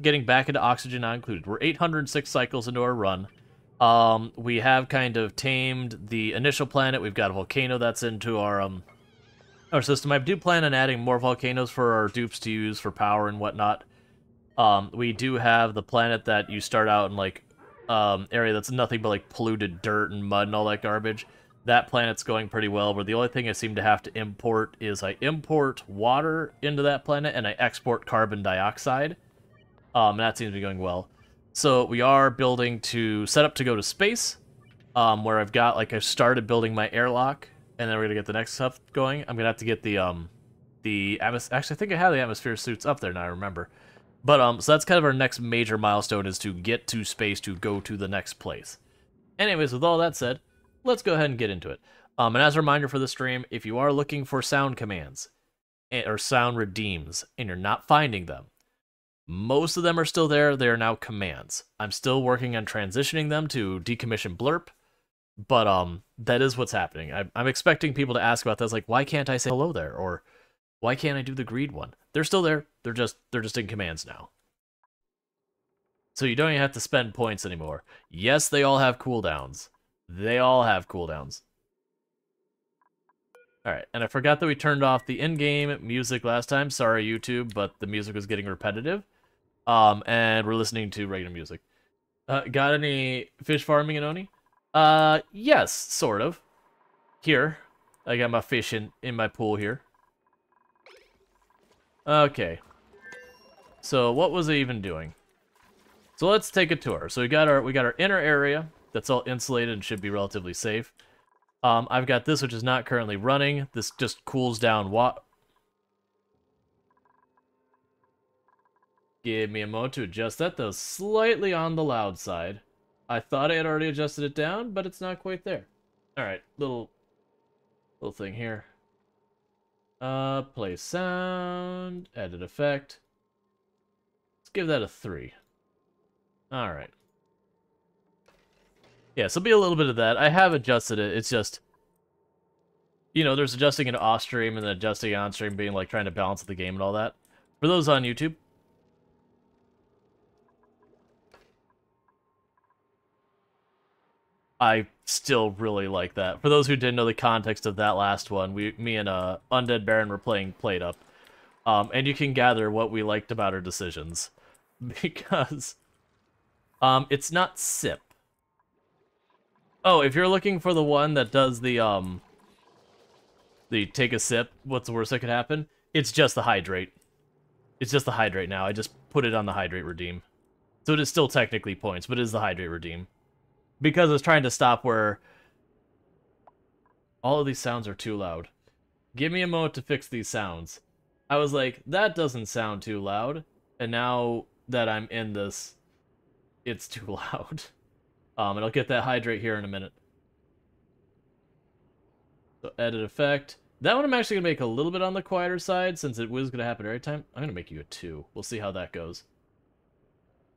getting back into oxygen not included. We're 806 cycles into our run. We have kind of tamed the initial planet. We've got a volcano that's into our system. I do plan on adding more volcanoes for our dupes to use for power and whatnot. We do have the planet that you start out in, like, area that's nothing but, like, polluted dirt and mud and all that garbage. That planet's going pretty well, where the only thing I seem to have to import is I import water into that planet and I export carbon dioxide. And that seems to be going well. So we are building to set up to go to space, where I've got, like, I've started building my airlock, and then we're gonna get the next stuff going. I'm gonna have to get the actually, I think I have the atmosphere suits up there now, I remember. But, so that's kind of our next major milestone, is to get to space to go to the next place. Anyways, with all that said, let's go ahead and get into it. And as a reminder for the stream, if you are looking for sound commands, or sound redeems, and you're not finding them, most of them are still there. They are now commands. I'm still working on transitioning them to decommission blurp, but that is what's happening. I'm expecting people to ask about this, like, why can't I say hello there, or why can't I do the greed one? They're still there. They're just in commands now. So you don't even have to spend points anymore. Yes, they all have cooldowns. They all have cooldowns. Alright, and I forgot that we turned off the in-game music last time. Sorry, YouTube, but the music was getting repetitive. And we're listening to regular music. Got any fish farming in Oni? Yes, sort of. Here. I got my fish in my pool here. Okay. So what was I even doing? So let's take a tour. So we got our inner area that's all insulated and should be relatively safe. I've got this, which is not currently running. This just cools down Give me a moment to adjust that, though slightly on the loud side. I thought I had already adjusted it down, but it's not quite there. Alright, little thing here. Play sound, edit effect. Let's give that a 3. Alright. Yeah, so be a little bit of that. I have adjusted it. It's just, you know, there's adjusting it off-stream and then adjusting on-stream, being like trying to balance the game and all that. For those on YouTube, I still really like that. For those who didn't know the context of that last one, me and Undead Baron were playing Played Up. And you can gather what we liked about our decisions. Because it's not SIP. Oh, if you're looking for the one that does the take a sip, what's the worst that could happen? It's just the hydrate. It's just the hydrate now. I just put it on the hydrate redeem. So it is still technically points, but it is the hydrate redeem. Because I was trying to stop where all of these sounds are too loud. Give me a moment to fix these sounds. I was like, that doesn't sound too loud. And now that I'm in this, it's too loud. And I'll get that hydrate here in a minute. So edit effect. That one I'm actually going to make a little bit on the quieter side, since it was going to happen every time. I'm going to make you a 2. We'll see how that goes.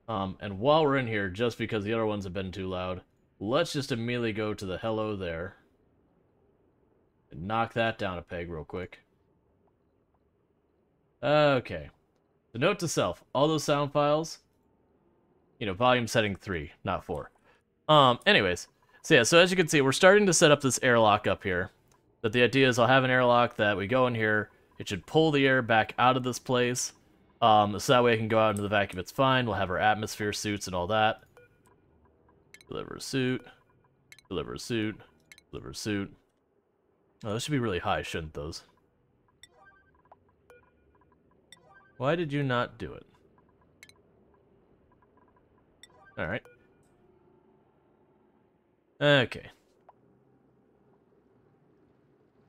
And while we're in here, just because the other ones have been too loud, let's just immediately go to the hello there. And knock that down a peg real quick. Okay. The note to self. All those sound files, you know, volume setting 3, not 4. Anyways, so yeah, so as you can see, we're starting to set up this airlock up here. But the idea is I'll have an airlock that we go in here, it should pull the air back out of this place, so that way I can go out into the vacuum, it's fine. We'll have our atmosphere suits and all that. Deliver a suit, deliver a suit, deliver a suit. Oh, those should be really high, shouldn't those? Why did you not do it? Alright. Okay.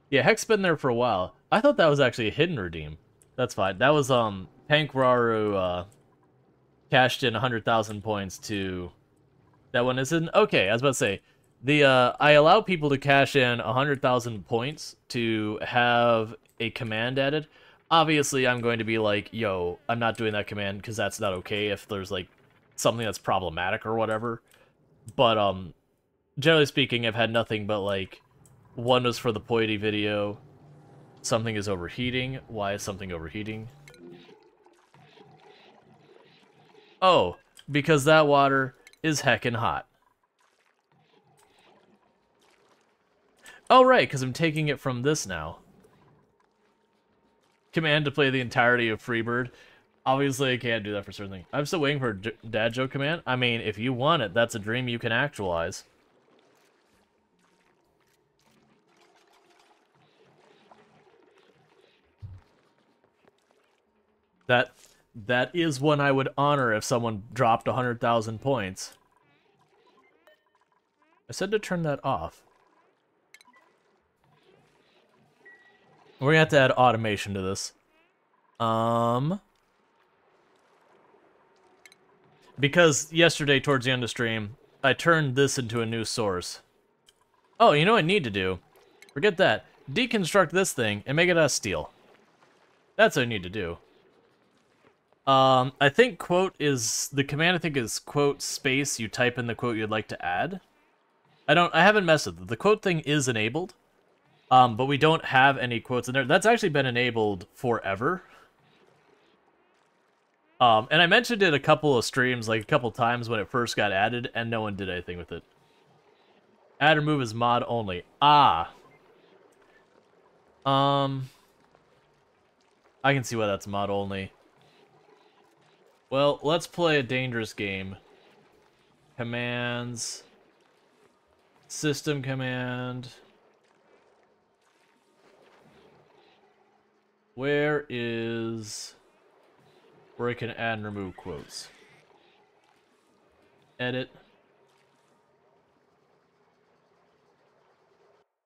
Yeah, Heck's been there for a while. I thought that was actually a hidden redeem. That's fine. That was, Pankraru, cashed in 100,000 points to... That one isn't? Okay, I was about to say. I allow people to cash in 100,000 points to have a command added. Obviously, I'm going to be like, yo, I'm not doing that command because that's not okay if there's, like, something that's problematic or whatever. But, generally speaking, I've had nothing but, like, one was for the Poety video. Something is overheating. Why is something overheating? Oh, because that water is heckin' hot. Oh, right, because I'm taking it from this now. Command to play the entirety of Freebird. Obviously, I can't do that for certain things. I'm still waiting for a dad joke command. I mean, if you want it, that's a dream you can actualize. That is one I would honor if someone dropped 100,000 points. I said to turn that off. We're gonna have to add automation to this. Because yesterday, towards the end of stream, I turned this into a new source. Oh, you know what I need to do? Forget that. Deconstruct this thing and make it out of steel. That's what I need to do. I think quote is... The command I think is quote space, you type in the quote you'd like to add. I haven't messed with it. The quote thing is enabled. But we don't have any quotes in there. That's actually been enabled forever. And I mentioned it a couple of streams, like a couple times when it first got added, and no one did anything with it. Add or remove is mod only. Ah. I can see why that's mod only. Well, let's play a dangerous game. Commands. System command. Where is... where I can add and remove quotes? Edit.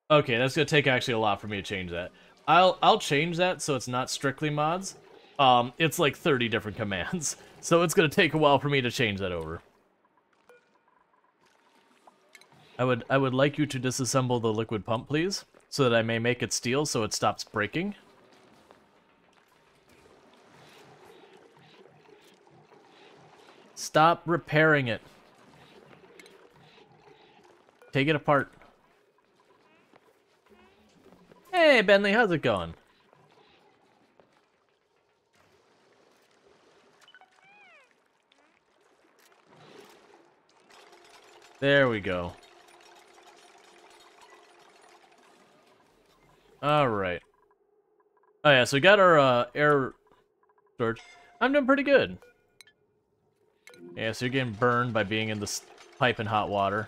Okay, that's gonna take actually a lot for me to change that. I'll change that so it's not strictly mods. It's like 30 different commands, so it's gonna take a while for me to change that over. I would like you to disassemble the liquid pump, please, so that I may make it steel so it stops breaking. Stop repairing it. Take it apart. Hey, Bentley, how's it going? There we go. Alright. Oh yeah, so we got our air storage. I'm doing pretty good. Yeah, so you're getting burned by being in this piping hot water.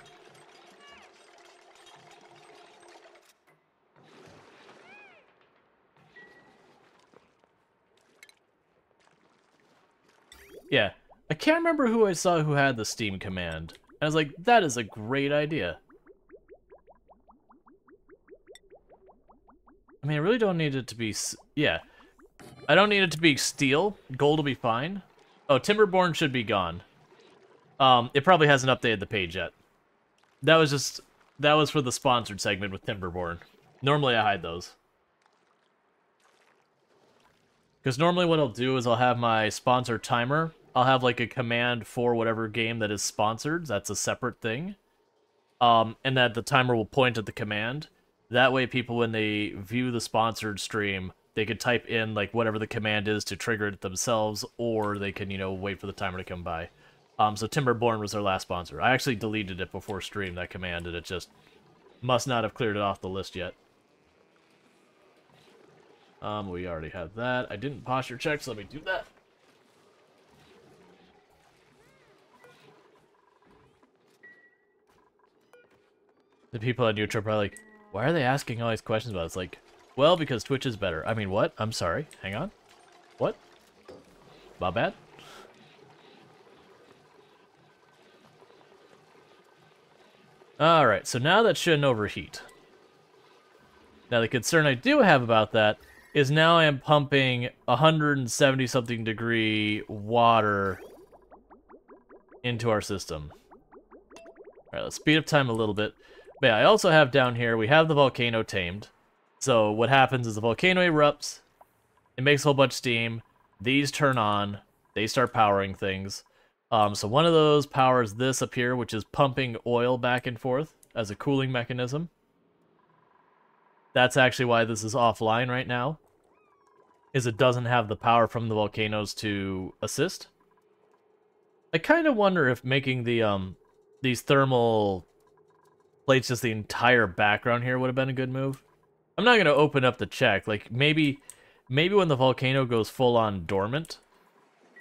Yeah, I can't remember who I saw who had the Steam command. I was like, that is a great idea. I mean, I really don't need it to be... yeah. I don't need it to be steel. Gold will be fine. Oh, Timberborn should be gone. It probably hasn't updated the page yet. That was for the sponsored segment with Timberborn. Normally I hide those. Because normally what I'll do is I'll have my sponsor timer. I'll have like a command for whatever game that is sponsored. That's a separate thing. And that the timer will point at the command. That way people, when they view the sponsored stream, they could type in like whatever the command is to trigger it themselves, or they can, you know, wait for the timer to come by. So Timberborn was our last sponsor. I actually deleted it before stream, that command, and it just must not have cleared it off the list yet. We already had that. I didn't posture check, so let me do that. The people on YouTube are probably like, why are they asking all these questions about it? It's like, well, because Twitch is better. I mean, what? I'm sorry. Hang on. What? My bad? Alright, so now that shouldn't overheat. Now the concern I do have about that is now I am pumping 170-something degree water into our system. Alright, let's speed up time a little bit. But yeah, I also have down here, we have the volcano tamed. So what happens is the volcano erupts, it makes a whole bunch of steam, these turn on, they start powering things. So one of those powers this up here, which is pumping oil back and forth as a cooling mechanism. That's actually why this is offline right now, is it doesn't have the power from the volcanoes to assist. I kind of wonder if making the these thermal plates just the entire background here would have been a good move. I'm not gonna open up the check. Like maybe when the volcano goes full on dormant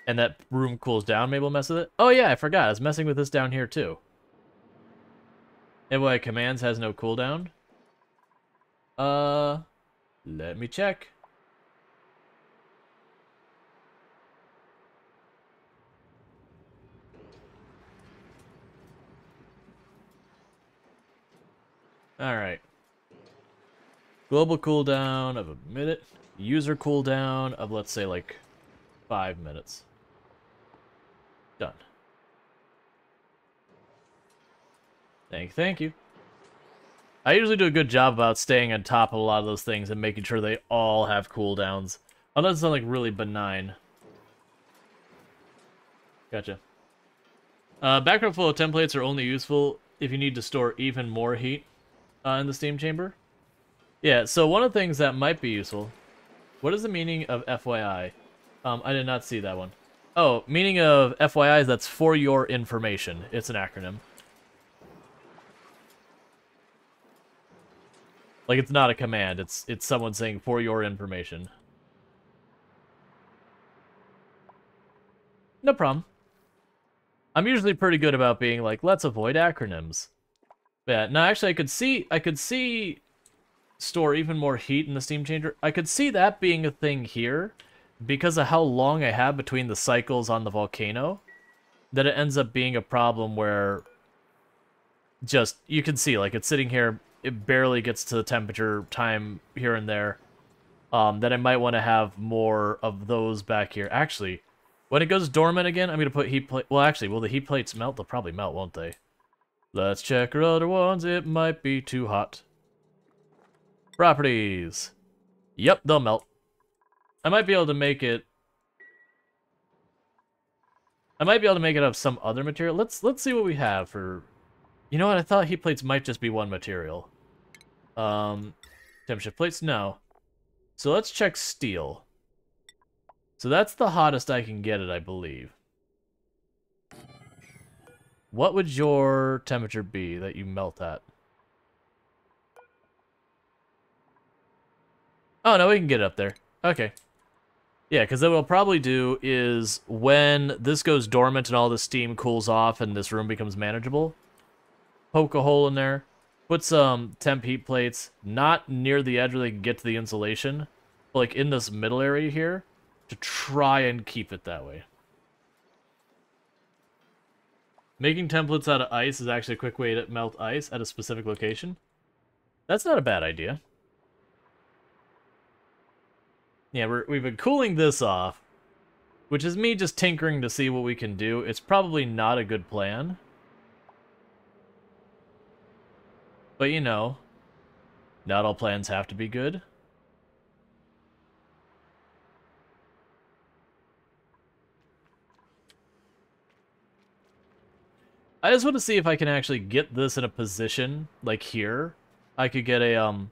and that room cools down, maybe we'll mess with it. Oh yeah, I forgot. I was messing with this down here too. And why commands has no cooldown? Let me check. Alright. Global cooldown of a minute. User cooldown of, let's say, like 5 minutes. Done. Thank you. I usually do a good job about staying on top of a lot of those things and making sure they all have cooldowns. Unless it's not, like, really benign. Gotcha. Background flow templates are only useful if you need to store even more heat in the steam chamber. Yeah, so one of the things that might be useful... What is the meaning of FYI? I did not see that one. Oh, meaning of FYI is that's for your information. It's an acronym. Like, it's not a command. It's someone saying for your information. No problem. I'm usually pretty good about being like, let's avoid acronyms. But yeah, no, actually, I could see store even more heat in the steam changer. I could see that being a thing here because of how long I have between the cycles on the volcano, that it ends up being a problem where just, you can see, like, it's sitting here, it barely gets to the temperature time here and there, that I might want to have more of those back here. Actually, when it goes dormant again, I'm going to put heat plate. Well, actually, will the heat plates melt? They'll probably melt, won't they? Let's check our other ones. It might be too hot. Properties. Yep, they'll melt. I might be able to make it... I might be able to make it of some other material. Let's see what we have for... You know what? I thought heat plates might just be one material. Temperature plates? No. So let's check steel. So that's the hottest I can get it, I believe. What would your temperature be that you melt at? Oh, no, we can get it up there. Okay. Yeah, because what we'll probably do is when this goes dormant and all the steam cools off and this room becomes manageable, poke a hole in there, put some temp heat plates, not near the edge where they can get to the insulation, but like in this middle area here, to try and keep it that way. Making templates out of ice is actually a quick way to melt ice at a specific location. That's not a bad idea. Yeah, we've been cooling this off, which is me just tinkering to see what we can do. It's probably not a good plan. But you know, not all plans have to be good. I just want to see if I can actually get this in a position, like here. I could get a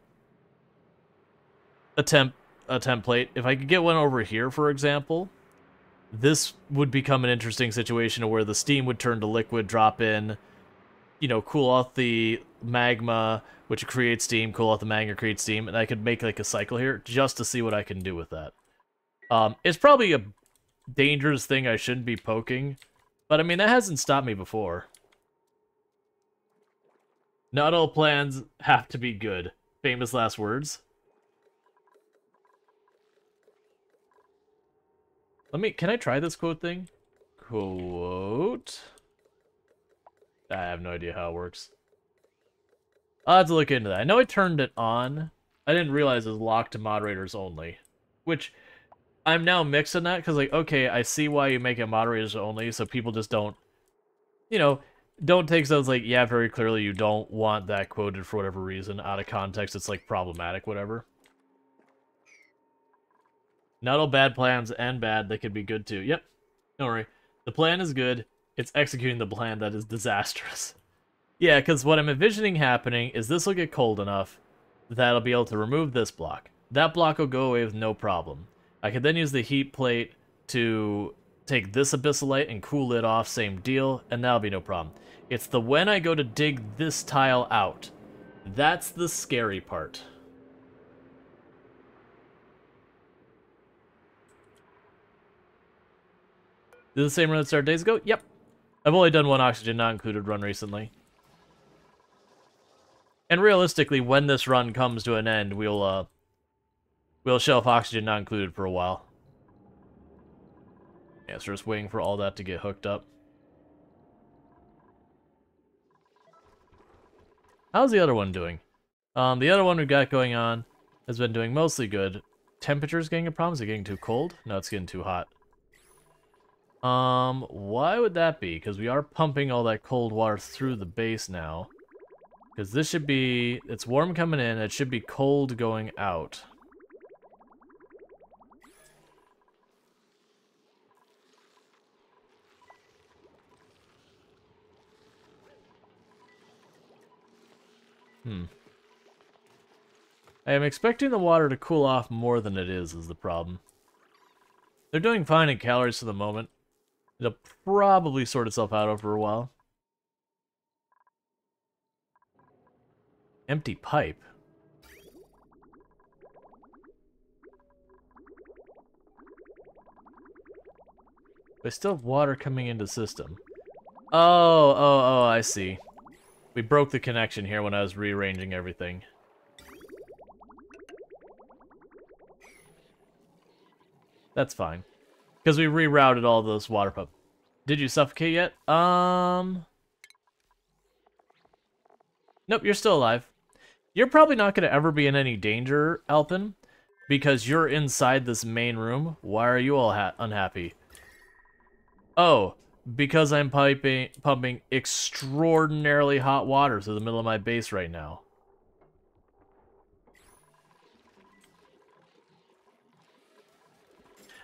template. If I could get one over here, for example, this would become an interesting situation where the steam would turn to liquid, drop in, you know, cool off the magma, which creates steam, cool off the magma, creates steam, and I could make like a cycle here just to see what I can do with that. It's probably a dangerous thing I shouldn't be poking, but I mean, that hasn't stopped me before. Not all plans have to be good. Famous last words. Can I try this quote thing? Quote? I have no idea how it works. I'll have to look into that. I know I turned it on. I didn't realize it was locked to moderators only. Which, I'm now mixing that, because, like, okay, I see why you make it moderators only, so people just don't, you know, don't take those, like, yeah, very clearly you don't want that quoted for whatever reason. Out of context, it's, like, problematic, whatever. Not all bad plans and bad, they could be good too. Yep, don't worry. The plan is good. It's executing the plan that is disastrous. Yeah, because what I'm envisioning happening is this will get cold enough that I'll be able to remove this block. That block will go away with no problem. I could then use the heat plate to take this abyssalite and cool it off, same deal, and that'll be no problem. It's the when I go to dig this tile out. That's the scary part. Did the same run that started days ago? Yep. I've only done one oxygen not included run recently. And realistically, when this run comes to an end, we'll shelf oxygen not included for a while. Yeah, so we're just waiting for all that to get hooked up. How's the other one doing? The other one we've got going on has been doing mostly good. Temperature's getting a problem? Is it getting too cold? No, it's getting too hot. Why would that be? Because we are pumping all that cold water through the base now. Because this should be... It's warm coming in, it should be cold going out. I am expecting the water to cool off more than it is the problem. They're doing fine in calories for the moment. It'll probably sort itself out over a while. Empty pipe. But I still have water coming into the system. Oh, I see. We broke the connection here when I was rearranging everything. That's fine. Because we rerouted all those water pumps. Did you suffocate yet? Nope, you're still alive. You're probably not going to ever be in any danger, Alpin, because you're inside this main room. Why are you all unhappy? Oh, because I'm pumping extraordinarily hot water through the middle of my base right now.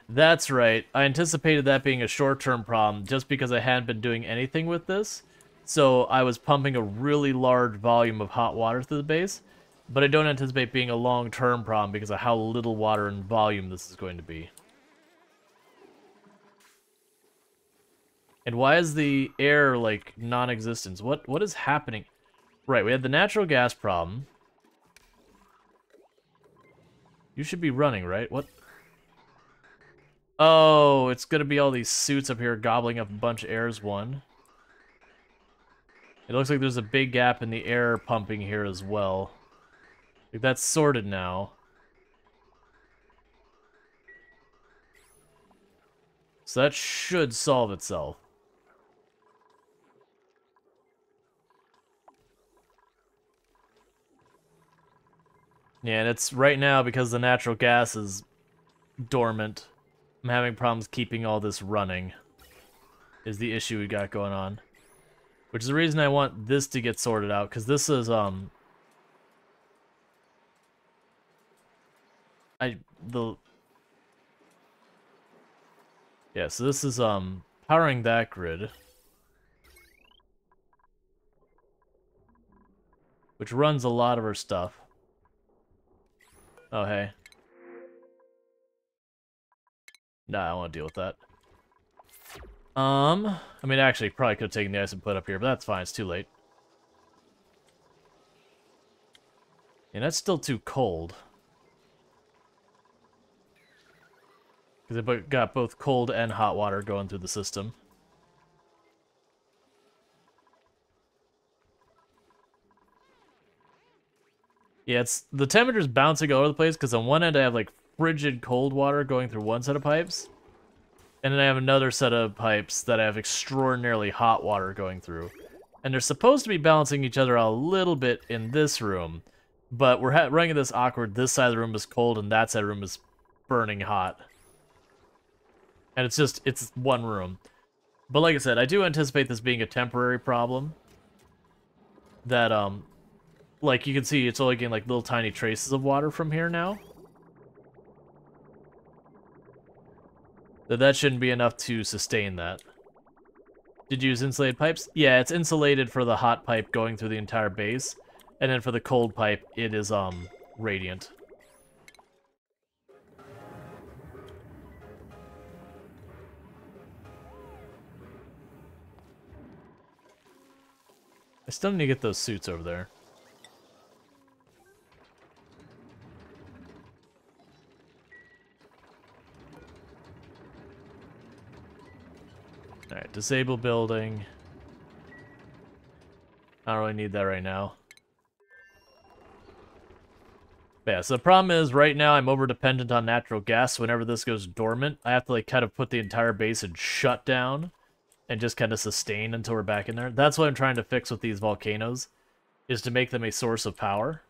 That's right. I anticipated that being a short-term problem just because I hadn't been doing anything with this. So I was pumping a really large volume of hot water through the base, but I don't anticipate being a long-term problem because of how little water and volume this is going to be. And why is the air, like, non-existent? What is happening? Right, we had the natural gas problem. You should be running, right? What? Oh, it's gonna be all these suits up here gobbling up a bunch of airs one. It looks like there's a big gap in the air pumping here as well. Like, that's sorted now. So that should solve itself. Yeah, and it's right now because the natural gas is dormant. I'm having problems keeping all this running, is the issue we got going on. Which is the reason I want this to get sorted out, because this is, yeah, so this is, powering that grid. Which runs a lot of our stuff. Oh, hey. Nah, I don't want to deal with that. I mean, actually, probably could have taken the ice and put up here, but that's fine. It's too late. And that's still too cold. Because it got both cold and hot water going through the system. Yeah, it's the temperature's bouncing all over the place because on one end I have like frigid cold water going through one set of pipes, and then I have another set of pipes that I have extraordinarily hot water going through. And they're supposed to be balancing each other out a little bit in this room, but we're running this awkward. This side of the room is cold and that side of the room is burning hot. And it's one room. But like I said, I do anticipate this being a temporary problem. That, like you can see, it's only getting like little tiny traces of water from here now. That shouldn't be enough to sustain that. Did you use insulated pipes? Yeah, it's insulated for the hot pipe going through the entire base. And then for the cold pipe, it is, radiant. I still need to get those suits over there. Alright, disable building. I don't really need that right now. But yeah, so the problem is, right now I'm over-dependent on natural gas. Whenever this goes dormant, I have to, like, kind of put the entire base and shut down and just kind of sustain until we're back in there. That's what I'm trying to fix with these volcanoes, is to make them a source of power.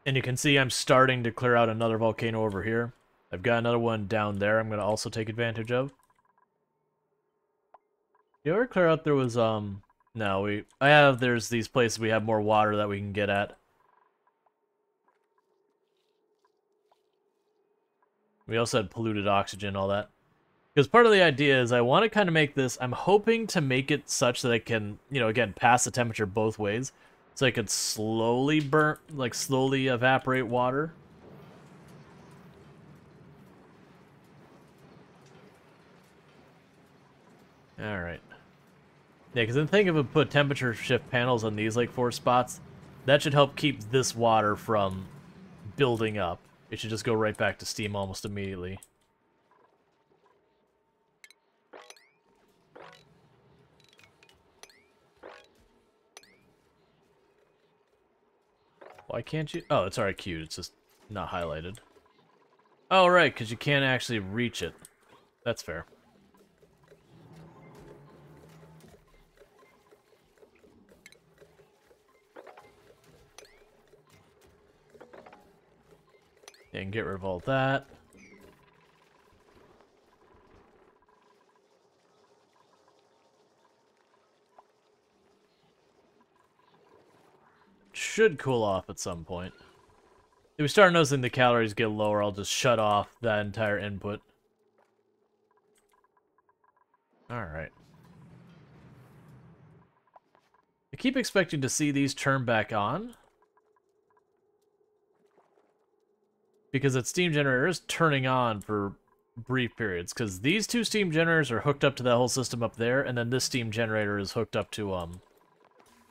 And you can see I'm starting to clear out another volcano over here. I've got another one down there I'm going to also take advantage of. You ever clear out there was, no, there's these places we have more water that we can get at. We also had polluted oxygen, all that. Because part of the idea is I want to kind of make this, I'm hoping to make it such that I can, you know, again, pass the temperature both ways. So I could slowly burn, like, slowly evaporate water. Alright. Yeah, because I'm thinking if we put temperature shift panels on these, like, 4 spots, that should help keep this water from building up. It should just go right back to steam almost immediately. Why can't you? Oh, it's already queued. It's just not highlighted. Oh, right, because you can't actually reach it. That's fair. Yeah, and get rid of all that. Should cool off at some point. If we start noticing the calories get lower, I'll just shut off that entire input. Alright. I keep expecting to see these turn back on. Because that steam generator is turning on for brief periods. Because these 2 steam generators are hooked up to that whole system up there, and then this steam generator is hooked up to,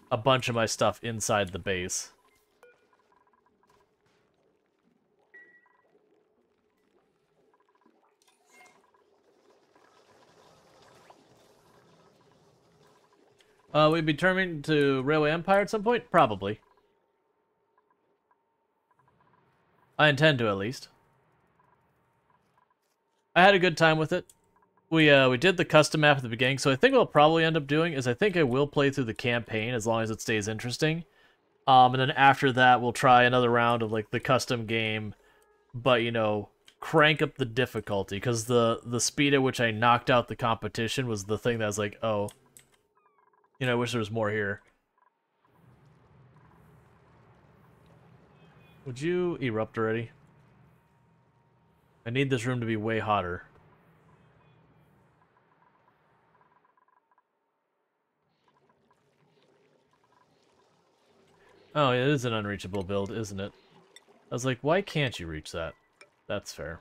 a bunch of my stuff inside the base. We'd be turning to Railway Empire at some point? Probably. I intend to, at least. I had a good time with it. We did the custom map at the beginning, so I think what I'll probably end up doing is I think I will play through the campaign as long as it stays interesting. And then after that, we'll try another round of, like, the custom game, but, you know, crank up the difficulty, because the speed at which I knocked out the competition was the thing that was like, oh, you know, I wish there was more here. Would you erupt already? I need this room to be way hotter. Oh, it is an unreachable build, isn't it? I was like, why can't you reach that? That's fair.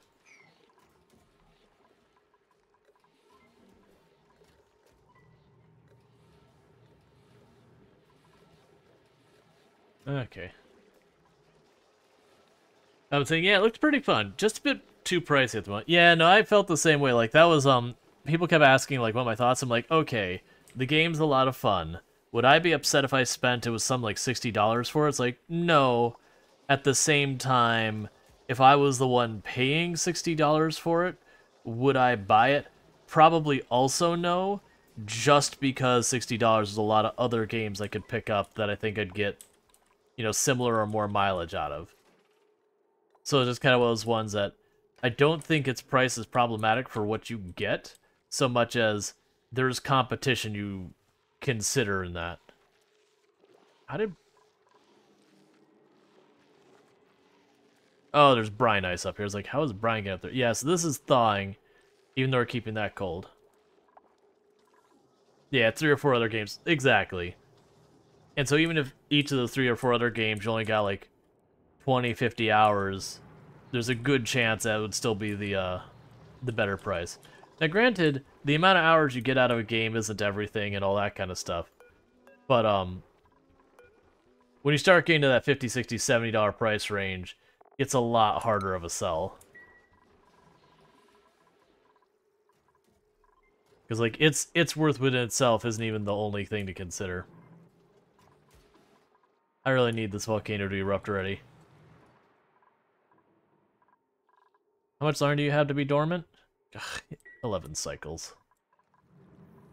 Okay. I was saying, yeah, it looked pretty fun. Just a bit too pricey at the moment. Yeah, no, I felt the same way. Like, that was, people kept asking, like, what my thoughts. I'm like, okay, the game's a lot of fun. Would I be upset if I spent, it was some, like, $60 for it? It's like, no. At the same time, if I was the one paying $60 for it, would I buy it? Probably also no, just because $60 is a lot of other games I could pick up that I think I'd get, you know, similar or more mileage out of. So it's just kind of one of those ones that I don't think its price is problematic for what you get, so much as there's competition you consider in that. How did... Oh, there's brine ice up here. It's like, how is brine getting up there? Yeah, so this is thawing, even though we're keeping that cold. Yeah, 3 or 4 other games. Exactly. And so even if each of the 3 or 4 other games you only got like 20, 50 hours, there's a good chance that would still be the better price. Now, granted, the amount of hours you get out of a game isn't everything and all that kind of stuff. But, when you start getting to that $50, $60, $70 price range, it's a lot harder of a sell. Because, like, it's worth within itself isn't even the only thing to consider. I really need this volcano to erupt already. How much longer do you have to be dormant? Ugh, 11 cycles.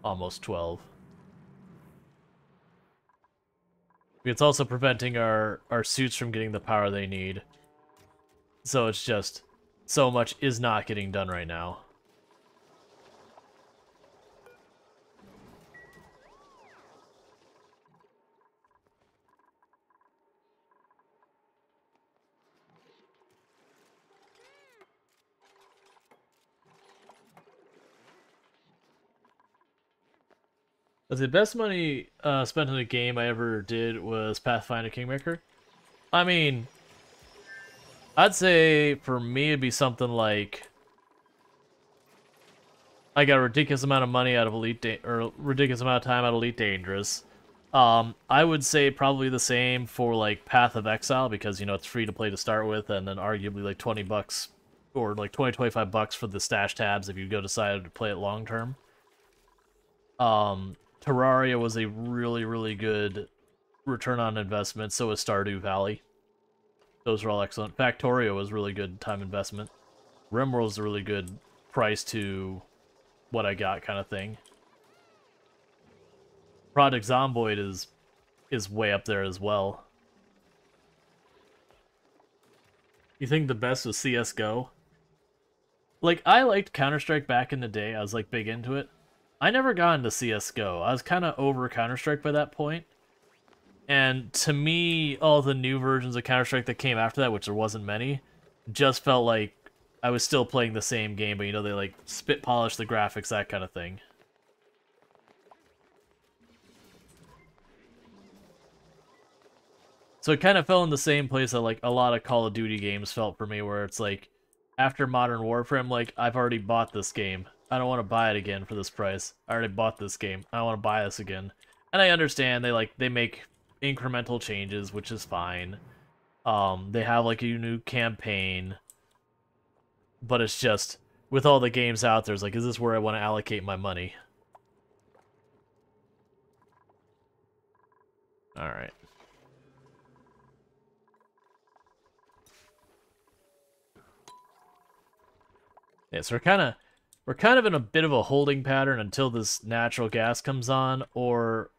Almost 12. It's also preventing our suits from getting the power they need. So it's just, so much is not getting done right now. The best money spent on a game I ever did was Pathfinder Kingmaker. I mean, I'd say for me it'd be something like I got a ridiculous amount of money out of or ridiculous amount of time out of Elite Dangerous. I would say probably the same for like Path of Exile because you know it's free to play to start with, and then arguably like $20 or like $20-25 for the stash tabs if you go decide to play it long term. Terraria was a really good return on investment, so was Stardew Valley. Those are all excellent. Factorio was really good time investment. RimWorld's a really good price to what I got kind of thing. Project Zomboid is way up there as well. You think the best was CSGO? Like, I liked Counter-Strike back in the day. I was, like, big into it. I never got into CSGO. I was kind of over Counter-Strike by that point. And to me, all the new versions of Counter-Strike that came after that, which there wasn't many, just felt like I was still playing the same game, but you know, they like spit polish the graphics, that kind of thing. So it kind of fell in the same place that like a lot of Call of Duty games felt for me, where it's like, after Modern Warfare, I'm like, I've already bought this game. I don't want to buy it again for this price. I already bought this game. I don't want to buy this again. And I understand they make incremental changes, which is fine. They have like a new campaign. But it's just, with all the games out there, it's like, is this where I want to allocate my money? Alright. Yeah, so we're kind of in a bit of a holding pattern until this natural gas comes on, or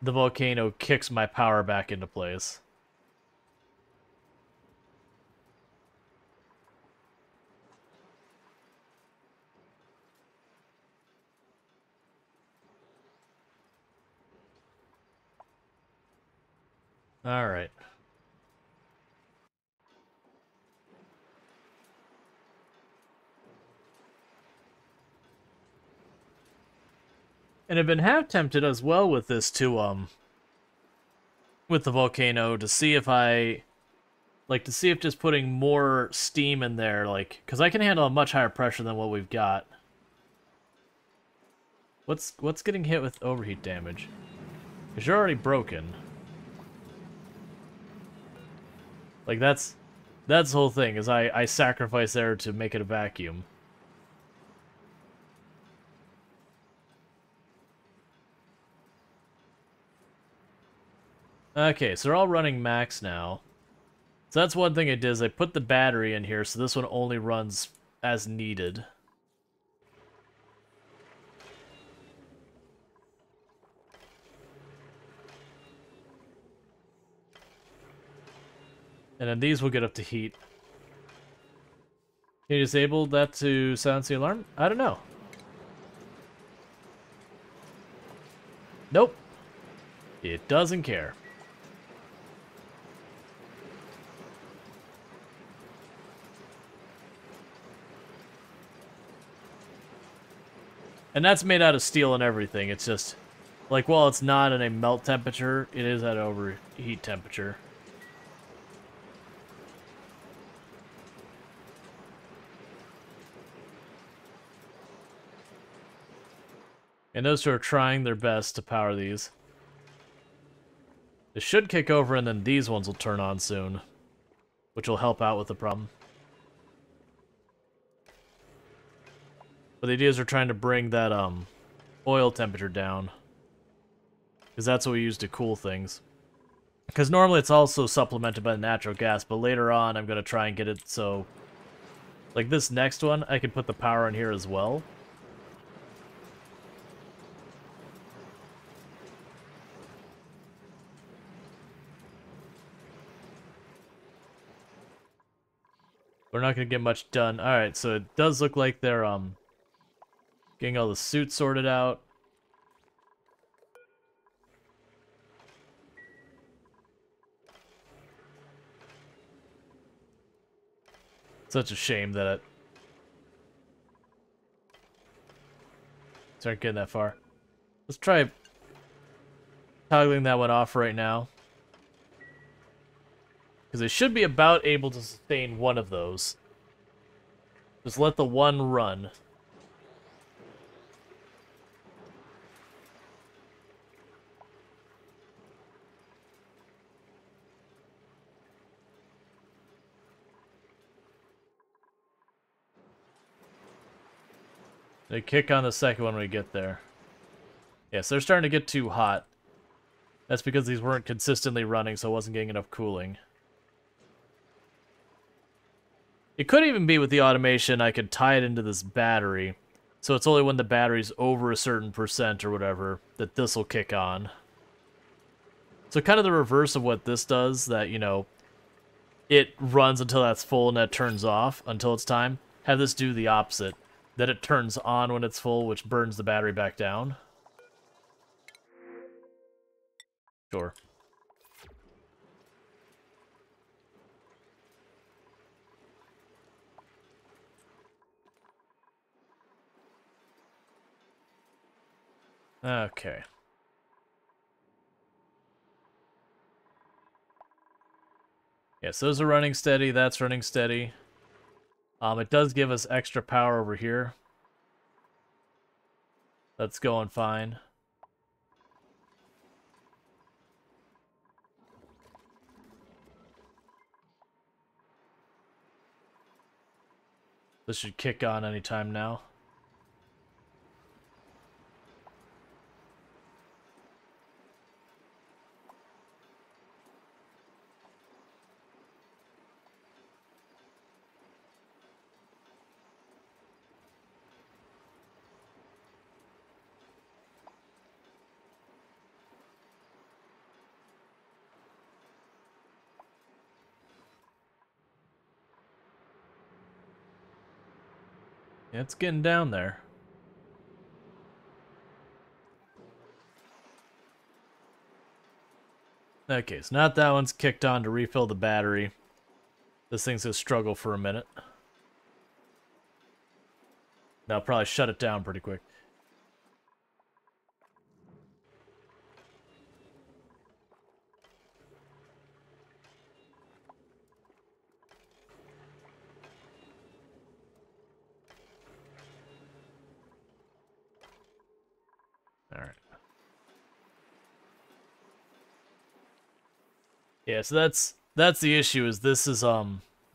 the volcano kicks my power back into place. Alright. And I've been half tempted as well with this to, with the volcano, to see if if just putting more steam in there, like, because I can handle a much higher pressure than what we've got. What's getting hit with overheat damage? Because you're already broken. Like, that's the whole thing, is I sacrifice there to make it a vacuum. Okay, so they're all running max now. So that's one thing I did, is I put the battery in here, so this one only runs as needed. And then these will get up to heat. Can you disable that to silence the alarm? I don't know. Nope. It doesn't care. And that's made out of steel and everything. It's just, like, while it's not at a melt temperature, it is at overheat temperature. And those two are trying their best to power these. It should kick over, and then these ones will turn on soon, which will help out with the problem. But the idea is we're trying to bring that oil temperature down, because that's what we use to cool things. Because normally it's also supplemented by the natural gas, but later on I'm going to try and get it so... Like this next one, I can put the power in here as well. We're not going to get much done. Alright, so it does look like they're getting all the suits sorted out. Such a shame that it... aren't getting that far. Let's try toggling that one off right now. Because they should be about able to sustain one of those. Just let the one run. They kick on the second one when we get there. Yes, they're starting to get too hot. That's because these weren't consistently running, so it wasn't getting enough cooling. It could even be with the automation, I could tie it into this battery. So it's only when the battery's over a certain percent or whatever that this will kick on. So kind of the reverse of what this does, that, you know, it runs until that's full and that turns off until it's time. Have this do the opposite. That it turns on when it's full, which burns the battery back down. Sure. Okay. Yes, those are running steady, that's running steady. It does give us extra power over here. That's going fine. This should kick on anytime now. Yeah, it's getting down there. Okay, so not that one's kicked on to refill the battery. This thing's gonna struggle for a minute. That'll probably shut it down pretty quick. Alright. Yeah, so that's the issue, is this is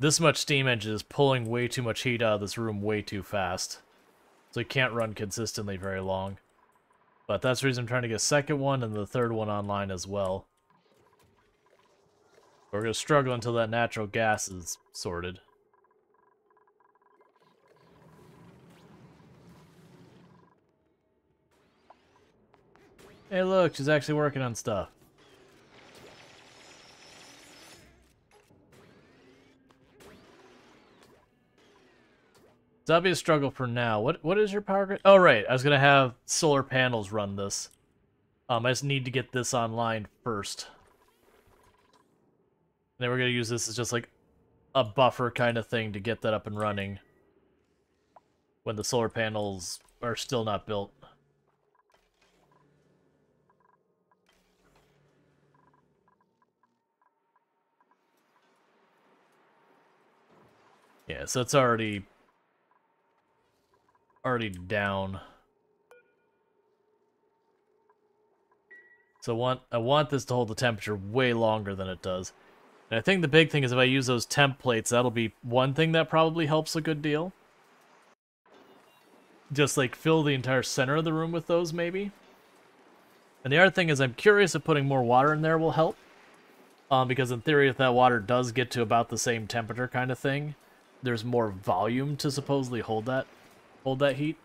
this much steam engine is pulling way too much heat out of this room way too fast. So it can't run consistently very long. But that's the reason I'm trying to get a second one and the third one online as well. We're gonna struggle until that natural gas is sorted. Hey look, she's actually working on stuff. That'll be a struggle for now. What is your power grid? Oh right, I was gonna have solar panels run this. I just need to get this online first. And then we're gonna use this as just like a buffer kind of thing to get that up and running when the solar panels are still not built. Yeah, so it's already down. So I want this to hold the temperature way longer than it does. And I think the big thing is if I use those temp plates, that'll be one thing that probably helps a good deal. Just like fill the entire center of the room with those, maybe. And the other thing is I'm curious if putting more water in there will help. Because in theory, if that water does get to about the same temperature kind of thing, there's more volume to supposedly hold that heat.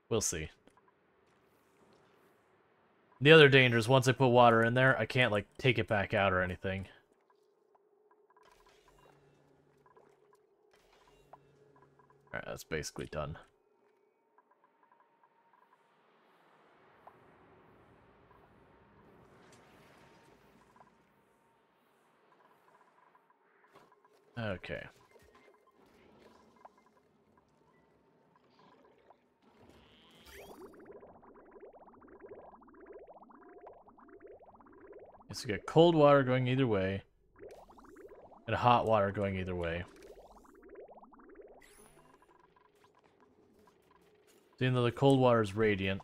We'll see. The other danger is once I put water in there, I can't, like, take it back out or anything. Alright, that's basically done. Okay. So you get cold water going either way, and hot water going either way. So even though the cold water is radiant,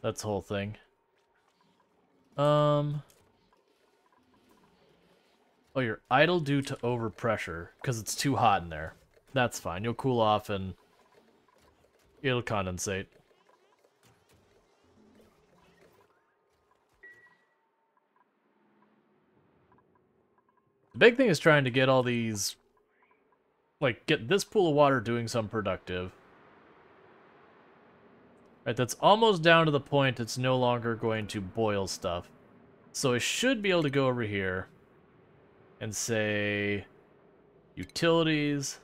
that's the whole thing. Oh, you're idle due to overpressure, because it's too hot in there. That's fine. You'll cool off and it'll condensate. The big thing is trying to get all these, like, get this pool of water doing some productive. Right, that's almost down to the point it's no longer going to boil stuff. So I should be able to go over here and say utilities.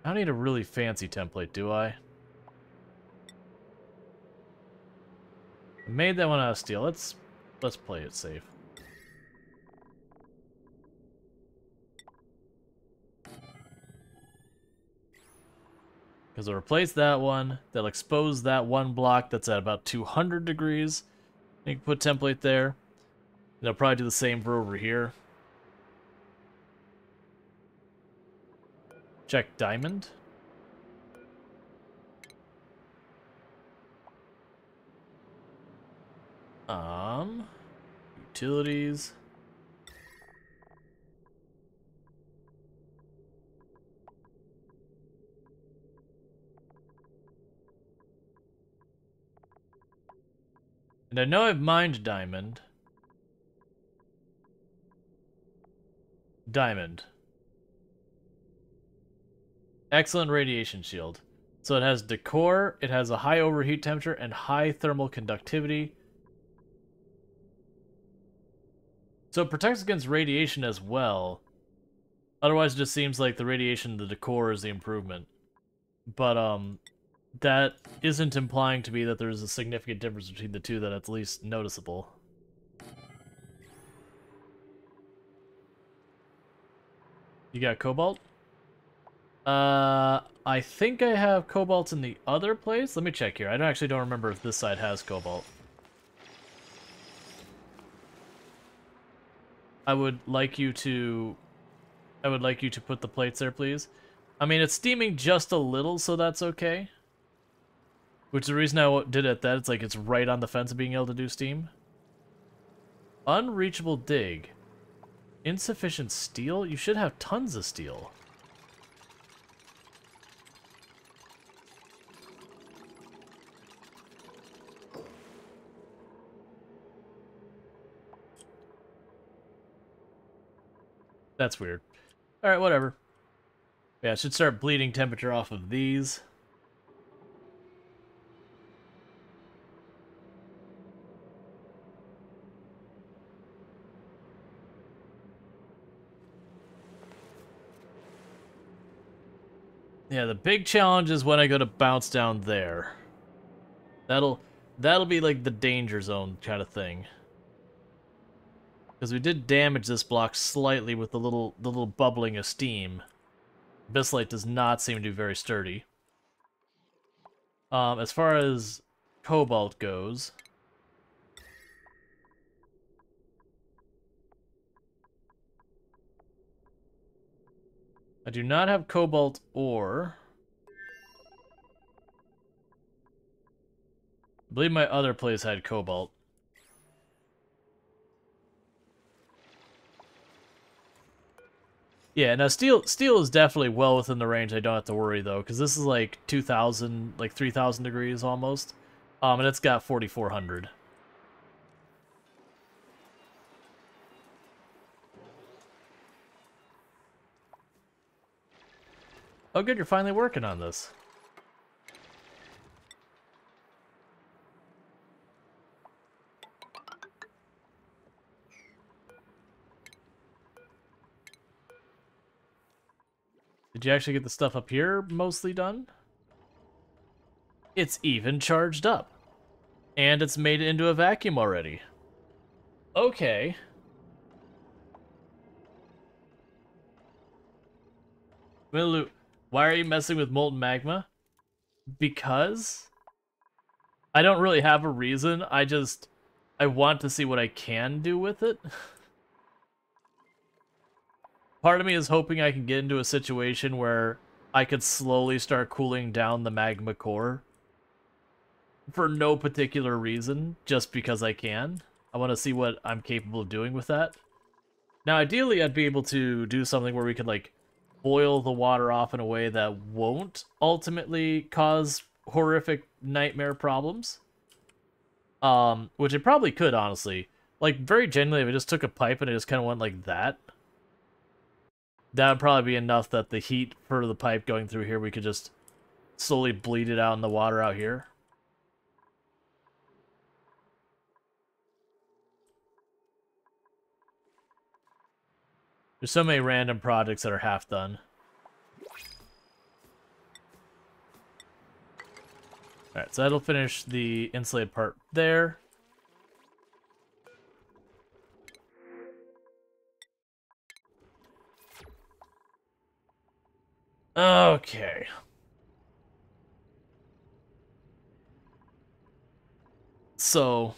I don't need a really fancy template, do I? I made that one out of steel. Let's play it safe. Because I'll replace that one. They'll expose that one block that's at about 200 degrees. You can put template there. And they'll probably do the same for over here. Check diamond. Utilities. And I know I've mined diamond. Diamond. Excellent radiation shield. So it has decor, it has a high overheat temperature, and high thermal conductivity. So it protects against radiation as well. Otherwise, it just seems like the radiation, the decor is the improvement. But, that isn't implying to me that there's a significant difference between the two that at least noticeable. You got cobalt? I think I have cobalt in the other place. Let me check here. I actually don't remember if this side has cobalt. I would like you to put the plates there, please. I mean, it's steaming just a little, so that's okay. Which is the reason I did it that. It's like it's right on the fence of being able to do steam. Unreachable dig. Insufficient steel? You should have tons of steel. That's weird. Alright, whatever. Yeah, it should start bleeding temperature off of these. Yeah, the big challenge is when I go to bounce down there. That'll be like the danger zone kind of thing. Because we did damage this block slightly with the little bubbling of steam. Abyssite does not seem to be very sturdy. As far as cobalt goes, I do not have cobalt ore. I believe my other place had cobalt. Yeah, now steel is definitely well within the range I don't have to worry though, because this is like 2,000, like 3,000 degrees almost. And it's got 4,400. Oh good, you're finally working on this. Did you actually get the stuff up here mostly done? It's even charged up. And it's made it into a vacuum already. Okay. Milu, why are you messing with molten magma? Because I don't really have a reason. I want to see what I can do with it. Part of me is hoping I can get into a situation where I could slowly start cooling down the magma core for no particular reason, just because I can. I want to see what I'm capable of doing with that. Now, ideally, I'd be able to do something where we could, like, boil the water off in a way that won't ultimately cause horrific nightmare problems. Which it probably could, honestly. Like, very genuinely, if I just took a pipe and it just kind of went like that, that would probably be enough that the heat for the pipe going through here, we could just slowly bleed it out in the water out here. There's so many random projects that are half done. Alright, so that'll finish the insulated part there. Okay. So,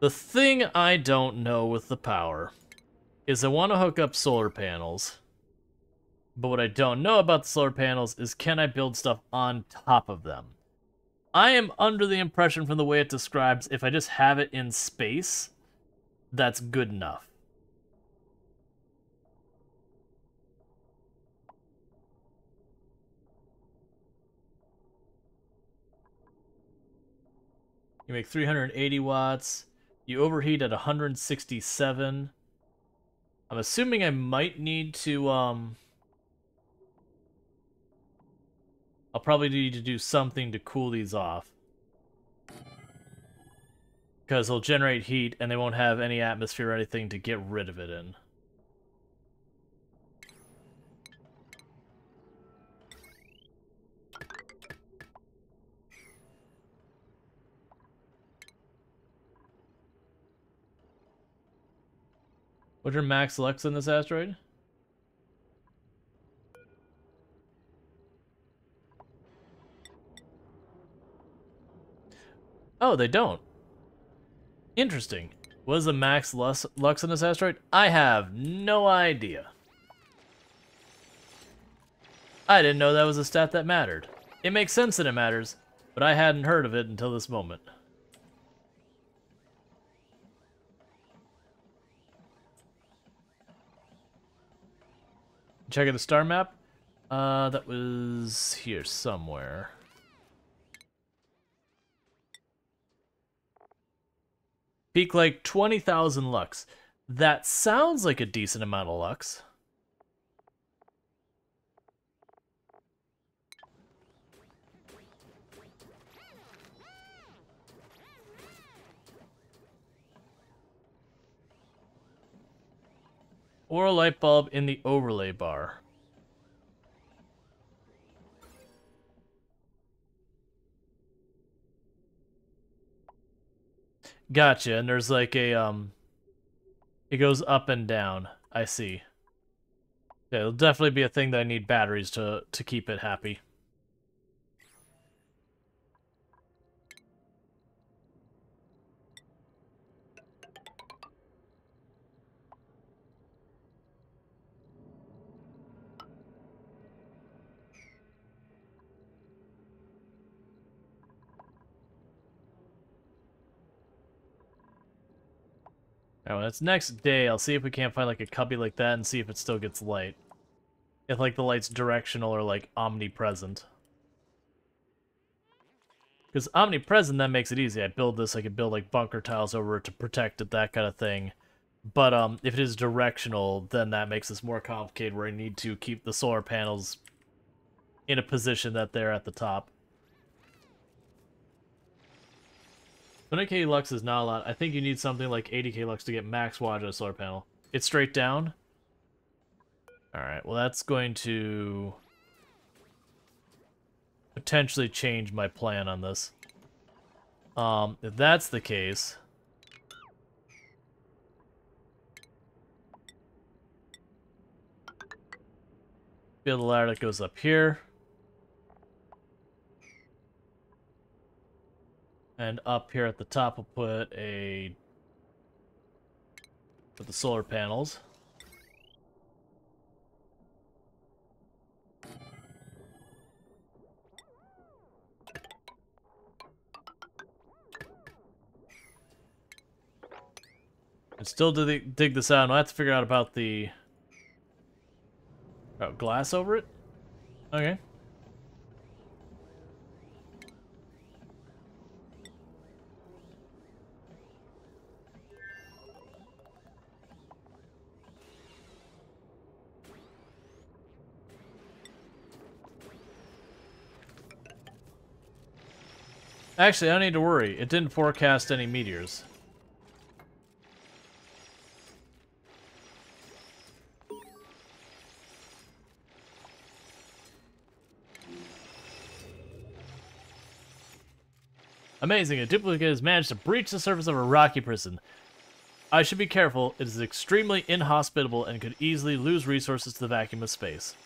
the thing I don't know with the power is I want to hook up solar panels. But what I don't know about the solar panels is can I build stuff on top of them? I am under the impression from the way it describes if I just have it in space, that's good enough. You make 380 watts. You overheat at 167. I'm assuming I might need to, I'll probably need to do something to cool these off. Because they'll generate heat and they won't have any atmosphere or anything to get rid of it in. What's your max lux in this asteroid? Oh, they don't. Interesting. What is the max lux in this asteroid? I have no idea. I didn't know that was a stat that mattered. It makes sense that it matters, but I hadn't heard of it until this moment. Check out the star map. That was here somewhere. Peak like 20,000 lux. That sounds like a decent amount of lux. Or a light bulb in the overlay bar. Gotcha, and there's like a, it goes up and down. I see. Yeah, it'll definitely be a thing that I need batteries to keep it happy. Now, when it's next day, I'll see if we can't find like a cubby like that and see if it still gets light. If like the light's directional or like omnipresent. Because omnipresent, that makes it easy. I build this, I could build like bunker tiles over it to protect it, that kind of thing. But if it is directional, then that makes this more complicated where I need to keep the solar panels in a position that they're at the top. 20k lux is not a lot. I think you need something like 80k lux to get max wattage on a solar panel. It's straight down? Alright, well that's going to potentially change my plan on this. If that's the case... build a ladder that goes up here. And up here at the top, we'll put the solar panels. And still dig this out, and I'll have to figure out about the glass over it? Okay. Actually, I don't need to worry. It didn't forecast any meteors. Amazing, a duplicate has managed to breach the surface of a rocky prison. I should be careful, it is extremely inhospitable and could easily lose resources to the vacuum of space.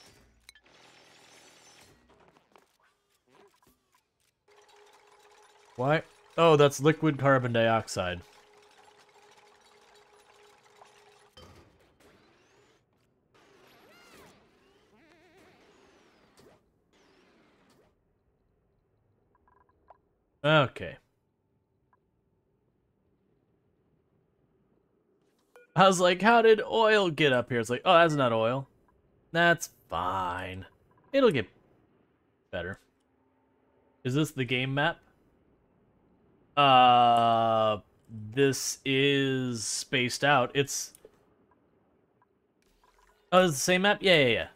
Why? Oh, that's liquid carbon dioxide. Okay. I was like, how did oil get up here? It's like, oh, that's not oil. That's fine. It'll get better. Is this the game map? This is spaced out. It's... oh, it's the same map? Yeah.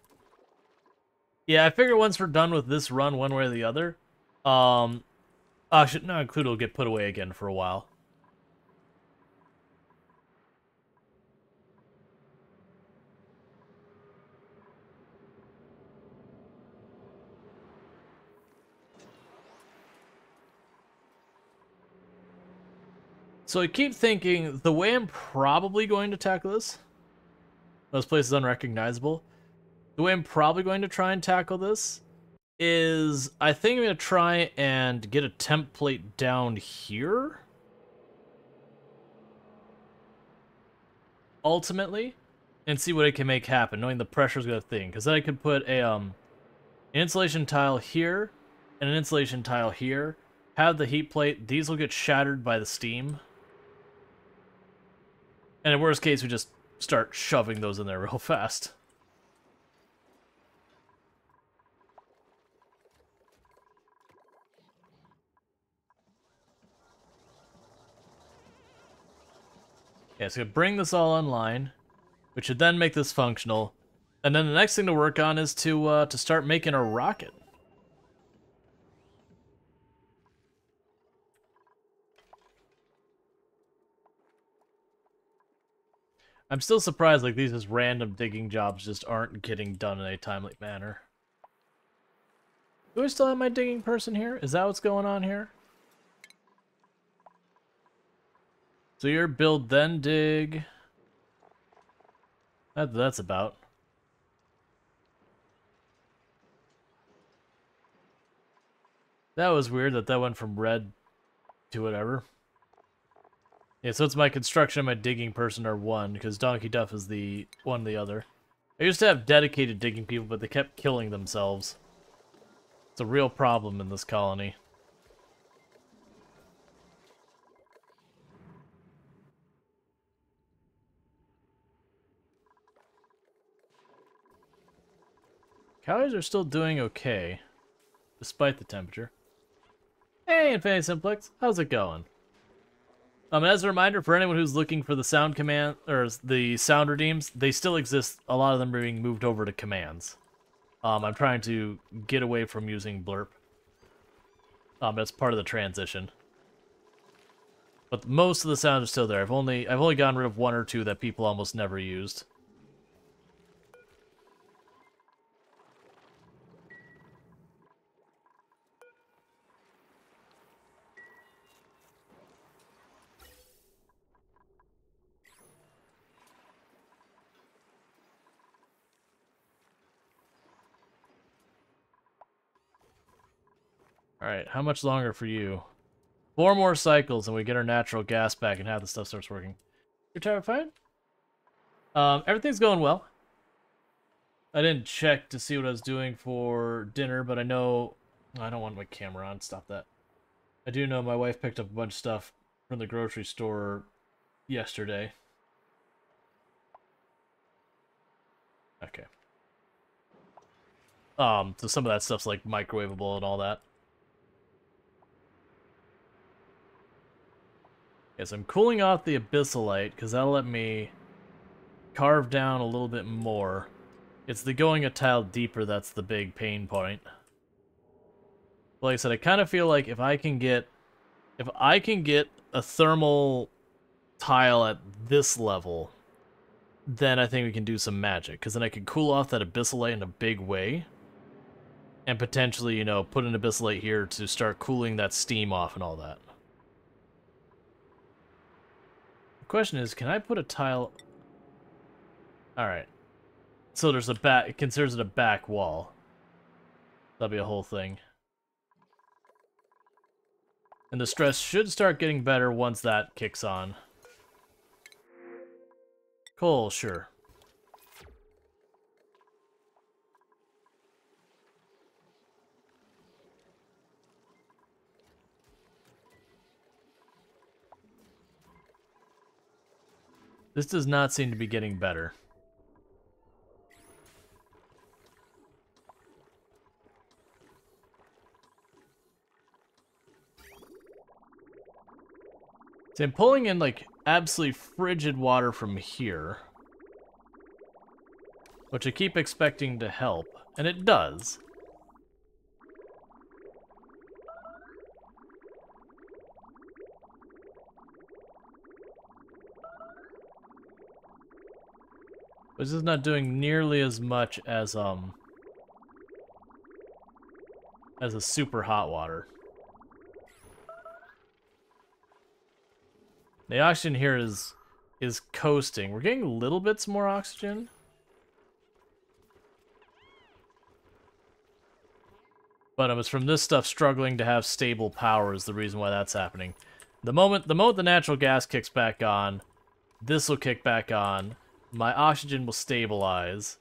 Yeah, I figure once we're done with this run one way or the other, should not include it'll get put away again for a while. So I keep thinking, the way I'm probably going to tackle this, this place is unrecognizable, the way I'm probably going to try and tackle this is, I think I'm going to try and get a template down here, ultimately, and see what it can make happen, knowing the pressure's going to thing, because then I could put a, an insulation tile here, and an insulation tile here, have the heat plate, these will get shattered by the steam. And in worst case, we just start shoving those in there real fast. Yeah, so bring this all online, which should then make this functional. And then the next thing to work on is to start making a rocket. I'm still surprised, like, these just random digging jobs just aren't getting done in a timely manner. Do I still have my digging person here? Is that what's going on here? So your build, then dig. That's about. That was weird that went from red to whatever. Yeah, so it's my construction and my digging person are one, because Donkey Duff is the one the other. I used to have dedicated digging people, but they kept killing themselves. It's a real problem in this colony. Calories are still doing okay, despite the temperature. Hey, Infinity Simplex, how's it going? As a reminder, for anyone who's looking for the sound command, or the sound redeems, they still exist. A lot of them are being moved over to commands. I'm trying to get away from using blurp. As part of the transition. But most of the sounds are still there. I've only gotten rid of one or two that people almost never used. Alright, how much longer for you? 4 more cycles and we get our natural gas back and half the stuff starts working. You're terrified? Everything's going well. I didn't check to see what I was doing for dinner, but I know... I don't want my camera on, stop that. I do know my wife picked up a bunch of stuff from the grocery store yesterday. Okay. So some of that stuff's like microwavable and all that. Yes, I'm cooling off the abyssalite, because that'll let me carve down a little bit more. It's the going a tile deeper that's the big pain point. Like I said, I kind of feel like if I can get a thermal tile at this level, then I think we can do some magic, because then I can cool off that abyssalite in a big way, and potentially, you know, put an abyssalite here to start cooling that steam off and all that. The question is, can I put a tile... Alright. So there's a back... It considers it a back wall. That'll be a whole thing. And the stress should start getting better once that kicks on. Cool, sure. This does not seem to be getting better. So I'm pulling in, like, absolutely frigid water from here. Which I keep expecting to help. And it does. But this is not doing nearly as much as a super hot water. The oxygen here is coasting. We're getting little bits more oxygen. But it's from this stuff struggling to have stable power is the reason why that's happening. The moment the natural gas kicks back on, this will kick back on. My oxygen will stabilize.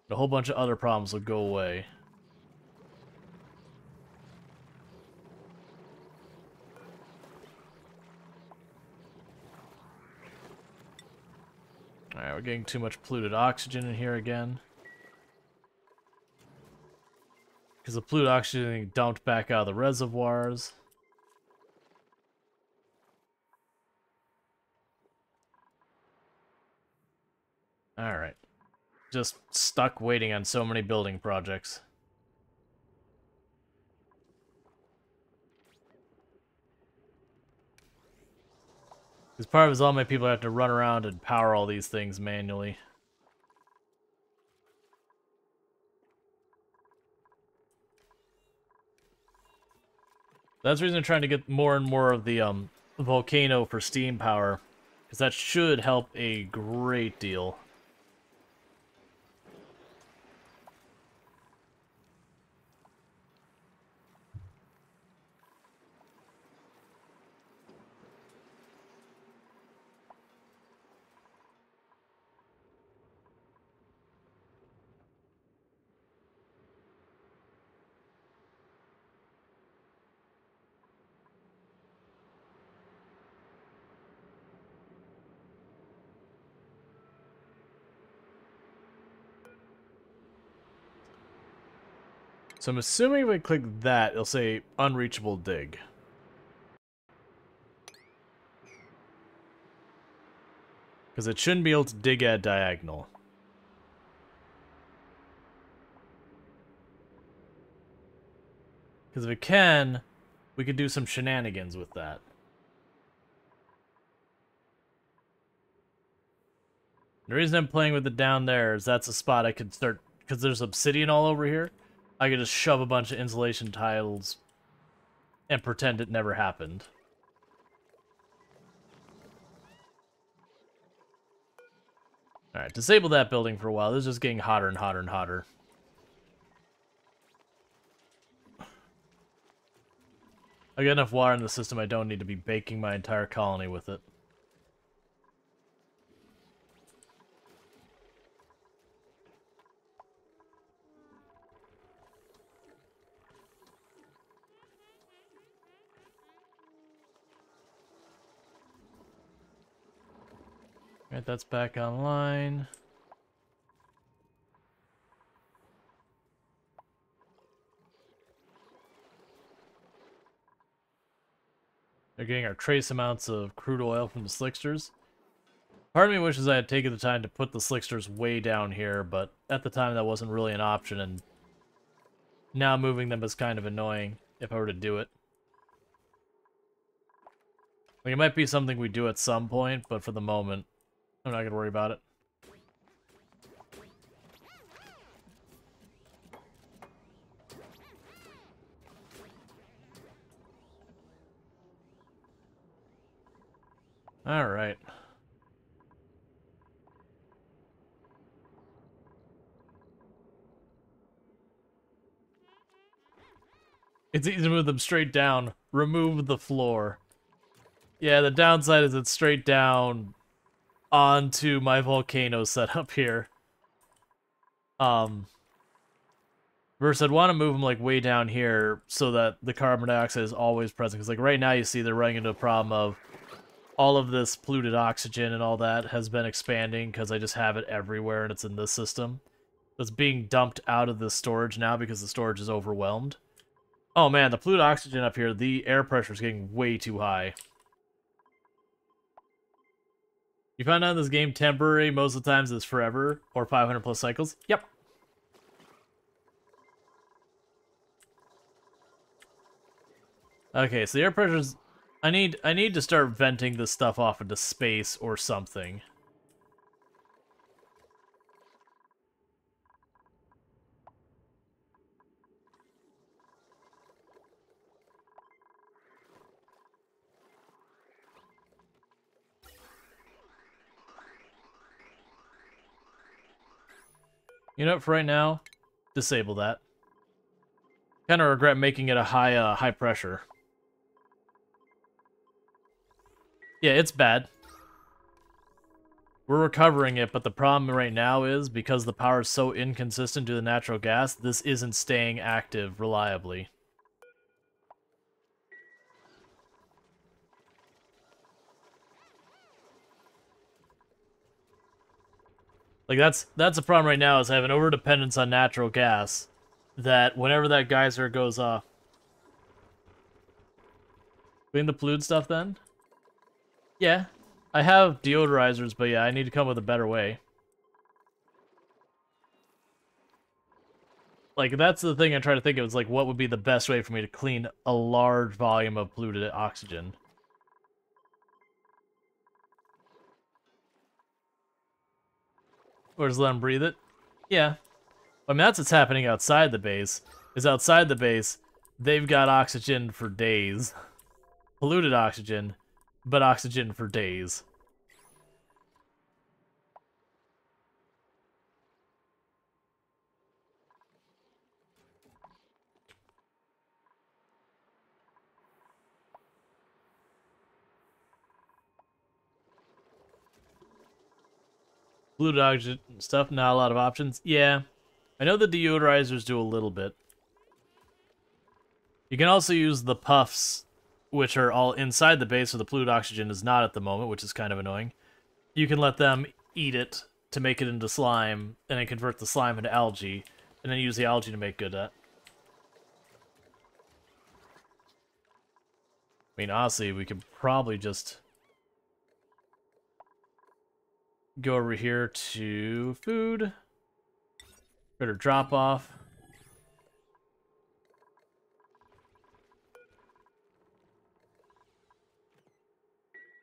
And a whole bunch of other problems will go away. Alright, we're getting too much polluted oxygen in here again. Because the polluted oxygen is getting dumped back out of the reservoirs. Alright. Just stuck waiting on so many building projects. Because part of it is all my people have to run around and power all these things manually. That's the reason I'm trying to get more and more of the volcano for steam power. Because that should help a great deal. So I'm assuming if I click that, it'll say unreachable dig. Because it shouldn't be able to dig at diagonal. Because if it can, we could do some shenanigans with that. The reason I'm playing with it down there is that's a spot I could start, because there's obsidian all over here, I could just shove a bunch of insulation tiles and pretend it never happened. Alright, disable that building for a while. This is just getting hotter and hotter and hotter. I got enough water in the system, I don't need to be baking my entire colony with it. Alright, that's back online. They're getting our trace amounts of crude oil from the slicksters. Part of me wishes I had taken the time to put the slicksters way down here, but at the time that wasn't really an option, and now moving them is kind of annoying if I were to do it. Like, it might be something we do at some point, but for the moment, I'm not gonna worry about it. Alright. It's easy to move them straight down. Remove the floor. Yeah, the downside is it's straight down onto my volcano setup here. Versus I'd want to move them like way down here so that the carbon dioxide is always present. Because like right now you see they're running into a problem of all of this polluted oxygen and all that has been expanding because I just have it everywhere and it's in this system. It's being dumped out of the storage now because the storage is overwhelmed. Oh man, the polluted oxygen up here, the air pressure is getting way too high. You found out this game temporary most of the times is forever, or 500 plus cycles? Yep. Okay, so the air pressure's... I need to start venting this stuff off into space or something. You know what, for right now, disable that. Kind of regret making it a high pressure. Yeah, it's bad. We're recovering it, but the problem right now is, because the power is so inconsistent due to the natural gas, this isn't staying active reliably. Like, that's a problem right now, is I have an overdependence on natural gas, that whenever that geyser goes off... Clean the polluted stuff, then? Yeah. I have deodorizers, but yeah, I need to come with a better way. Like, that's the thing I try to think of, is like, what would be the best way for me to clean a large volume of polluted oxygen? Or just let them breathe it? Yeah. I mean, that's what's happening outside the base. Is outside the base, they've got oxygen for days. Polluted oxygen, but oxygen for days. Polluted oxygen stuff, not a lot of options. Yeah. I know the deodorizers do a little bit. You can also use the puffs, which are all inside the base, so the polluted oxygen is not at the moment, which is kind of annoying. You can let them eat it to make it into slime, and then convert the slime into algae, and then use the algae to make good at. I mean, honestly, we could probably just go over here to food. Better drop off.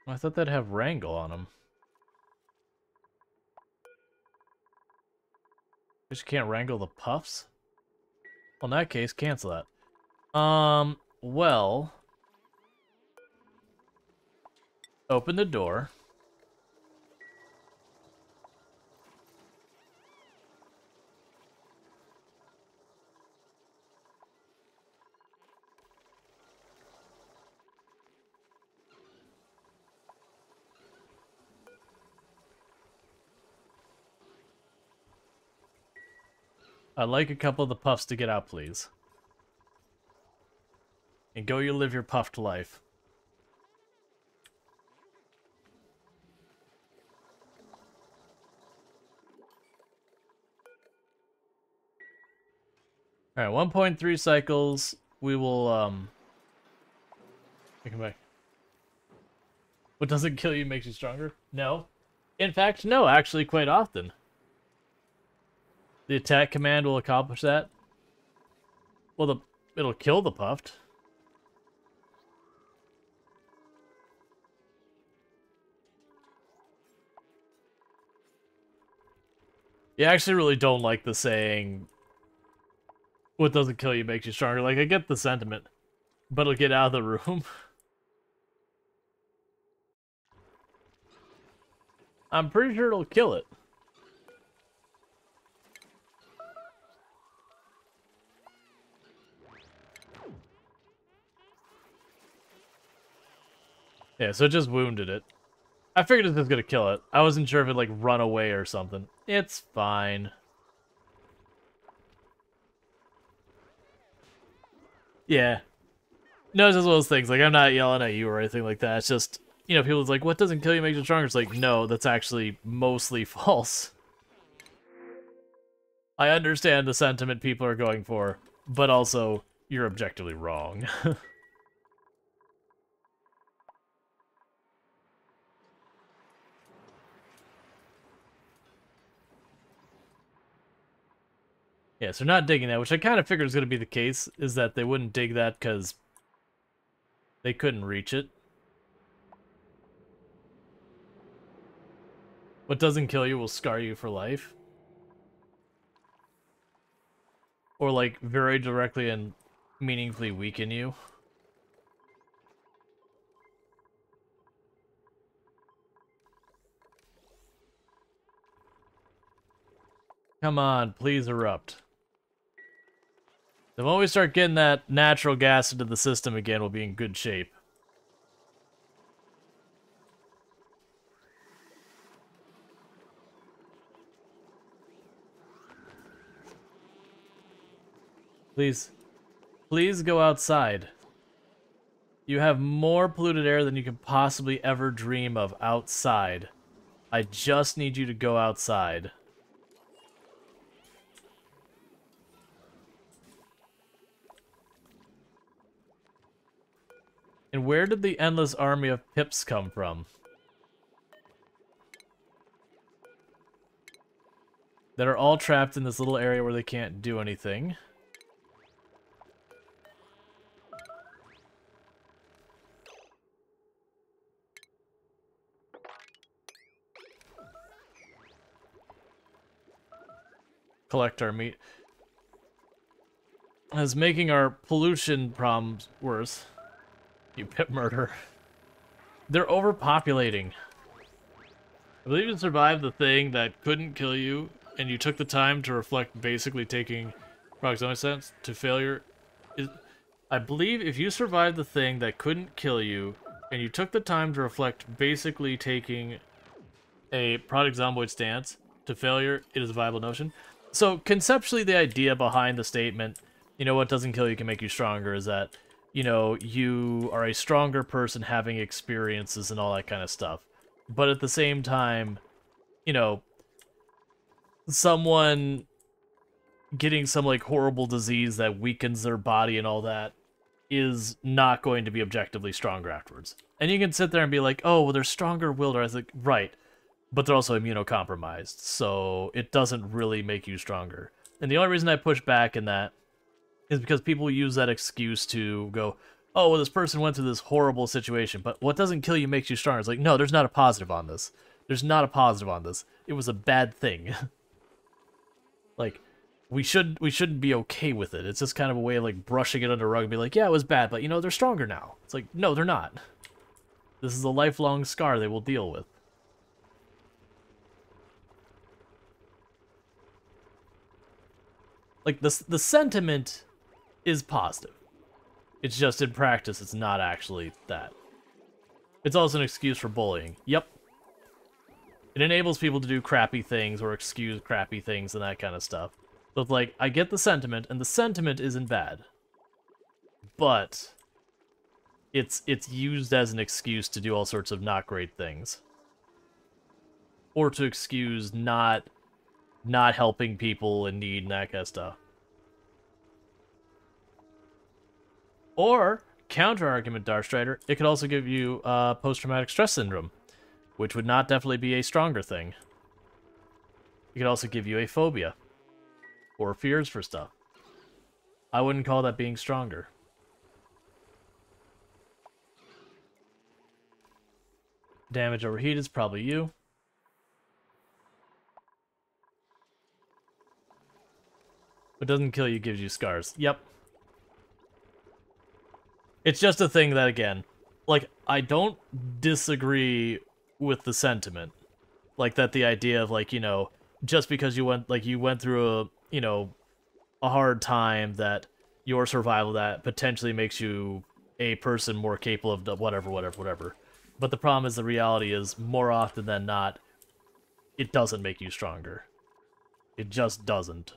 I thought they'd have wrangle on them. Just can't wrangle the puffs? Well, in that case, cancel that. Well... Open the door. I'd like a couple of the puffs to get out, please. And go you live your puffed life. Alright, 1.3 cycles. We will, come back. What doesn't kill you makes you stronger? No. In fact, no, actually quite often. The attack command will accomplish that. Well, it'll kill the puffed. You actually really don't like the saying, what doesn't kill you makes you stronger. Like, I get the sentiment, but it'll get out of the room. I'm pretty sure it'll kill it. Yeah, so it just wounded it. I figured it was gonna kill it. I wasn't sure if it'd, like, run away or something. It's fine. Yeah. No, it's just one of those things. Like, I'm not yelling at you or anything like that. It's just, you know, people's like, what doesn't kill you makes you stronger? It's like, no, that's actually mostly false. I understand the sentiment people are going for, but also, you're objectively wrong. Yeah, so not digging that, which I kind of figured was going to be the case, is that they wouldn't dig that because they couldn't reach it. What doesn't kill you will scar you for life. Or, like, very directly and meaningfully weaken you. Come on, please erupt. The moment we start getting that natural gas into the system again, we'll be in good shape. Please. Please go outside. You have more polluted air than you could possibly ever dream of outside. I just need you to go outside. And where did the endless army of pips come from? That are all trapped in this little area where they can't do anything. Collect our meat. Is making our pollution problems worse. You pip murder. They're overpopulating. I believe you survived the thing that couldn't kill you, and you took the time to reflect, basically taking proximity sense to failure. I believe if you survived the thing that couldn't kill you, and you took the time to reflect, basically taking a product zomboid stance to failure, it is a viable notion. So conceptually, the idea behind the statement, you know, what doesn't kill you can make you stronger, is that, you know, you are a stronger person having experiences and all that kind of stuff. But at the same time, you know, someone getting some, like, horrible disease that weakens their body and all that is not going to be objectively stronger afterwards. And you can sit there and be like, oh, well, they're stronger willed, or I was like, right, but they're also immunocompromised, so it doesn't really make you stronger. And the only reason I push back in that is because people use that excuse to go, oh, well, this person went through this horrible situation, but what doesn't kill you makes you stronger. It's like, no, there's not a positive on this. There's not a positive on this. It was a bad thing. Like, we shouldn't be okay with it. It's just kind of a way of, like, brushing it under the rug and be like, yeah, it was bad, but, you know, they're stronger now. It's like, no, they're not. This is a lifelong scar they will deal with. Like, the sentiment is positive. It's just in practice, it's not actually that. It's also an excuse for bullying. Yep. It enables people to do crappy things or excuse crappy things and that kind of stuff. So it's like, I get the sentiment, and the sentiment isn't bad. But it's used as an excuse to do all sorts of not great things. Or to excuse not helping people in need and that kind of stuff. Or, counter-argument, Darkstrider, it could also give you post-traumatic stress syndrome, which would not definitely be a stronger thing. It could also give you a phobia, or fears for stuff. I wouldn't call that being stronger. Damage overheat is probably you. What doesn't kill you gives you scars. Yep. It's just a thing that, again, like, I don't disagree with the sentiment. Like, that the idea of, like, you know, just because you went through a, you know, a hard time, that your survival that potentially makes you a person more capable of whatever. But the problem is, the reality is, more often than not, it doesn't make you stronger. It just doesn't.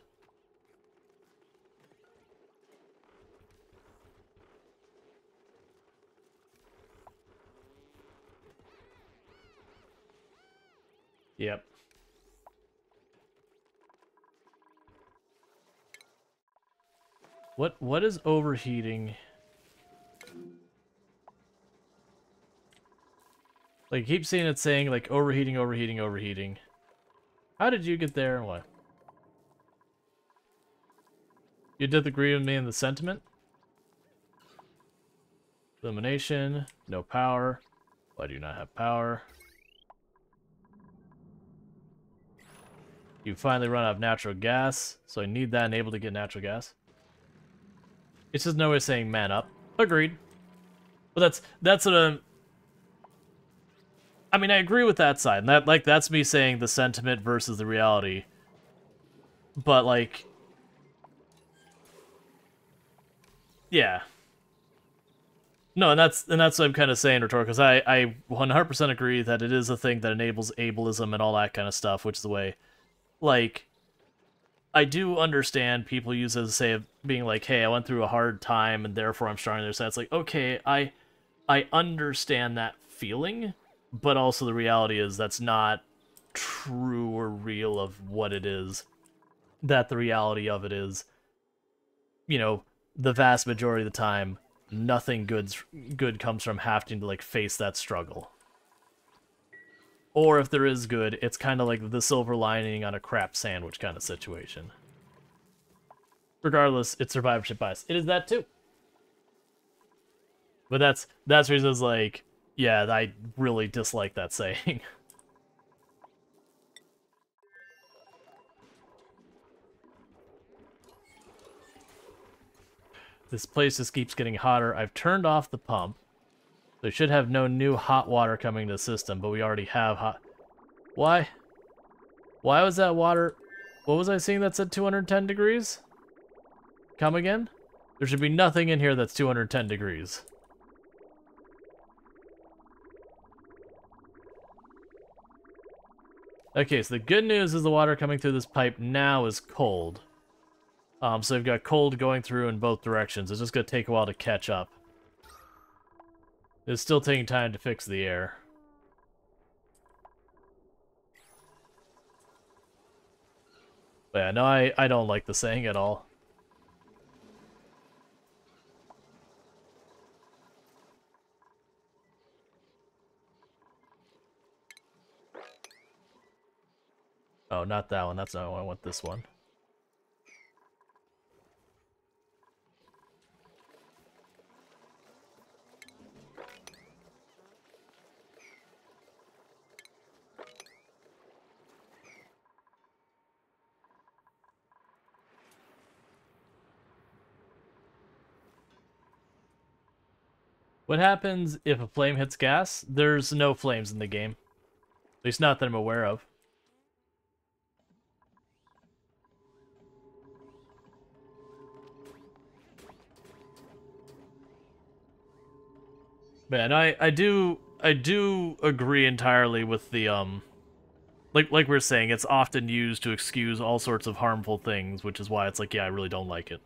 Yep. What is overheating? Like, keep seeing it saying, like, overheating. How did you get there and what? You disagree with me in the sentiment? Illumination, no power. Why do you not have power? You finally run out of natural gas, so I need that enabled to get natural gas. It's just no way of saying man up. Agreed. But that's what I'm... I mean, I agree with that side. And that's me saying the sentiment versus the reality. But, like... yeah. No, and that's what I'm kind of saying, rhetorical, because I 100% agree that it is a thing that enables ableism and all that kind of stuff, which is the way... like, I do understand people use it as a say of being like, hey, I went through a hard time and therefore I'm stronger. So it's like, okay, I understand that feeling, but also the reality is that's not true or real of what it is. That the reality of it is, you know, the vast majority of the time, nothing good comes from having to, like, face that struggle. Or if there is good, it's kind of like the silver lining on a crap sandwich kind of situation. Regardless, it's survivorship bias. It is that too. But that's reasons like, yeah, I really dislike that saying. This place just keeps getting hotter. I've turned off the pump. They should have no new hot water coming to the system, but we already have hot... Why? Why was that water... What was I seeing that said 210 degrees? Come again? There should be nothing in here that's 210 degrees. Okay, so the good news is the water coming through this pipe now is cold. So we've got cold going through in both directions. It's just going to take a while to catch up. It's still taking time to fix the air. But yeah, no, I don't like the saying at all. Oh, not that one. That's not one. I want this one. What happens if a flame hits gas? There's no flames in the game. At least not that I'm aware of. Man, I do agree entirely with the like we're saying, it's often used to excuse all sorts of harmful things, which is why it's like, yeah, I really don't like it.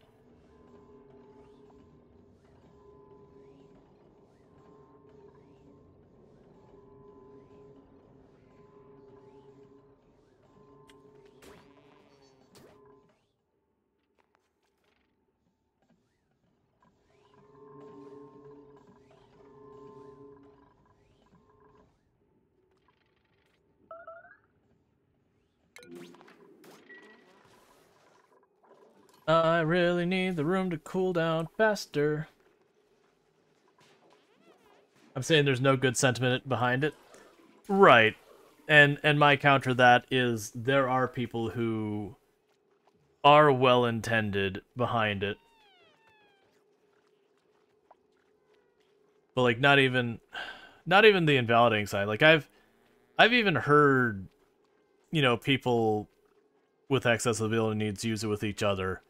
I really need the room to cool down faster. I'm saying there's no good sentiment behind it. Right. And my counter to that is there are people who are well-intended behind it. But like not even the invalidating side. Like I've even heard, you know, people with accessibility needs use it with each other.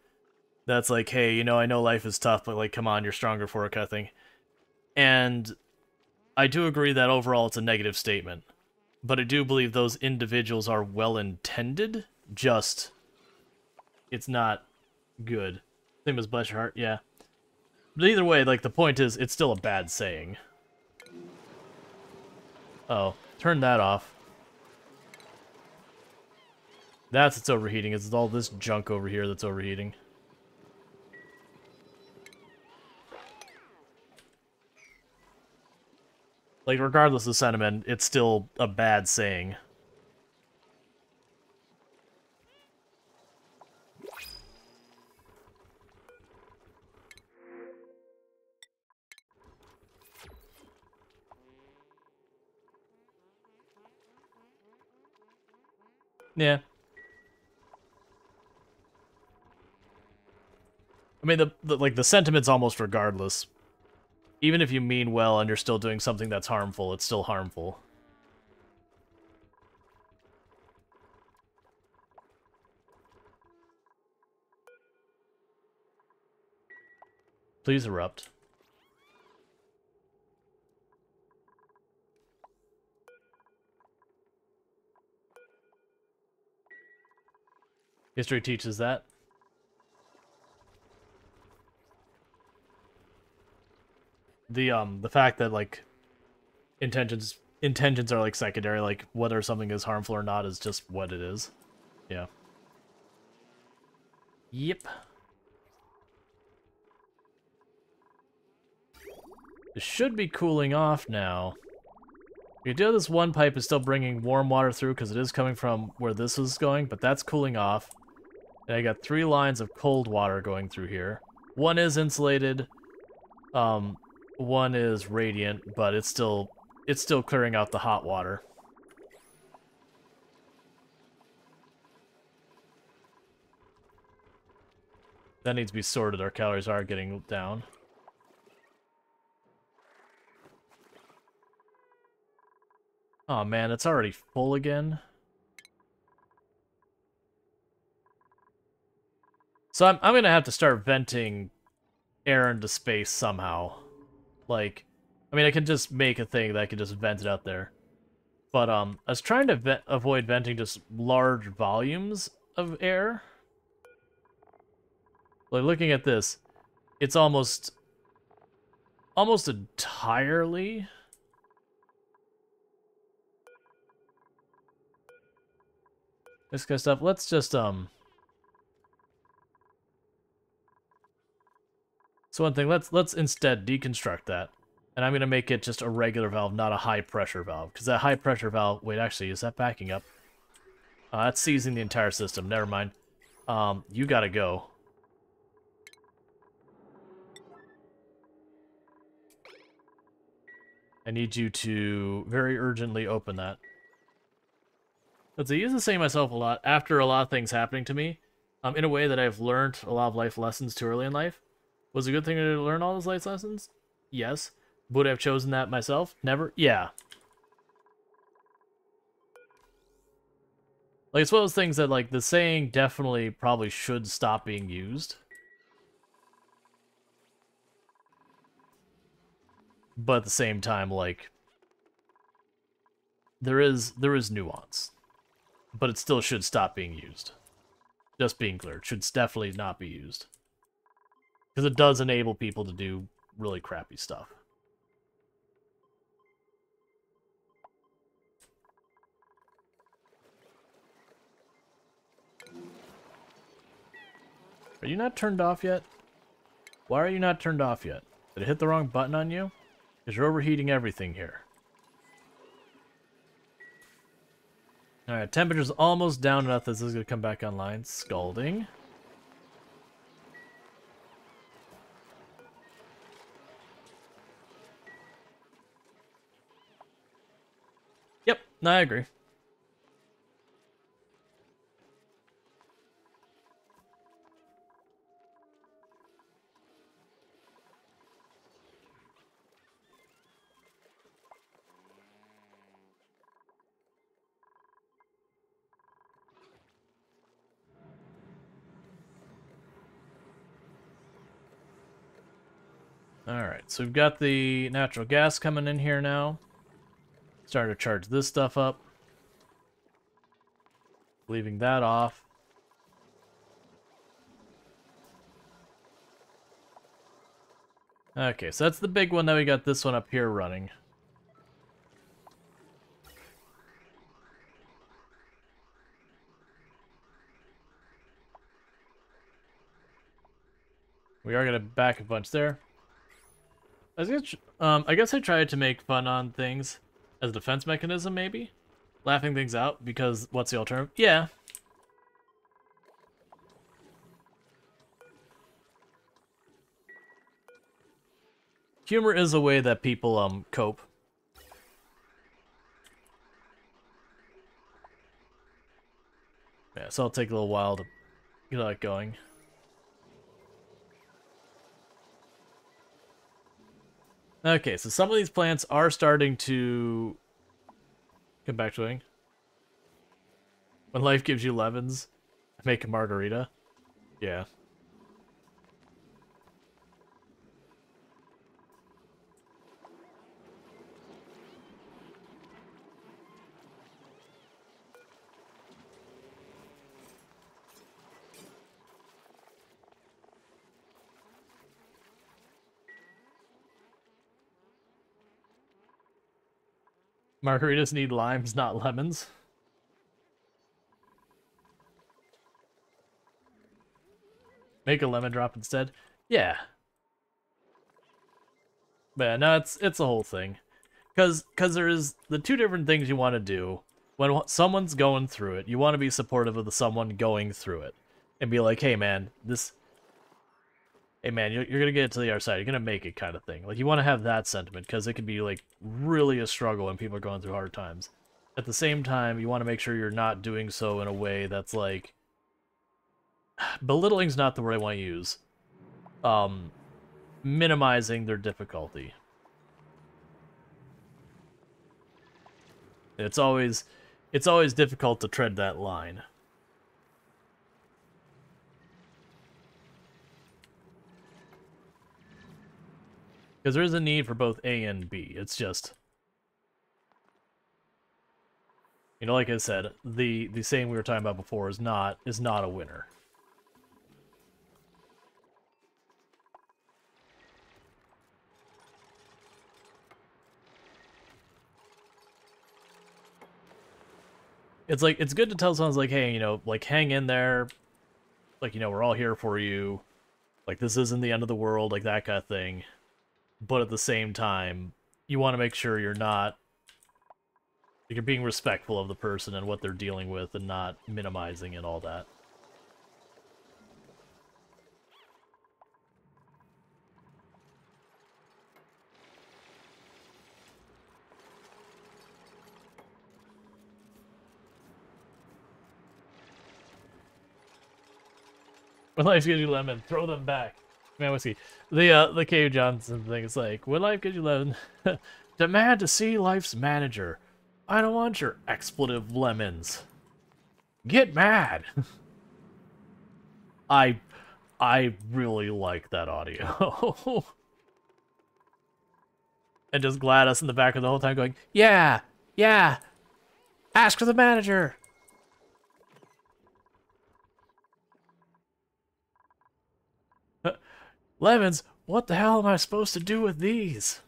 That's like, hey, you know, I know life is tough, but like, come on, you're stronger for it, kind of thing. And I do agree that overall it's a negative statement. But I do believe those individuals are well-intended, just it's not good. Same as bless your heart, yeah. But either way, like, the point is, it's still a bad saying. Oh, turn that off. That's what's overheating. It's all this junk over here that's overheating. Like, regardless of sentiment, it's still a bad saying. Yeah. I mean, the sentiment's almost regardless. Even if you mean well and you're still doing something that's harmful, it's still harmful. Please erupt. History teaches that. The fact that, like, intentions are, like, secondary, like, whether something is harmful or not is just what it is. Yeah. Yep. It should be cooling off now. You do this one pipe is still bringing warm water through because it is coming from where this is going, but that's cooling off. And I got 3 lines of cold water going through here. One is insulated, one is radiant, but it's still clearing out the hot water. That needs to be sorted. Our calories are getting down. Oh man, it's already full again. So I'm gonna have to start venting air into space somehow. Like, I mean, I can just make a thing that I can just vent it out there. But I was trying to avoid venting just large volumes of air. Like, looking at this, it's almost entirely this kind of stuff. Let's just So one thing, let's instead deconstruct that. And I'm gonna make it just a regular valve, not a high pressure valve. Because that high pressure valve, wait, actually, is that backing up? That's seizing the entire system. Never mind. You gotta go. I need you to very urgently open that. Let's see, I used to say myself a lot after a lot of things happening to me, in a way that I've learned a lot of life lessons too early in life. Was it a good thing to learn all those life lessons? Yes. Would I have chosen that myself? Never? Yeah. Like, it's one of those things that, like, the saying definitely probably should stop being used. But at the same time, like, there is nuance. But it still should stop being used. Just being clear, it should definitely not be used. Because it does enable people to do really crappy stuff. Are you not turned off yet? Why are you not turned off yet? Did I hit the wrong button on you? Because you're overheating everything here. Alright, temperature's almost down enough that this is going to come back online. Scalding. Yep, no, I agree. Alright, so we've got the natural gas coming in here now. Starting to charge this stuff up. Leaving that off. Okay, so that's the big one. Now we got this one up here running. We are going to back a bunch there. I guess I tried to make fun on things as a defense mechanism, maybe? Laughing things out, because what's the alternative? Yeah. Humor is a way that people, cope. Yeah, so it'll take a little while to get that going. Okay, so some of these plants are starting to come back to wing. When life gives you lemons, make a margarita. Yeah. Margaritas need limes, not lemons. Make a lemon drop instead. Yeah. But yeah, no, it's a whole thing. Cause there's the two different things you want to do. When someone's going through it, you want to be supportive of the someone going through it. And be like, hey man, you're gonna get it to the other side, you're gonna make it kind of thing. Like, you want to have that sentiment, because it can be, like, really a struggle when people are going through hard times. At the same time, you want to make sure you're not doing so in a way that's, like... Belittling's not the word I want to use. Minimizing their difficulty. It's always difficult to tread that line. Because there is a need for both A and B. It's just... You know, like I said, the saying we were talking about before is not a winner. It's like, it's good to tell someone, like, hey, you know, like, hang in there. Like, you know, we're all here for you. Like, this isn't the end of the world, like, that kind of thing. But at the same time, you want to make sure you're not Like you're being respectful of the person and what they're dealing with and not minimizing and all that. When life gives you lemon, throw them back. Man, whiskey. The Cave Johnson thing is like, when life gives you lemon, demand to see life's manager. I don't want your expletive lemons. Get mad. I really like that audio. And just GLaDOS in the back of the whole time going, yeah, yeah, ask for the manager. Lemons, what the hell am I supposed to do with these?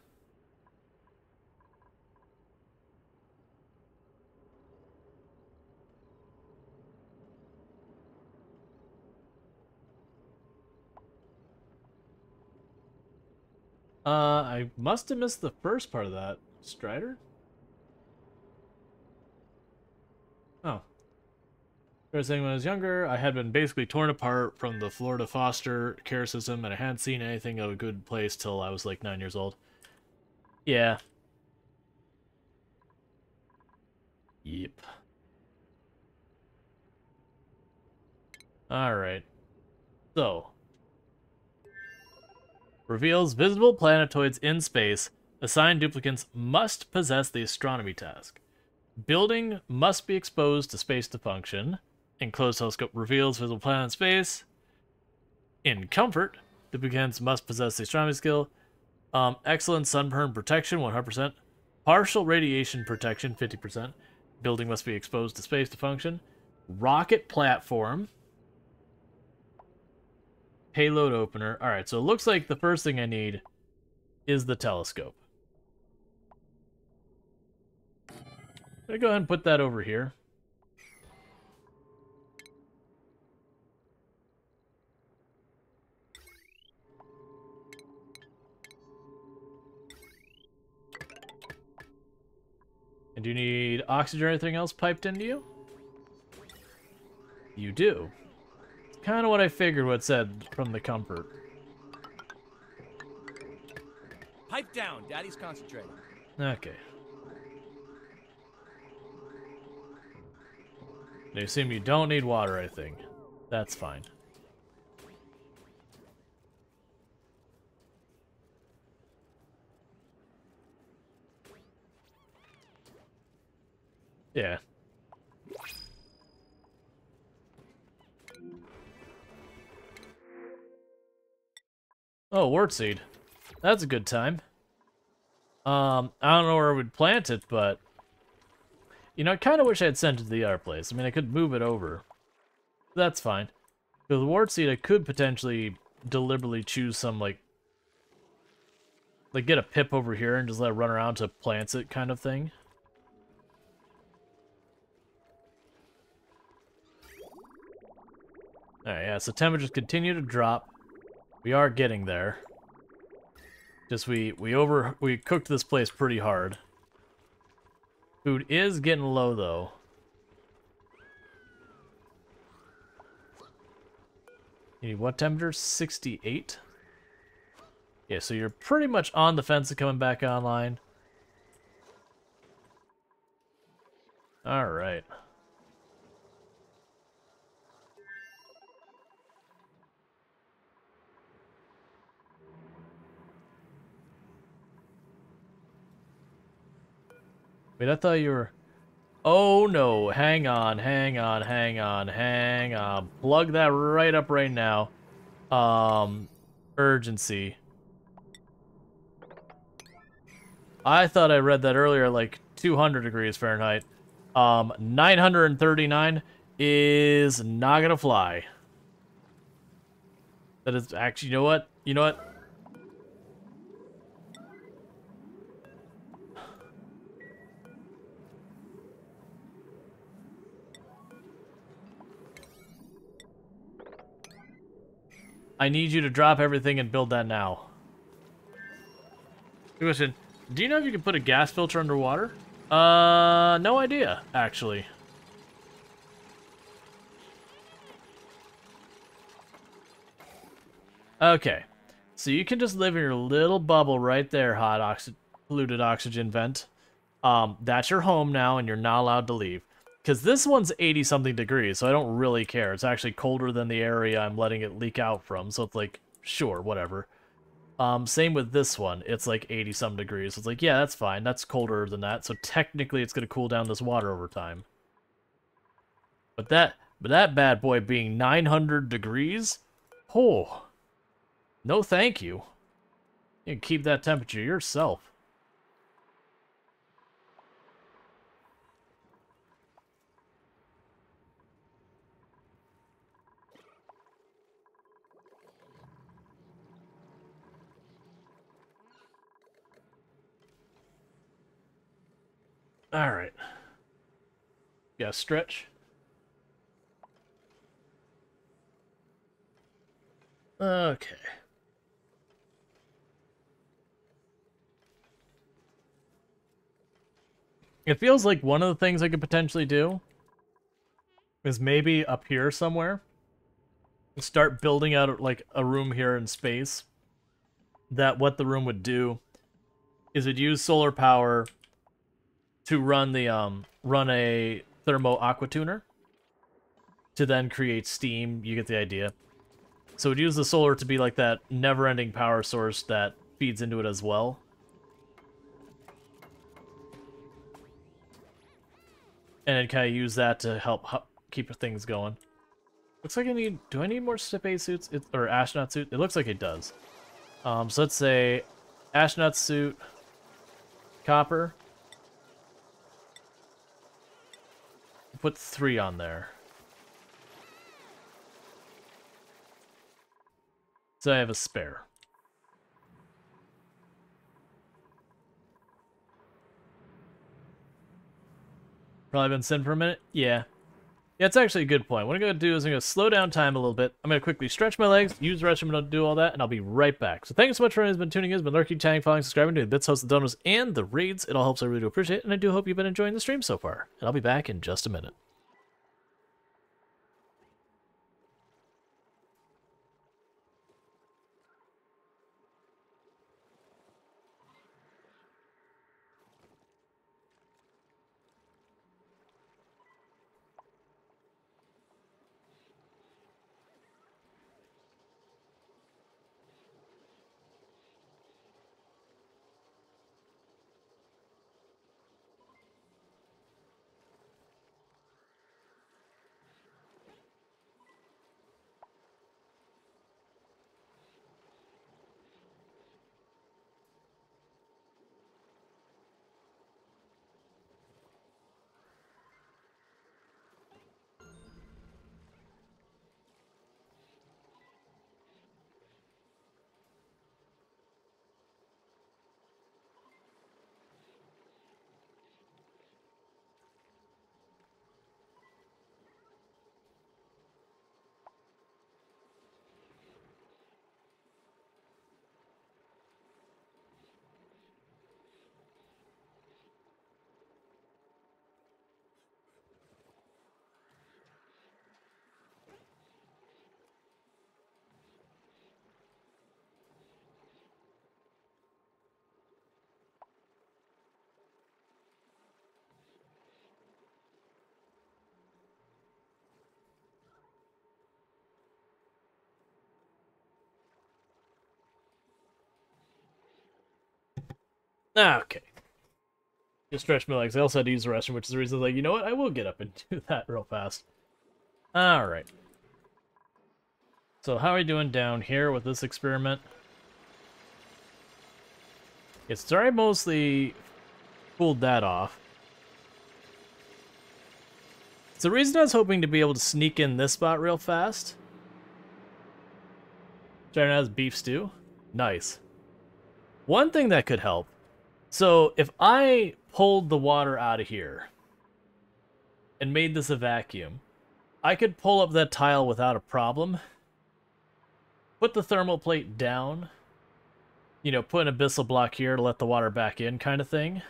I must have missed the first part of that. Strider? Oh. First thing when I was younger, I had been basically torn apart from the Florida foster care system, and I hadn't seen anything of a good place till I was like 9 years old. Yeah. Yep. Alright. So. Reveals visible planetoids in space. Assigned duplicants must possess the astronomy task. Building must be exposed to space to function. Enclosed telescope reveals visible planet in space. In comfort, duplicants must possess the astronomy skill. Excellent sunburn protection, 100%. Partial radiation protection, 50%. Building must be exposed to space to function. Rocket platform. Payload opener. Alright, so it looks like the first thing I need is the telescope. I'm gonna go ahead and put that over here. And do you need oxygen or anything else piped into you? You do. It's kind of what I figured what it said from the comfort. Pipe down, Daddy's concentrating. Okay. They assume you don't need water, I think. That's fine. Yeah. Oh, wort seed. That's a good time. I don't know where I would plant it, but you know, I kind of wish I had sent it to the other place. I mean, I could move it over. That's fine. With the wart seed, I could potentially deliberately choose some, like get a pip over here and just let it run around to plants it kind of thing. Alright, yeah, so temperatures continue to drop. We are getting there. Just we cooked this place pretty hard. Food is getting low though. You need what temperature? 68? Yeah, so you're pretty much on the fence of coming back online. Alright. Wait, I thought you were... Oh no, hang on. Plug that right up right now. Urgency. I thought I read that earlier, like 200 degrees Fahrenheit. 939 is not gonna fly. That is actually, you know what? You know what? I need you to drop everything and build that now. Question, do you know if you can put a gas filter underwater? No idea, actually. Okay. So you can just live in your little bubble right there, polluted oxygen vent. That's your home now, and you're not allowed to leave. Because this one's 80-something degrees, so I don't really care. It's actually colder than the area I'm letting it leak out from, so it's like, sure, whatever. Same with this one. It's like 80-some degrees. So it's like, yeah, that's fine. That's colder than that, so technically it's going to cool down this water over time. But that bad boy being 900 degrees? Oh, no thank you. You can keep that temperature yourself. All right. Yeah, stretch. Okay. It feels like one of the things I could potentially do is maybe up here somewhere start building out like a room here in space. That what the room would do is it'd use solar power to run a thermo aqua tuner to then create steam. You get the idea. So it'd use the solar to be like that never-ending power source that feeds into it as well. And then kind of use that to help keep things going. Looks like I need... Do I need more space suits? Or astronaut suit? It looks like it does. So let's say astronaut suit, copper. Put 3 on there. So I have a spare. Probably been sitting for a minute? Yeah. Yeah, it's actually a good point. What I'm going to do is I'm going to slow down time a little bit. I'm going to quickly stretch my legs, use the restroom to do all that, and I'll be right back. So thanks so much for everyone who's been tuning in, has been lurking, chatting, following, subscribing, doing the bits, hosts, the donos, and the raids. It all helps, I really do appreciate it, and I do hope you've been enjoying the stream so far. And I'll be back in just a minute. Okay. Just stretch my legs. I also had to use the restroom, which is the reason I was like, you know what? I will get up and do that real fast. Alright. So how are we doing down here with this experiment? It's already mostly pulled that off. So the reason I was hoping to be able to sneak in this spot real fast. Trying out as beef stew. Nice. One thing that could help. So if I pulled the water out of here and made this a vacuum, I could pull up that tile without a problem. Put the thermal plate down. You know, put an abyssal block here to let the water back in kind of thing.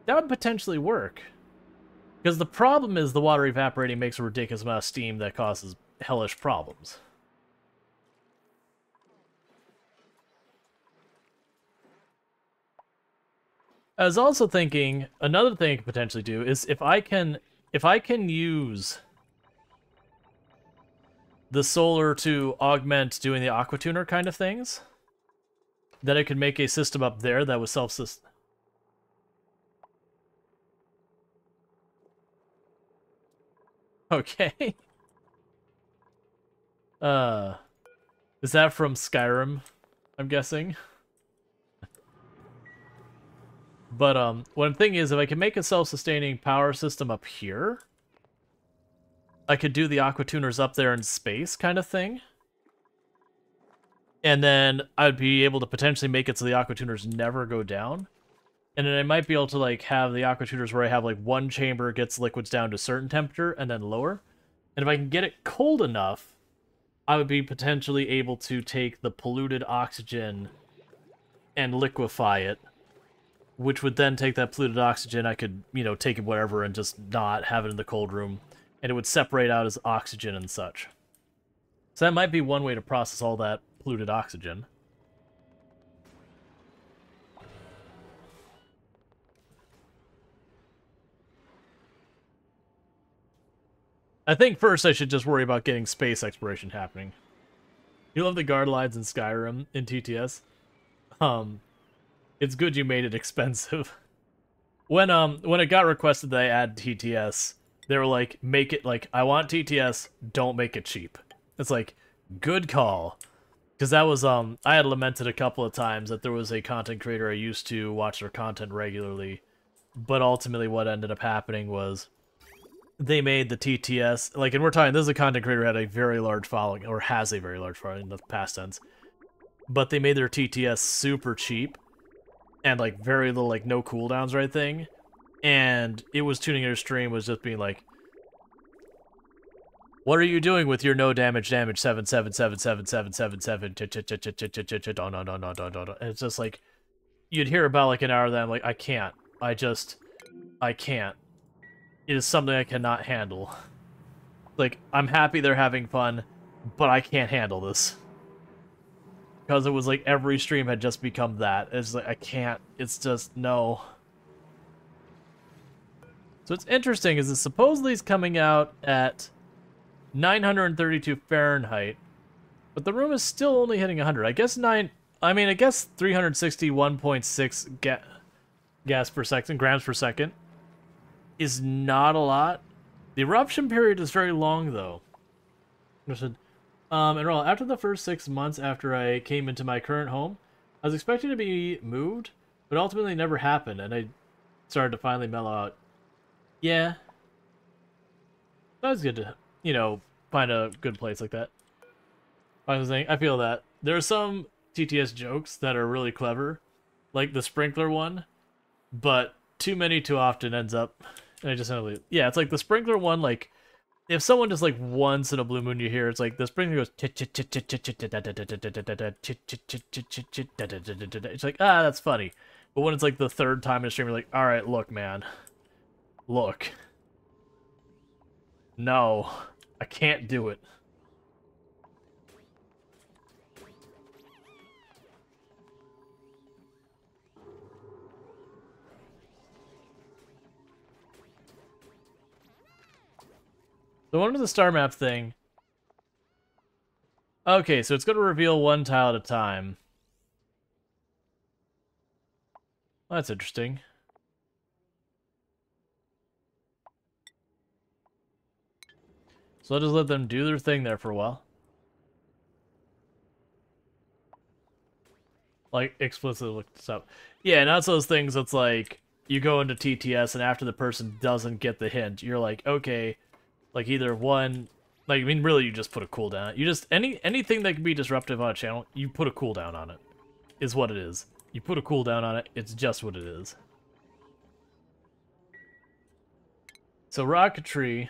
That would potentially work. Because the problem is the water evaporating makes a ridiculous amount of steam that causes hellish problems. I was also thinking, another thing I could potentially do is if I can use the solar to augment doing the aqua tuner kind of things, then I could make a system up there that was self-sustain. Okay. Is that from Skyrim, I'm guessing? But, one thing is, if I can make a self-sustaining power system up here, I could do the aqua tuners up there in space kind of thing. And then I'd be able to potentially make it so the aqua tuners never go down. And then I might be able to, like, have the aqua tuners where I have, like, one chamber gets liquids down to a certain temperature and then lower. And if I can get it cold enough, I would be potentially able to take the polluted oxygen and liquefy it, which would then take that polluted oxygen, I could, you know, take it wherever and just not have it in the cold room, and it would separate out as oxygen and such. So that might be one way to process all that polluted oxygen. I think first I should just worry about getting space exploration happening. You love the guard lines in Skyrim in TTS? It's good you made it expensive. When it got requested that I add TTS, they were like, make it, like, I want TTS, don't make it cheap. It's like, good call. Because that was, I had lamented a couple of times that there was a content creator I used to watch their content regularly, but ultimately what ended up happening was they made the TTS, like, and we're talking, this is a content creator who had a very large following, or has a very large following in the past tense, but they made their TTS super cheap, and, like, very little, like, no cooldowns or anything, and it was tuning your stream was just being like, what are you doing with your no damage 777777777 and it's just like, you'd hear about, like, an hour of that, I'm like, I can't. I can't. It is something I cannot handle. Like, I'm happy they're having fun, but I can't handle this. Because it was like every stream had just become that. It's like, I can't. It's just, no. So what's interesting is it supposedly is coming out at 932 Fahrenheit, but the room is still only hitting 100. I guess 361.6 gas per second, grams per second, is not a lot. The eruption period is very long, though. And Rual, after the first 6 months after I came into my current home, I was expecting to be moved, but ultimately never happened, and I started to finally mellow out. Yeah. That was good to, you know, find a good place like that. I was saying, I feel that. There are some TTS jokes that are really clever, like the sprinkler one, but too many too often ends up, and I just end up, yeah, it's like the sprinkler one, like, if someone just, like, once in a blue moon you hear, it's like, the sprinkler goes, it's like, ah, that's funny. But when it's, like, the third time in a stream, you're like, alright, look, man. Look. No. I can't do it. So under the star map thing... Okay, so it's going to reveal one tile at a time. Well, that's interesting. So I'll just let them do their thing there for a while. Like, explicitly look this up. Yeah, and that's those things that's like, you go into TTS and after the person doesn't get the hint, you're like, okay, like either one, like, I mean, really you just put a cooldown. You just, anything that can be disruptive on a channel, you put a cooldown on it, is what it is. You put a cooldown on it, it's just what it is. So rocketry,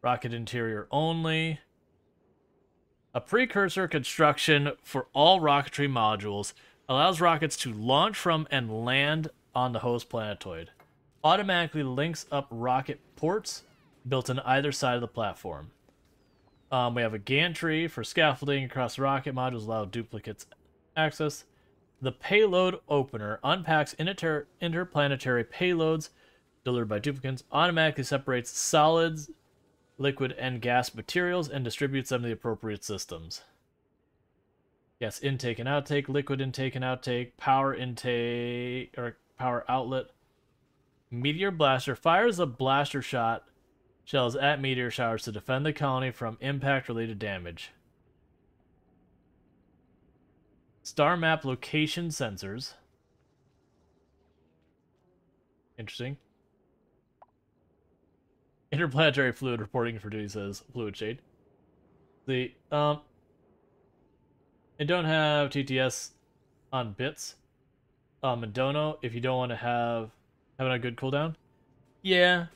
rocket interior only. A precursor construction for all rocketry modules Allows rockets to launch from and land on the host planetoid. Automatically links up rocket ports built on either side of the platform. We have a gantry for scaffolding across rocket modules, allow duplicates access. The payload opener unpacks interplanetary payloads delivered by duplicates, automatically separates solids, liquid, and gas materials, and distributes them to the appropriate systems. Gas intake and outtake, liquid intake and outtake, power intake, or power outlet. Meteor blaster fires a blaster shot shells at meteor showers to defend the colony from impact-related damage. Star map location sensors. Interesting. Interplanetary fluid reporting for duty, says Fluid Shade. I don't have TTS on bits. Madono, if you don't want to have a good cooldown. Yeah.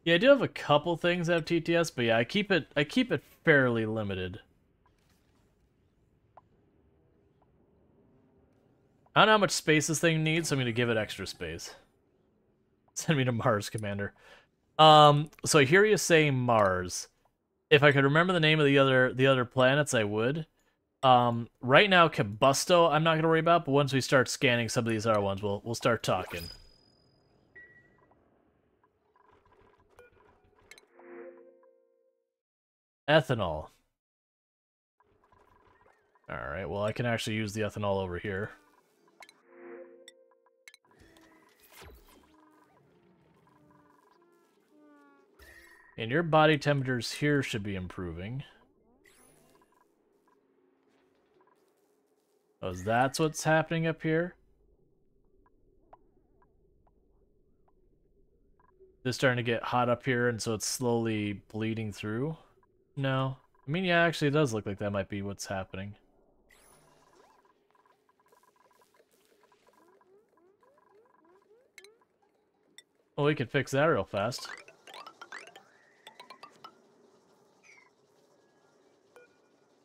Yeah, I do have a couple things that have TTS, but yeah, I keep it fairly limited. I don't know how much space this thing needs, so I'm gonna give it extra space. Send me to Mars, Commander. So I hear you say Mars. If I could remember the name of the other planets, I would. Right now, Cabusto, I'm not gonna worry about, but once we start scanning some of these other ones, we'll start talking. Ethanol. Alright, well I can actually use the ethanol over here. And your body temperatures here should be improving. Oh, that's what's happening up here? It's starting to get hot up here, and so it's slowly bleeding through? No. I mean, yeah, actually it does look like that might be what's happening. Well, we could fix that real fast.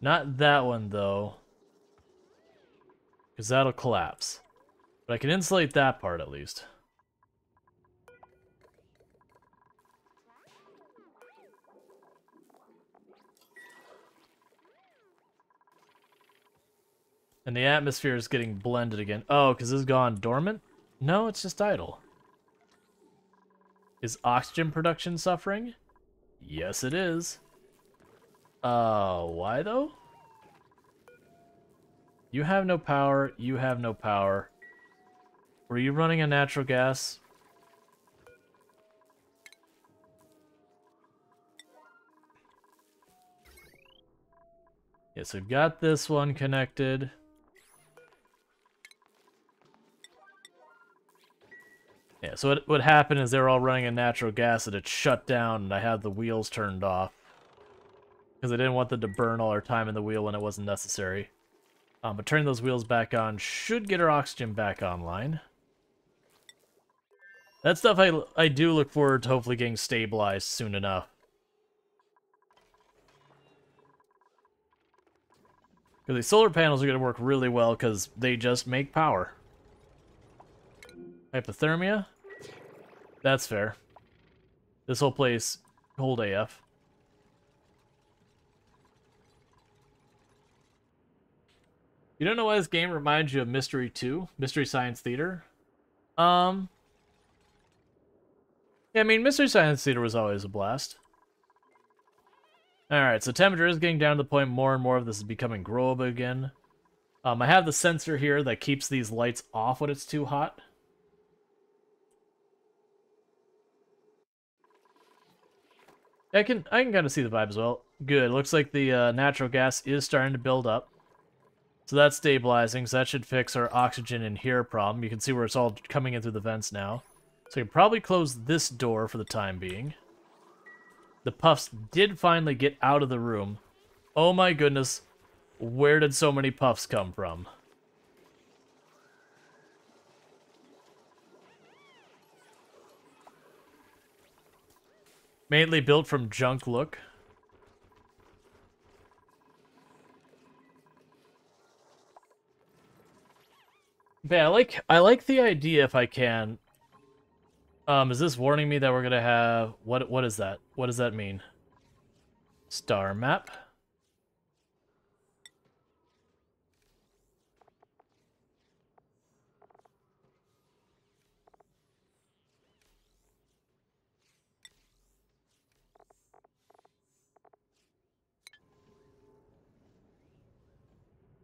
Not that one, though. Because that'll collapse. But I can insulate that part, at least. And the atmosphere is getting blended again. Oh, because it's gone dormant? No, it's just idle. Is oxygen production suffering? Yes, it is. Why though? You have no power, you have no power. Were you running a natural gas? Yes, we've got this one connected. Yeah, so what happened is they were all running a natural gas and it shut down and I had the wheels turned off. Because I didn't want them to burn all our time in the wheel when it wasn't necessary. But turning those wheels back on should get our oxygen back online. That stuff I do look forward to hopefully getting stabilized soon enough. Because these solar panels are going to work really well because they just make power. Hypothermia? That's fair. This whole place, cold AF. You don't know why this game reminds you of Mystery 2? Mystery Science Theater? Yeah, I mean, Mystery Science Theater was always a blast. Alright, so temperature is getting down to the point more and more of this is becoming growable again. I have the sensor here that keeps these lights off when it's too hot. I can kind of see the vibe as well. Good, looks like the natural gas is starting to build up. So that's stabilizing, so that should fix our oxygen in here problem. You can see where it's all coming in through the vents now. So we can probably close this door for the time being. The puffs did finally get out of the room. Oh my goodness, where did so many puffs come from? Mainly built from junk look. But yeah, I like the idea if I can. Is this warning me that we're gonna have what is that? What does that mean? Star map.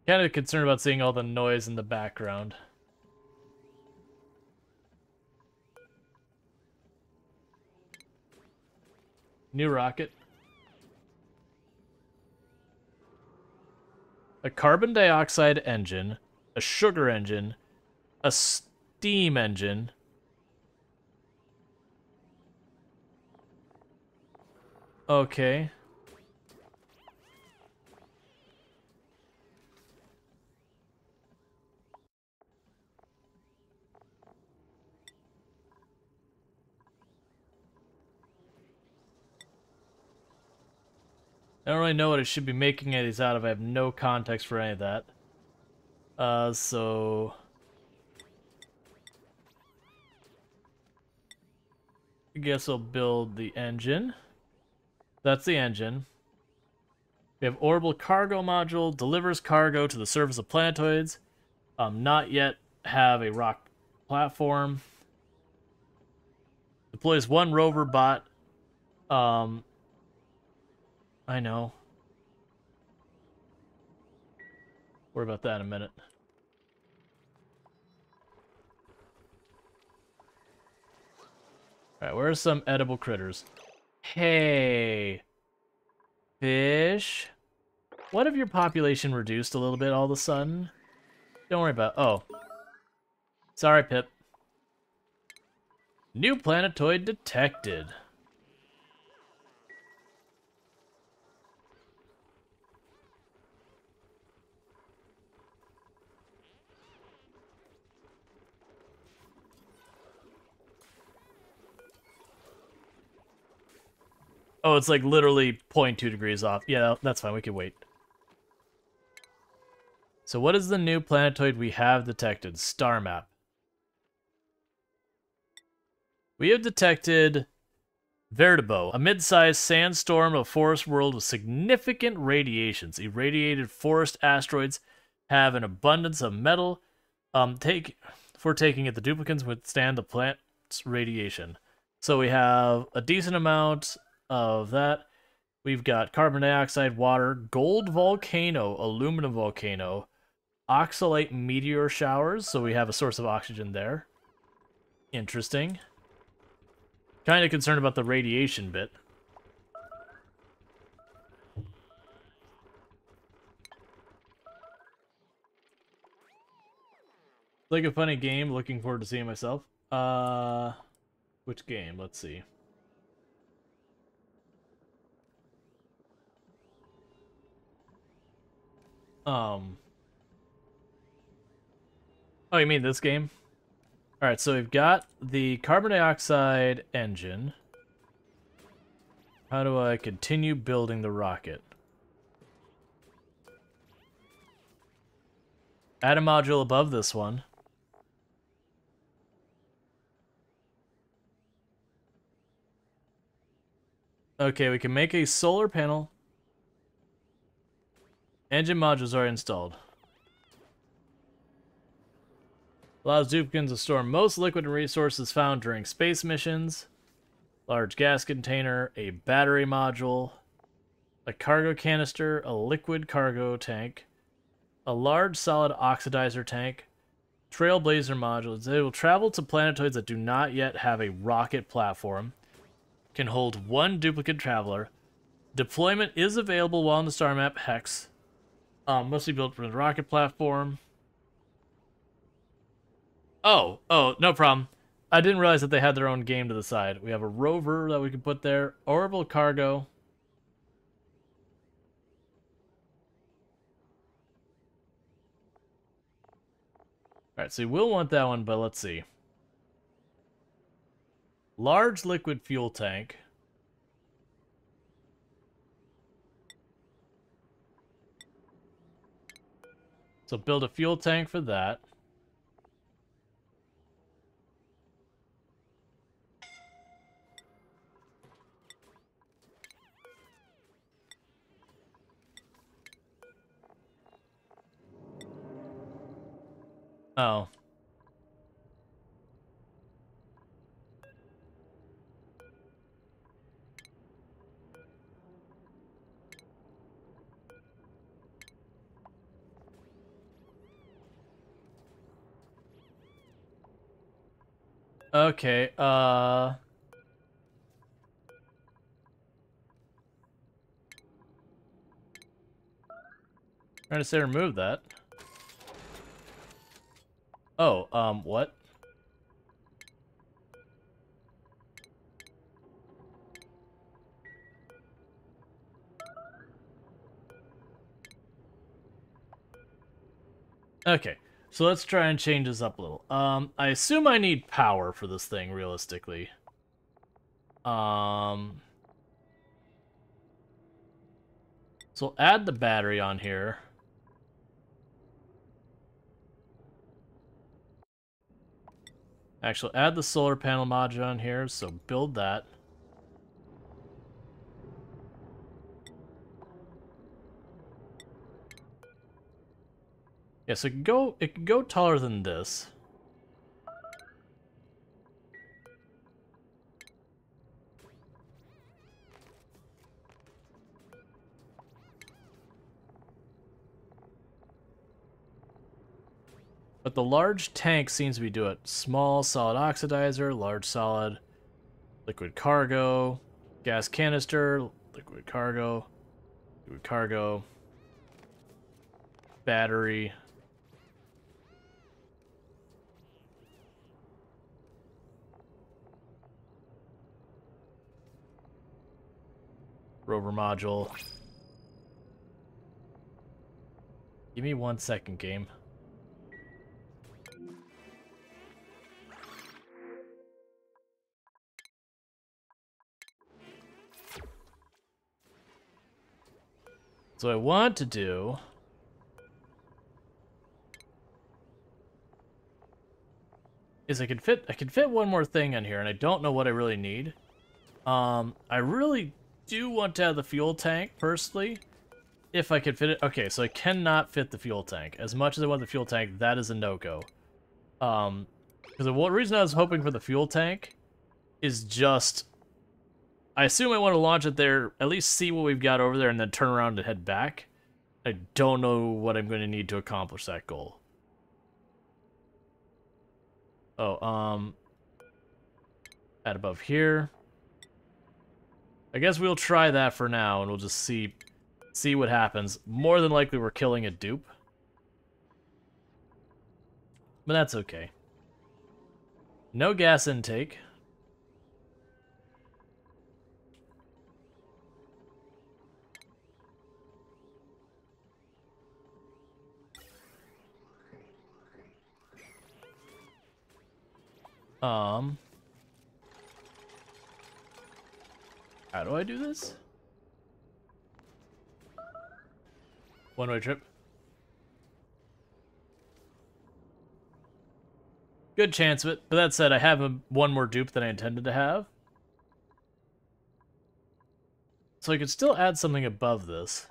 Kind of concerned about seeing all the noise in the background. New rocket. A carbon dioxide engine, a sugar engine, a steam engine. Okay. I don't really know what I should be making any of these out of. I have no context for any of that. So... I guess I'll build the engine. That's the engine. We have orbital cargo module, delivers cargo to the surface of planetoids. Not yet have a rock platform. Deploys one rover bot. I know. Worry about that in a minute. Alright, where are some edible critters? Hey! Fish? What if your population reduced a little bit all of a sudden? Don't worry about it. Oh. Sorry, Pip. New planetoid detected. Oh, it's like literally 0.2 degrees off. Yeah, that's fine. We can wait. So what is the new planetoid we have detected? Star map. We have detected Vertibo, a mid-sized sandstorm of forest world with significant radiations. Irradiated forest asteroids have an abundance of metal. For taking it, the duplicates withstand the plant's radiation. So we have a decent amount of that. We've got carbon dioxide, water, gold volcano, aluminum volcano, oxalate meteor showers, so we have a source of oxygen there. Interesting. Kind of concerned about the radiation bit. Like a funny game, looking forward to seeing myself. Which game? Let's see. Oh, you mean this game? Alright, so we've got the carbon dioxide engine. How do I continue building the rocket? Add a module above this one. Okay, we can make a solar panel. Engine modules are installed. Allows duplicates to store most liquid and resources found during space missions. Large gas container, a battery module, a cargo canister, a liquid cargo tank, a large solid oxidizer tank, trailblazer modules. They will travel to planetoids that do not yet have a rocket platform. Can hold one duplicate traveler. Deployment is available while on the star map Hex. Mostly built for the rocket platform. Oh, no problem. I didn't realize that they had their own game to the side. We have a rover that we can put there. Orbital cargo. Alright, so we will want that one, but let's see. Large liquid fuel tank. So build a fuel tank for that. Oh. Okay, trying to say remove that. Oh, what? Okay, so let's try and change this up a little. I assume I need power for this thing, realistically. So add the battery on here. Actually, add the solar panel module on here, so build that. Yeah, so it can go taller than this. But the large tank seems to be doing it. Small solid oxidizer, large solid liquid cargo, gas canister, liquid cargo, battery. Rover module. Give me 1 second, game. So I want to do is I can fit one more thing in here, and I don't know what I really need. I really do want to have the fuel tank, personally, if I could fit it. Okay, so I cannot fit the fuel tank. As much as I want the fuel tank, that is a no-go. Because the reason I was hoping for the fuel tank is just, I assume I want to launch it there, at least see what we've got over there, and then turn around and head back. I don't know what I'm going to need to accomplish that goal. Oh, add above here. I guess we'll try that for now, and we'll just see what happens. More than likely, we're killing a dupe. But that's okay. No gas intake. How do I do this? One-way trip. Good chance of it, but that said, I have one more dupe than I intended to have. So I could still add something above this.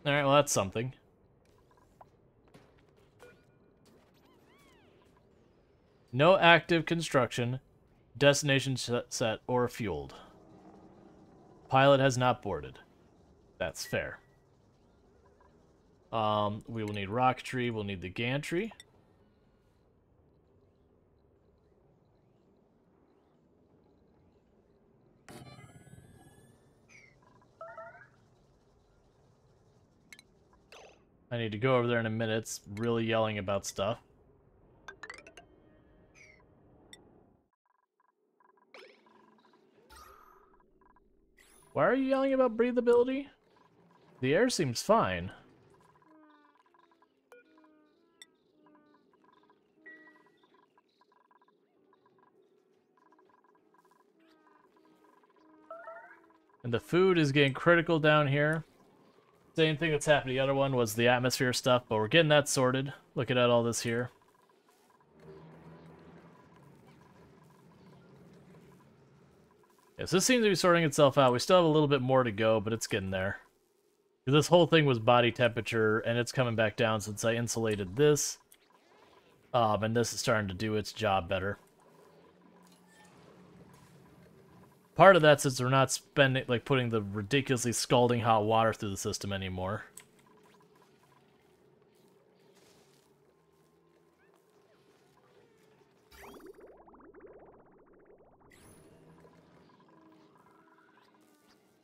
Alright, well that's something. No active construction, destination set, or fueled. Pilot has not boarded. That's fair. We will need rocketry, we'll need the gantry. I need to go over there in a minute. It's really yelling about stuff. Why are you yelling about breathability? The air seems fine. And the food is getting critical down here. Same thing that's happened to the other one was the atmosphere stuff, but we're getting that sorted. Looking at all this here. Yes, this seems to be sorting itself out. We still have a little bit more to go, but it's getting there. This whole thing was body temperature, and it's coming back down since I insulated this. And this is starting to do its job better. Part of that since we're not spending, like, putting the ridiculously scalding hot water through the system anymore.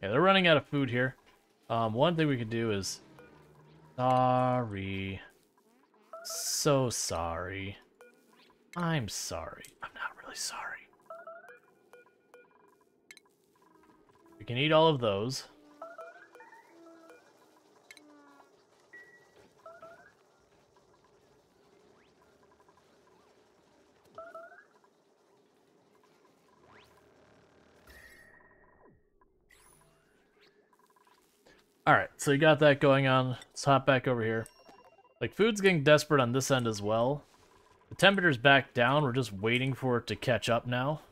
Yeah, they're running out of food here. One thing we could do is... Sorry. So sorry. I'm sorry. I'm not really sorry. We can eat all of those. Alright, so you got that going on. Let's hop back over here. Like, food's getting desperate on this end as well. The temperature's back down. We're just waiting for it to catch up now.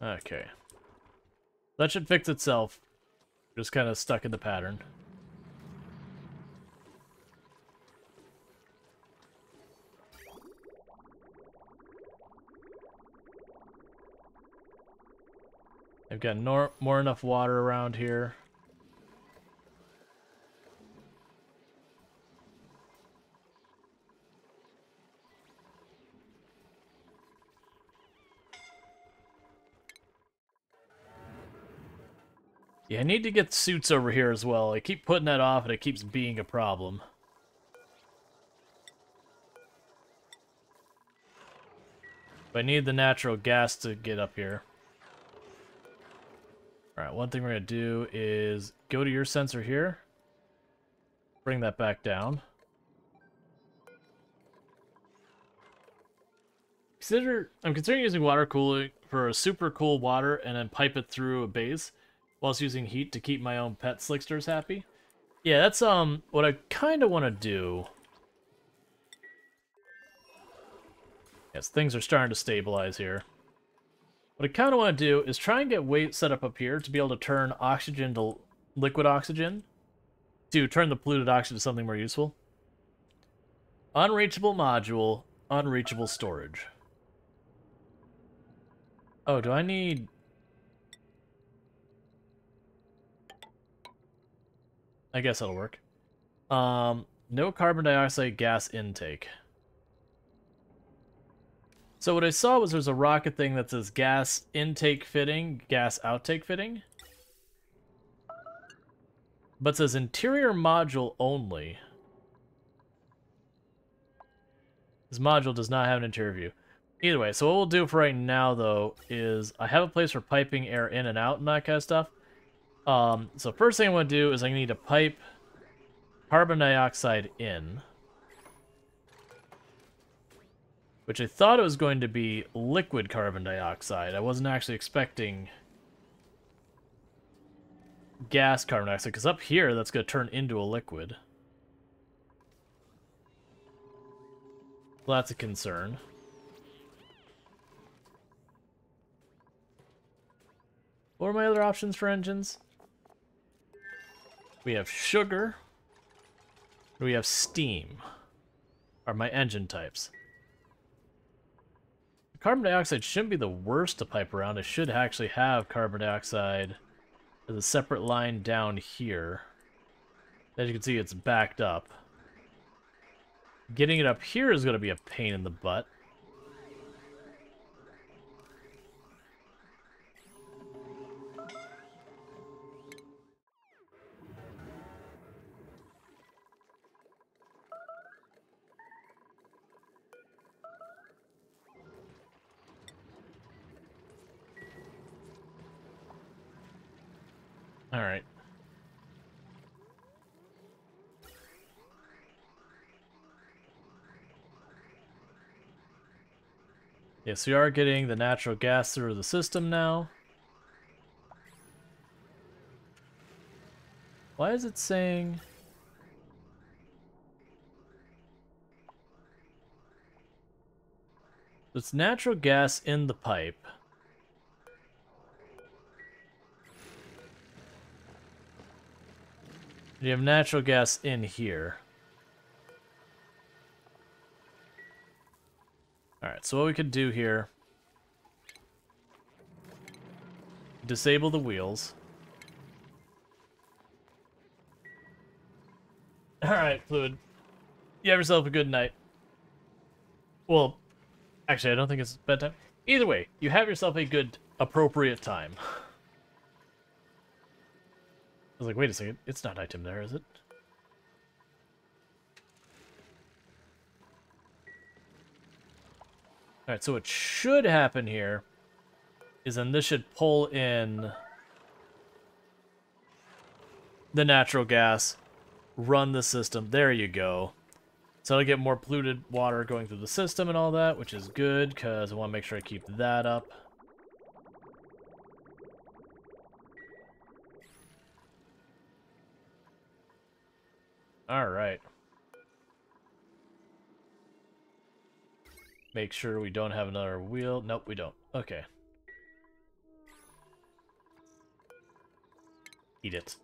Okay. That should fix itself. Just kind of stuck in the pattern. I've got more enough water around here. Yeah, I need to get suits over here as well. I keep putting that off and it keeps being a problem. But I need the natural gas to get up here. Alright, one thing we're going to do is go to your sensor here. Bring that back down. I'm considering using water cooling for a super cool water and then pipe it through a base whilst using heat to keep my own pet slicksters happy. Yeah, that's what I kind of want to do. Yes, things are starting to stabilize here. What I kind of want to do is try and get weight set up here to be able to turn oxygen to liquid oxygen, to turn the polluted oxygen to something more useful. Unreachable module, unreachable storage. Oh, do I need... I guess that'll work. No carbon dioxide gas intake. So what I saw was there's a rocket thing that says gas intake fitting, gas outtake fitting. But it says interior module only. This module does not have an interior view. Either way, so what we'll do for right now, though, is I have a place for piping air in and out and that kind of stuff. So first thing I want to do is I need to pipe carbon dioxide in. Which I thought it was going to be liquid carbon dioxide. I wasn't actually expecting gas carbon dioxide, because up here that's going to turn into a liquid. Well, that's a concern. What are my other options for engines? We have sugar. We have steam. Are my engine types. Carbon dioxide shouldn't be the worst to pipe around. I should actually have carbon dioxide as a separate line down here. As you can see, it's backed up. Getting it up here is going to be a pain in the butt. All right. Yes, we are getting the natural gas through the system now. Why is it saying... It's natural gas in the pipe. You have natural gas in here. Alright, so what we could do here... disable the wheels. Alright, Fluid. You have yourself a good night. Well, actually, I don't think it's bedtime. Either way, you have yourself a good, appropriate time. I was like, wait a second, it's not nighttime there, is it? Alright, so what should happen here is then this should pull in the natural gas, run the system. There you go. So I'll get more polluted water going through the system and all that, which is good, because I want to make sure I keep that up. Alright. Make sure we don't have another wheel. Nope, we don't. Okay. Eat it.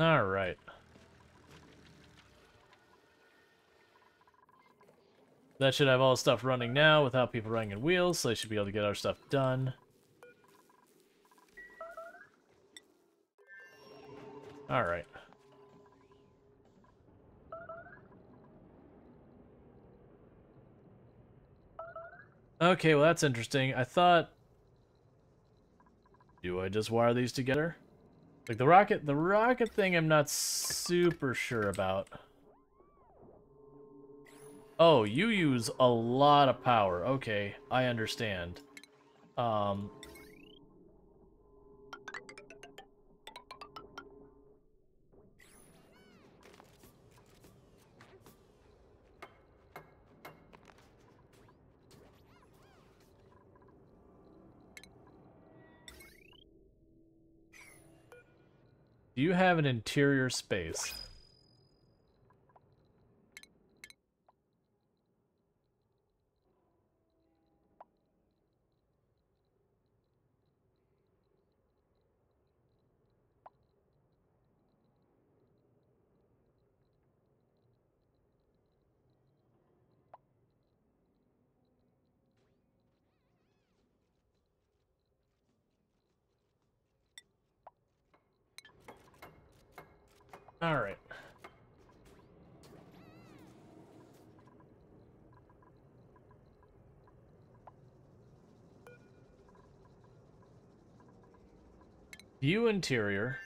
Alright. That should have all the stuff running now without people running in wheels, so they should be able to get our stuff done. Alright. Okay, well that's interesting. I thought... do I just wire these together? Like the rocket thing I'm not super sure about. Oh, you use a lot of power. Okay, I understand. Do you have an interior space? Alright. View interior.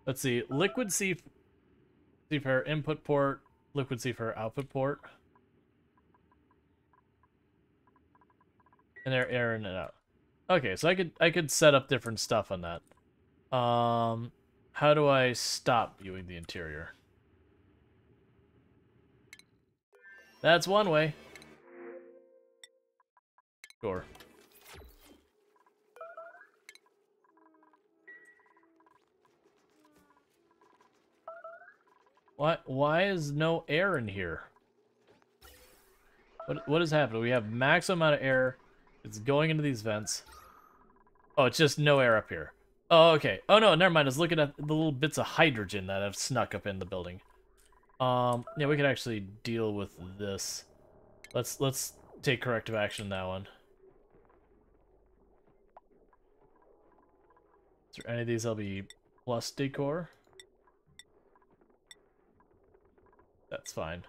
Let's see. Liquid seafarer input port, liquid seafarer output port. And they're air in and out. Okay, so I could set up different stuff on that. How do I stop viewing the interior? That's one way. Sure. Why is no air in here? What is happening? We have maximum amount of air. It's going into these vents. Oh, it's just no air up here. Oh, okay. Oh no, never mind. I was looking at the little bits of hydrogen that have snuck up in the building. Yeah, we could actually deal with this. Let's take corrective action on that one. Is there any of these that'll be plus decor? That's fine.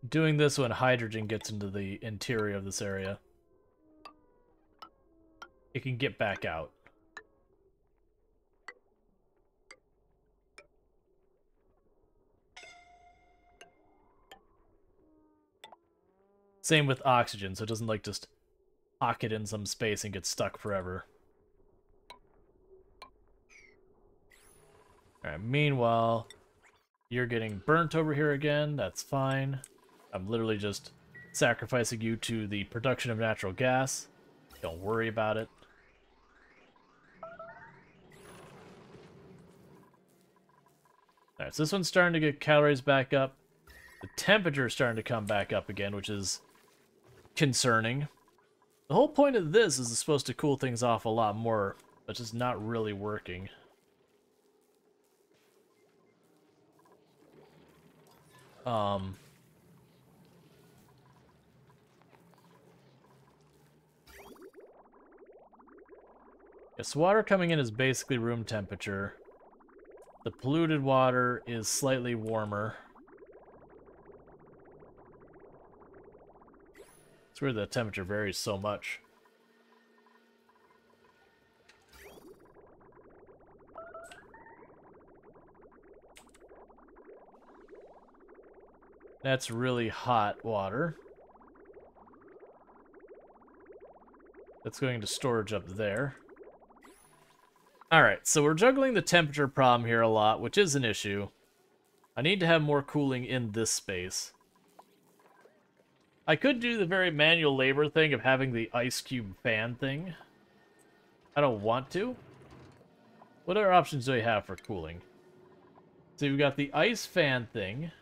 Doing this when hydrogen gets into the interior of this area. It can get back out. Same with oxygen, so it doesn't like just pocket in some space and get stuck forever. Alright, meanwhile, you're getting burnt over here again. That's fine. I'm literally just sacrificing you to the production of natural gas. Don't worry about it. Alright, so this one's starting to get calories back up. The temperature is starting to come back up again, which is concerning. The whole point of this is it's supposed to cool things off a lot more, but just not really working. Yes, water coming in is basically room temperature. The polluted water is slightly warmer. It's weird that temperature varies so much. That's really hot water. That's going to storage up there. Alright, so we're juggling the temperature problem here a lot, which is an issue. I need to have more cooling in this space. I could do the very manual labor thing of having the ice cube fan thing. I don't want to. What other options do I have for cooling? So we've got the ice fan thing.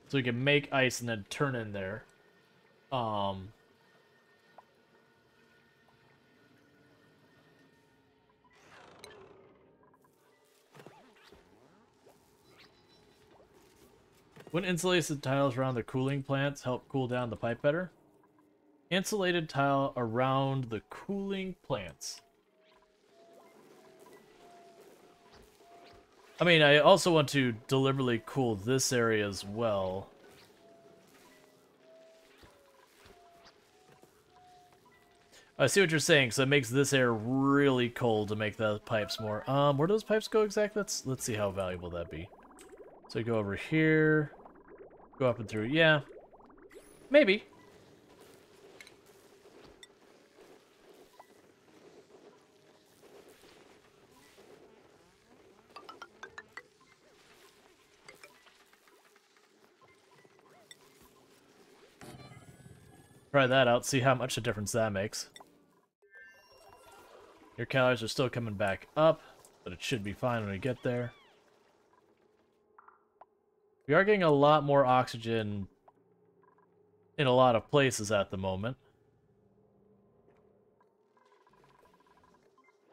So we can make ice and then turn in there. When insulated tiles around the cooling plants help cool down the pipe better? Insulated tile around the cooling plants. I mean, I also want to deliberately cool this area as well. I see what you're saying, so it makes this air really cold to make the pipes more. Where do those pipes go exactly? Let's see how valuable that'd be. So we go over here, go up and through. Yeah, maybe. Try that out, see how much a difference that makes. Your calories are still coming back up, but it should be fine when we get there. We are getting a lot more oxygen in a lot of places at the moment.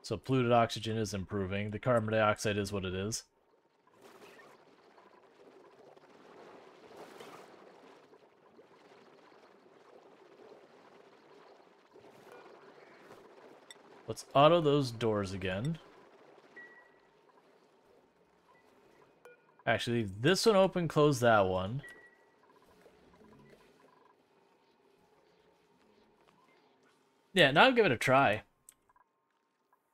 So polluted oxygen is improving. The carbon dioxide is what it is. Let's auto those doors again. Actually, leave this one open, close that one. Yeah, now I'll give it a try.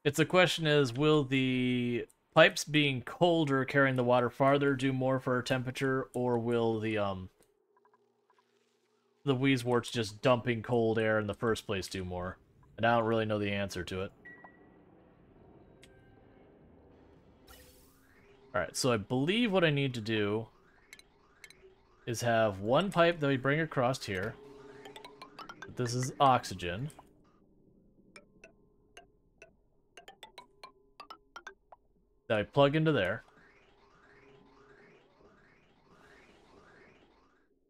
It's the question is, will the pipes being colder, carrying the water farther, do more for our temperature, or will the Wheezeworts just dumping cold air in the first place do more? And I don't really know the answer to it. Alright, so I believe what I need to do is have one pipe that we bring across here. This is oxygen. That I plug into there.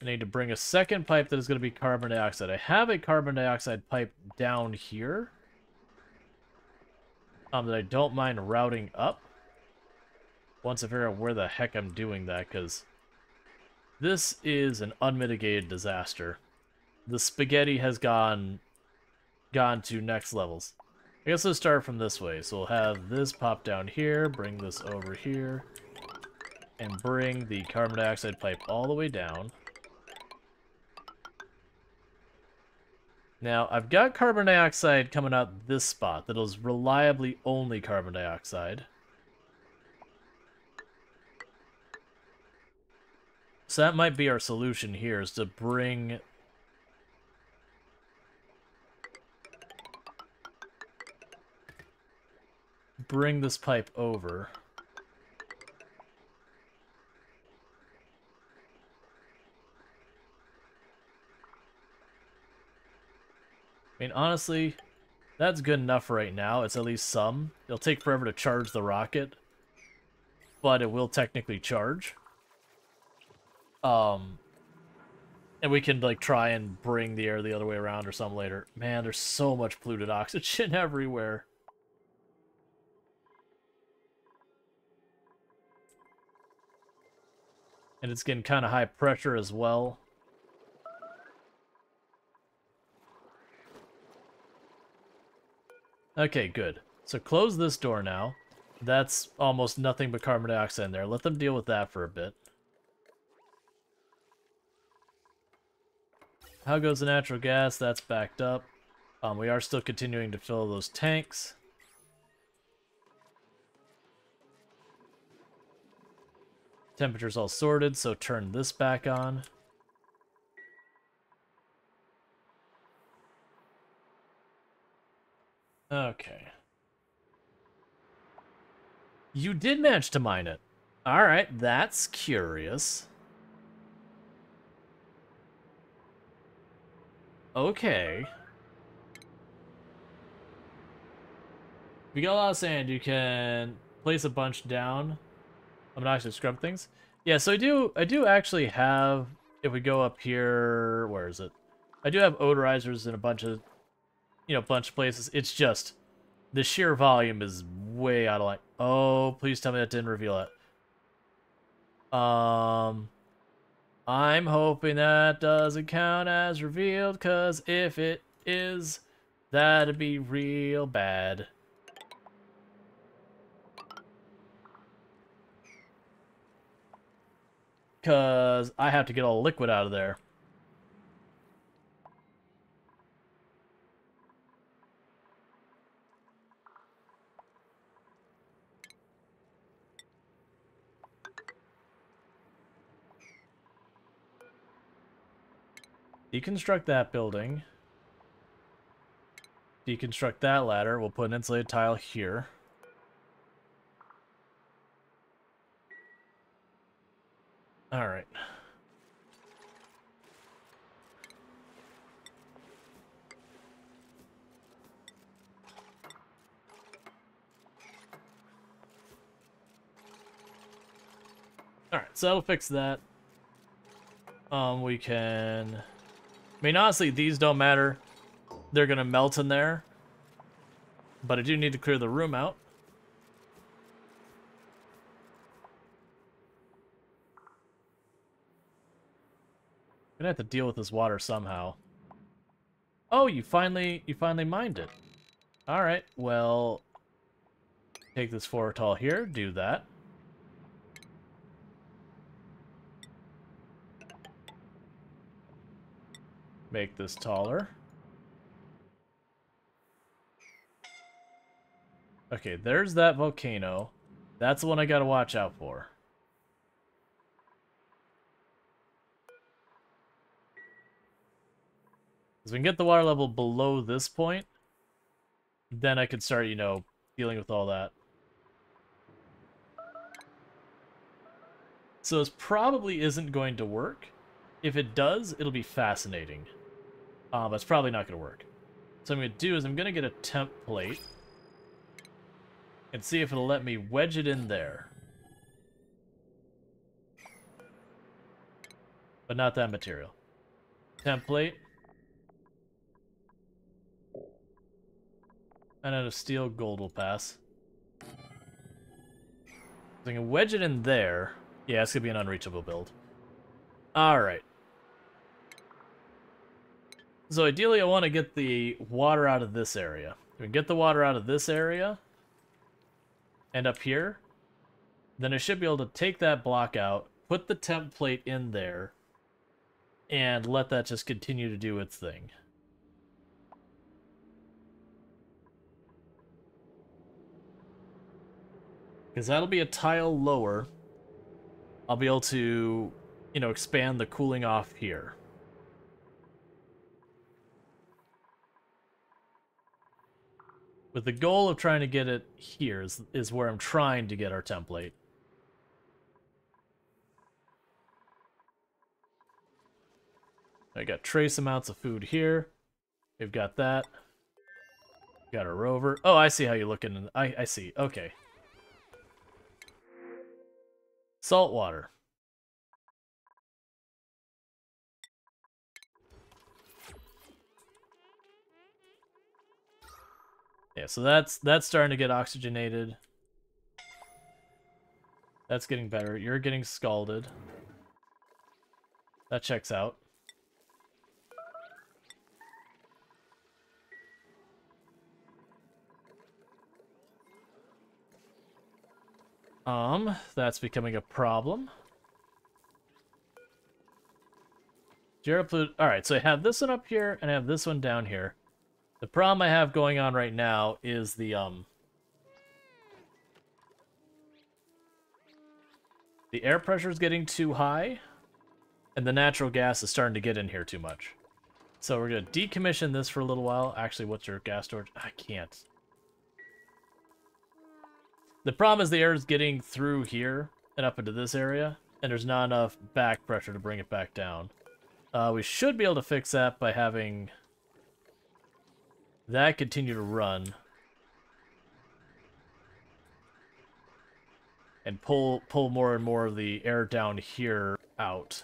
I need to bring a second pipe that is going to be carbon dioxide. I have a carbon dioxide pipe down here that I don't mind routing up once I figure out where the heck I'm doing that, because this is an unmitigated disaster. The spaghetti has gone to next levels. I guess let's start from this way. So we'll have this pop down here, bring this over here, and bring the carbon dioxide pipe all the way down. Now, I've got carbon dioxide coming out this spot that is reliably only carbon dioxide. So that might be our solution here, is to bring this pipe over. I mean, honestly, that's good enough right now. It's at least some. It'll take forever to charge the rocket, but it will technically charge. And we can, like, try and bring the air the other way around or something later. Man, there's so much polluted oxygen everywhere. And it's getting kind of high pressure as well. Okay, good. So close this door now. That's almost nothing but carbon dioxide in there. Let them deal with that for a bit. How goes the natural gas? That's backed up. We are still continuing to fill those tanks. Temperature's all sorted, so turn this back on. Okay. You did manage to mine it. Alright, that's curious. Okay. If you got a lot of sand, you can place a bunch down. I'm not actually scrub things. Yeah, so I do actually have, if we go up here, where is it? I do have odorizers in a bunch of, bunch of places. It's just, the sheer volume is way out of line. Oh, please tell me that didn't reveal it. I'm hoping that doesn't count as revealed, because if it is, that'd be real bad. Because I have to get all the liquid out of there. Deconstruct that building. Deconstruct that ladder. We'll put an insulated tile here. Alright. Alright, so that'll fix that. We can... I mean, honestly, these don't matter. They're gonna melt in there. But I do need to clear the room out. I'm gonna have to deal with this water somehow. Oh, you finally mined it. Alright, well... Take this Fortol here, do that. Make this taller. Okay, there's that volcano. That's the one I gotta watch out for. Because we can get the water level below this point, then I could start, dealing with all that. So this probably isn't going to work. If it does, it'll be fascinating. But it's probably not going to work. So what I'm going to do is I'm going to get a temp plate and see if it'll let me wedge it in there. But not that material. Temp plate. And out of steel, gold will pass. So I can wedge it in there. Yeah, it's going to be an unreachable build. Alright. So ideally, I want to get the water out of this area. We can get the water out of this area and up here. Then I should be able to take that block out, put the temp plate in there, and let that just continue to do its thing. Because that'll be a tile lower. I'll be able to, expand the cooling off here. With the goal of trying to get it here is where I'm trying to get our template. I got trace amounts of food here. We've got that. Got a rover. Oh, I see how you're looking. I see. Okay. Salt water. Yeah, so that's starting to get oxygenated. That's getting better. You're getting scalded. That checks out. That's becoming a problem. Alright, so I have this one up here, and I have this one down here. The problem I have going on right now is the air pressure is getting too high, and the natural gas is starting to get in here too much. So we're going to decommission this for a little while. Actually, what's your gas storage? I can't. The problem is the air is getting through here and up into this area, and there's not enough back pressure to bring it back down. We should be able to fix that by having that continue to run. And pull more and more of the air down here out.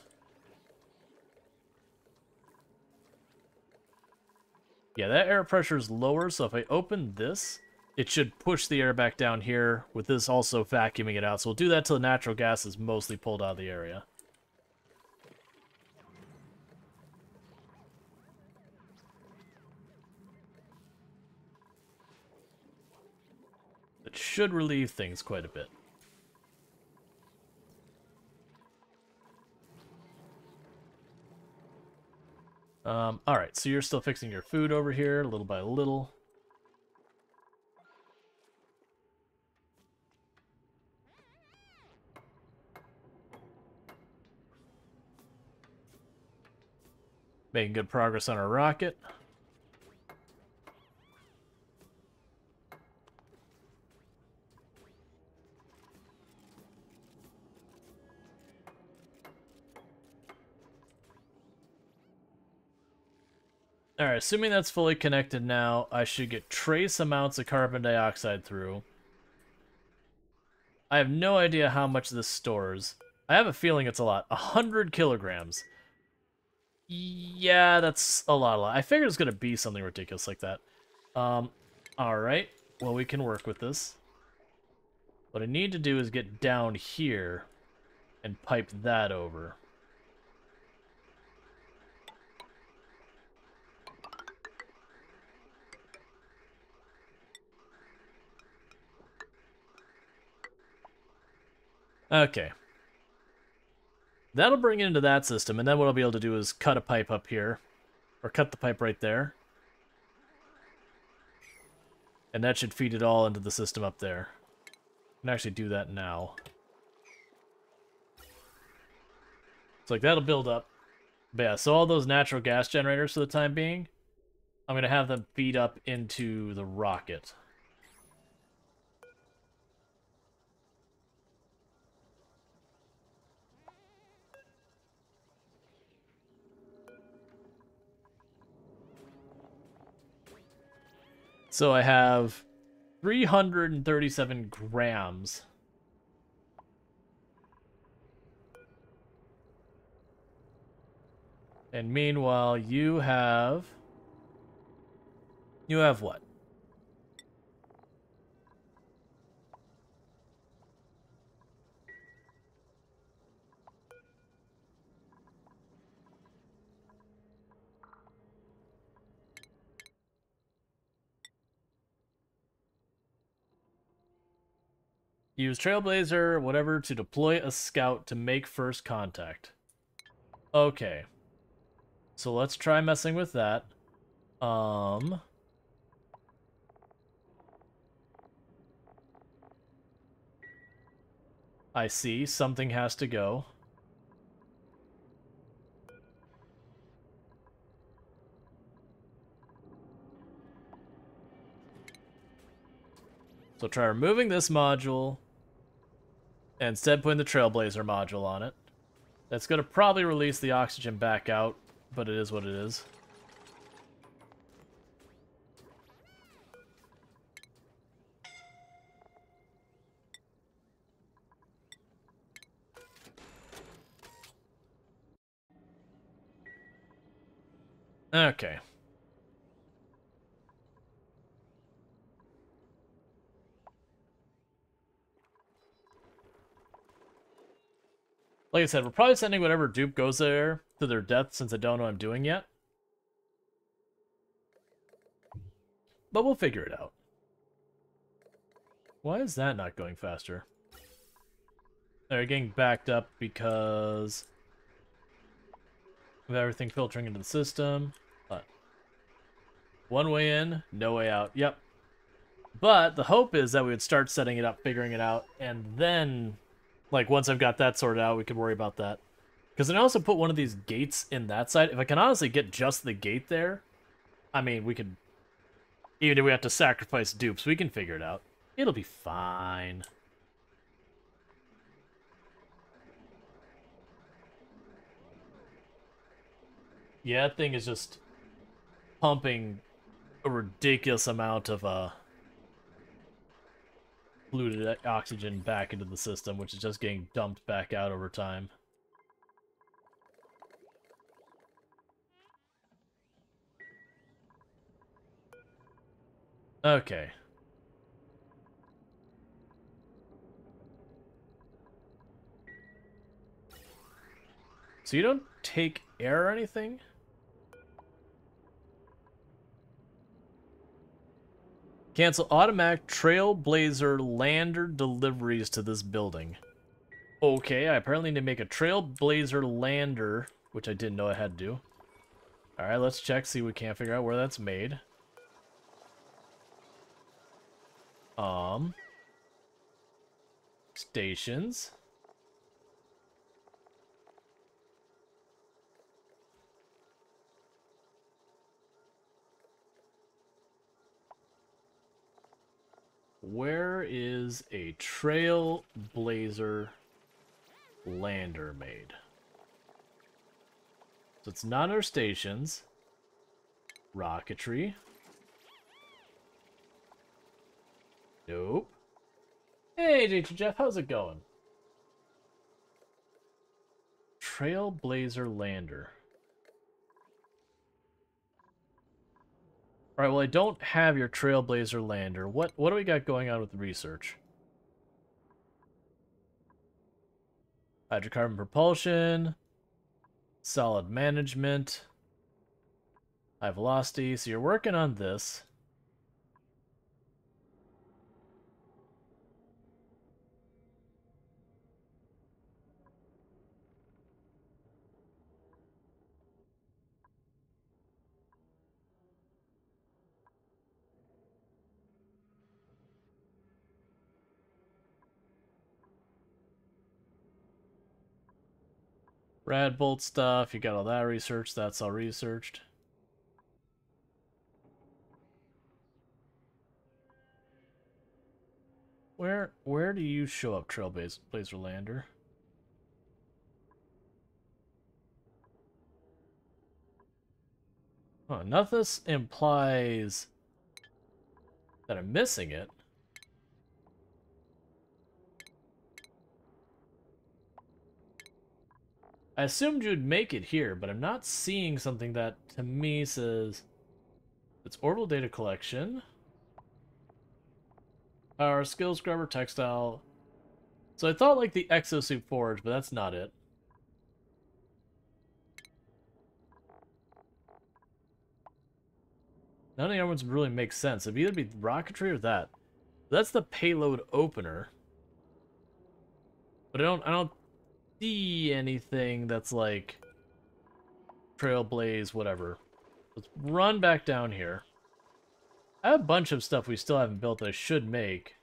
Yeah, that air pressure is lower, so if I open this, it should push the air back down here, with this also vacuuming it out. So we'll do that till the natural gas is mostly pulled out of the area. It should relieve things quite a bit. Alright, so you're still fixing your food over here, little by little. Making good progress on our rocket. Alright, assuming that's fully connected now, I should get trace amounts of carbon dioxide through. I have no idea how much this stores. I have a feeling it's a lot. 100 kilograms. Yeah, that's a lot. I figured it's going to be something ridiculous like that. Alright. Well, we can work with this. What I need to do is get down here and pipe that over. Okay. That'll bring it into that system, and then what I'll be able to do is cut a pipe up here. Or cut the pipe right there. And that should feed it all into the system up there. I can actually do that now. So like that'll build up. But yeah, so all those natural gas generators for the time being, I'm going to have them feed up into the rocket. So I have 337 grams. And meanwhile, you have what? Use Trailblazer, whatever, to deploy a scout to make first contact. Okay. So let's try messing with that. I see. Something has to go. So try removing this module. And instead putting the Trailblazer module on it. That's going to probably release the oxygen back out, but it is what it is. Okay. Like I said, we're probably sending whatever dupe goes there to their death since I don't know what I'm doing yet. But we'll figure it out. Why is that not going faster? They're getting backed up because of everything filtering into the system. But one way in, no way out. Yep. But the hope is that we would start setting it up, figuring it out, and then, like, once I've got that sorted out, we could worry about that. Because I also put one of these gates in that side. If I can honestly get just the gate there, I mean, we could, even if we have to sacrifice dupes, we can figure it out. It'll be fine. Yeah, that thing is just pumping a ridiculous amount of polluted oxygen back into the system, which is just getting dumped back out over time. Okay. So you don't take air or anything? Cancel automatic Trailblazer lander deliveries to this building. Okay, I apparently need to make a Trailblazer lander, which I didn't know I had to do. Alright, let's check, see if we can't figure out where that's made. Stations. Where is a Trailblazer lander made? So it's not our stations. Rocketry. Nope. Hey, JT Jeff, how's it going? Trailblazer lander. Alright, well, I don't have your Trailblazer lander. What do we got going on with research? Hydrocarbon propulsion. Solid management. High velocity. So you're working on this. Rad bolt stuff, you got all that researched, that's all researched. Where do you show up, Trailblazer lander? Huh, nothing implies that I'm missing it. I assumed you'd make it here, but I'm not seeing something that, to me, says... It's orbital data collection. Power, skill scrubber, textile. So I thought like the exosuit forge, but that's not it. None of the other ones really make sense. It'd either be rocketry or that. That's the payload opener. But I don't see anything that's like Trailblaze, whatever. Let's run back down here. I have a bunch of stuff we still haven't built that I should make.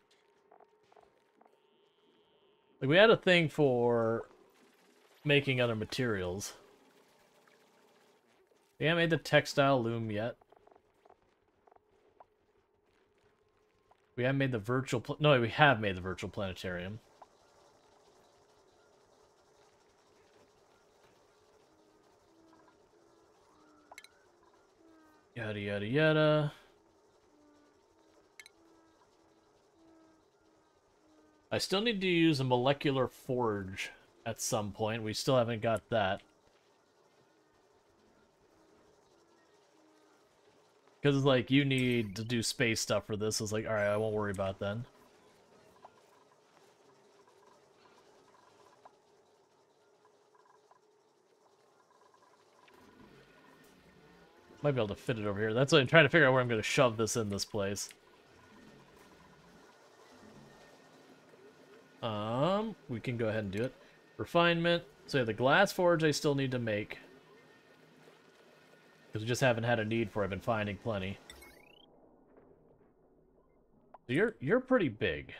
Like, we had a thing for making other materials. We haven't made the textile loom yet. We haven't made the virtual... No, we have made the virtual planetarium. Yada, yada, yada. I still need to use a molecular forge at some point. We still haven't got that. Because it's like, you need to do space stuff for this. It's like, alright, I won't worry about that. Might be able to fit it over here. That's what I'm trying to figure out where I'm going to shove this in this place. We can go ahead and do it. Refinement. So yeah, the glass forge I still need to make. Because we just haven't had a need for it. I've been finding plenty. So you're pretty big.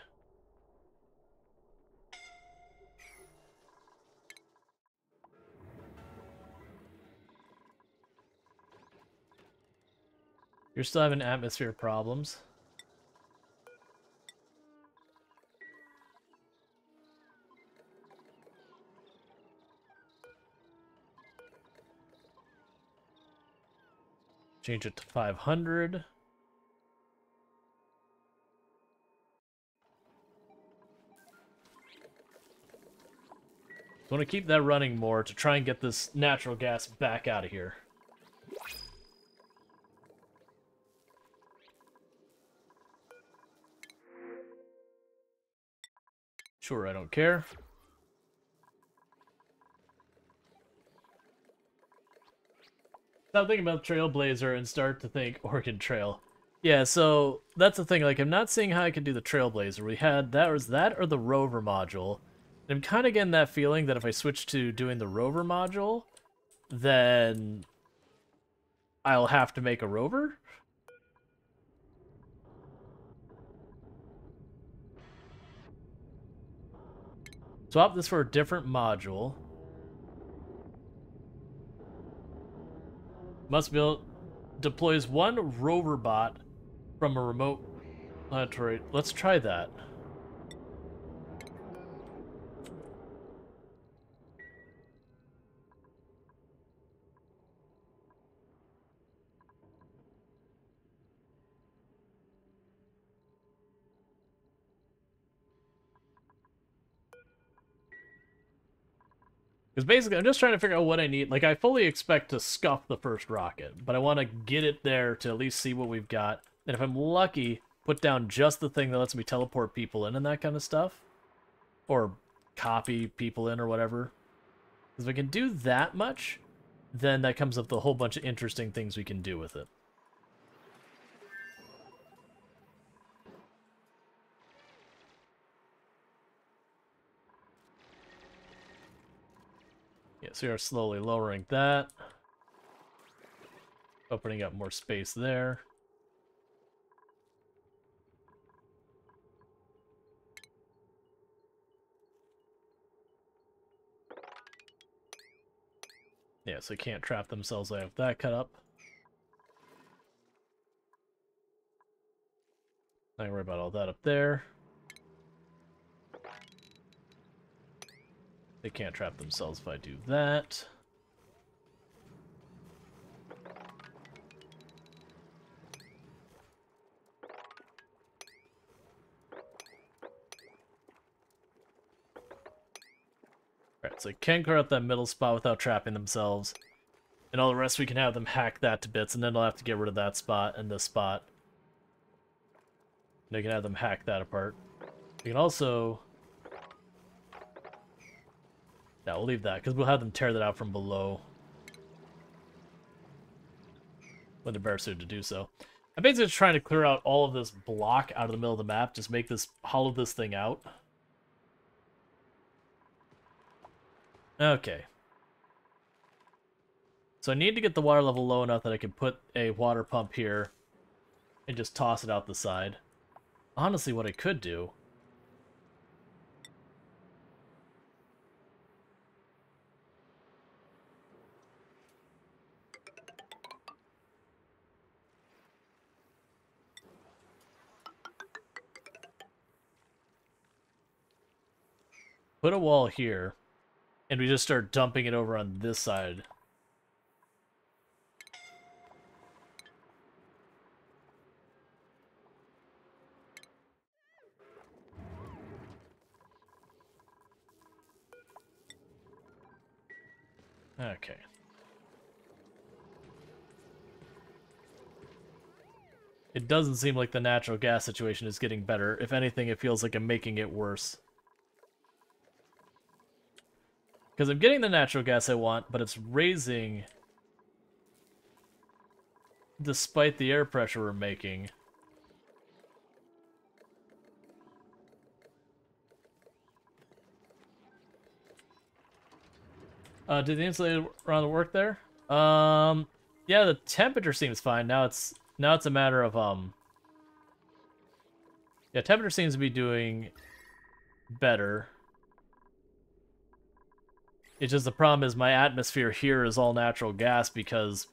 You're still having atmosphere problems. Change it to 500. I want to keep that running more to try and get this natural gas back out of here. Sure, I don't care. Stop thinking about Trailblazer and start to think Oregon Trail. Yeah, so that's the thing. Like, I'm not seeing how I could do the Trailblazer. We had that was that or the Rover module. And I'm kind of getting that feeling that if I switch to doing the Rover module, then I'll have to make a Rover. Swap this for a different module. Must build deploys one rover bot from a remote planetary. Let's try that. Because basically, I'm just trying to figure out what I need. Like, I fully expect to scuff the first rocket, but I want to get it there to at least see what we've got. And if I'm lucky, put down just the thing that lets me teleport people in and that kind of stuff. Or copy people in or whatever. Because if I can do that much, then that comes up with a whole bunch of interesting things we can do with it. Yeah, so we are slowly lowering that. Opening up more space there. Yeah, so they can't trap themselves. I have that cut up. Not worry about all that up there. They can't trap themselves if I do that. Alright, so I can clear out that middle spot without trapping themselves. And all the rest we can have them hack that to bits, and then I'll have to get rid of that spot and this spot. And I can have them hack that apart. We can also... Yeah, we'll leave that, because we'll have them tear that out from below. When they're better suited to do so. I'm basically just trying to clear out all of this block out of the middle of the map, just make this, hollow this thing out. Okay. So I need to get the water level low enough that I can put a water pump here and just toss it out the side. Honestly, what I could do... Put a wall here, and we just start dumping it over on this side. Okay. It doesn't seem like the natural gas situation is getting better. If anything, it feels like I'm making it worse. Because I'm getting the natural gas I want, but it's raising despite the air pressure we're making. Did the insulator run work there? Yeah, the temperature seems fine. Now it's a matter of yeah, temperature seems to be doing better. It's just the problem is my atmosphere here is all natural gas because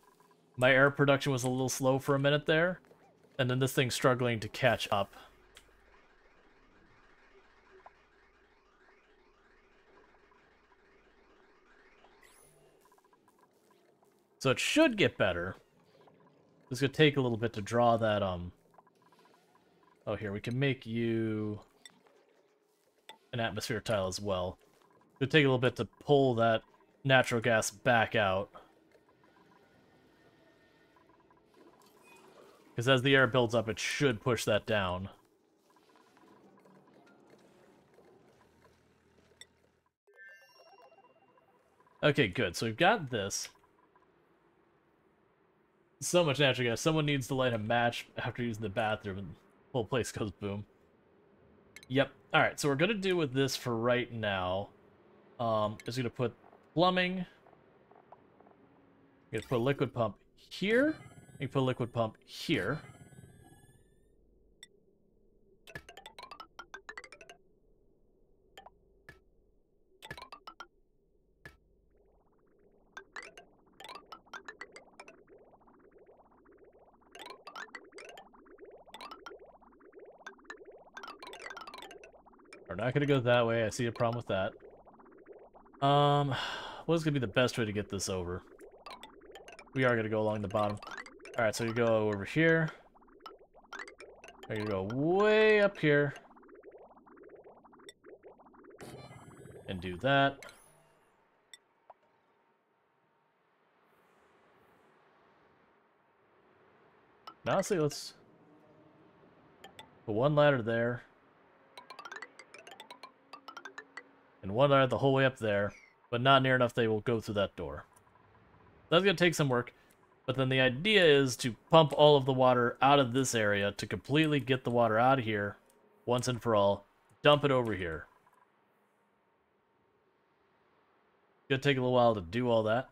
my air production was a little slow for a minute there, and then this thing's struggling to catch up. So it should get better. It's gonna take a little bit to draw that, oh, here, we can make you an atmosphere tile as well. It'll take a little bit to pull that natural gas back out. Because as the air builds up, it should push that down. Okay, good. So we've got this. So much natural gas. Someone needs to light a match after using the bathroom, and the whole place goes boom. Yep. Alright, so we're going to do with this for right now. Is going to put plumbing. We're going to put a liquid pump here. We put a liquid pump here. We're not going to go that way. I see a problem with that. What's going to be the best way to get this over? We are going to go along the bottom. Alright, so you go over here. You're going to go way up here. And do that. Now, honestly, let's put one ladder there. And one ladder the whole way up there. But not near enough they will go through that door. That's going to take some work. But then the idea is to pump all of the water out of this area to completely get the water out of here once and for all. Dump it over here. It's going to take a little while to do all that.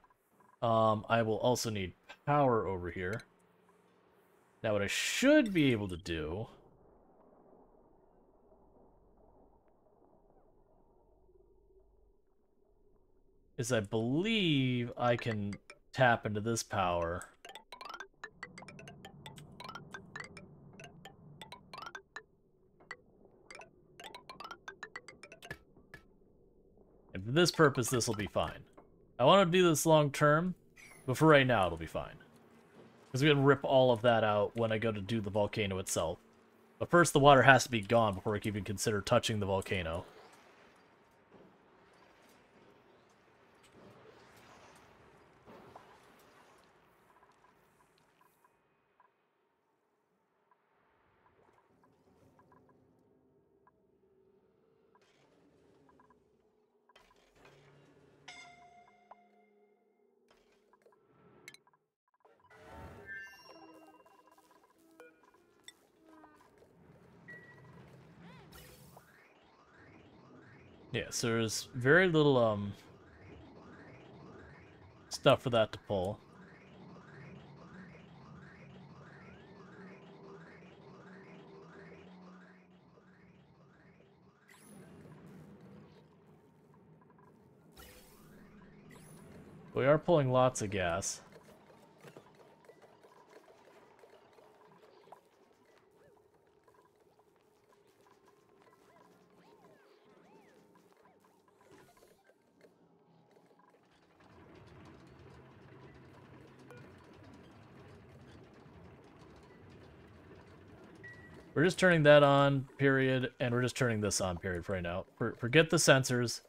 I will also need power over here. Now what I should be able to do is I believe I can tap into this power. And for this purpose, this will be fine. I want to do this long term, but for right now, it'll be fine. Because we can rip all of that out when I go to do the volcano itself. But first, the water has to be gone before I can even consider touching the volcano. Yeah, so there's very little stuff for that to pull. We are pulling lots of gas. We're just turning that on, period, and we're just turning this on, period, for right now. Forget the sensors.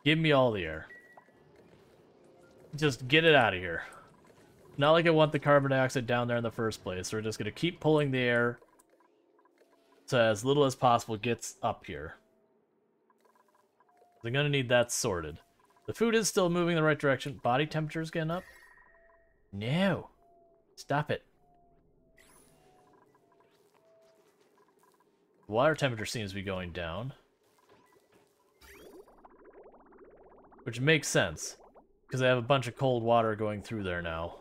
Give me all the air. Just get it out of here. Not like I want the carbon dioxide down there in the first place. So we're just going to keep pulling the air so as little as possible gets up here. I'm going to need that sorted. The food is still moving in the right direction. Body temperature is getting up. No. Stop it. Water temperature seems to be going down. Which makes sense. Because I have a bunch of cold water going through there now.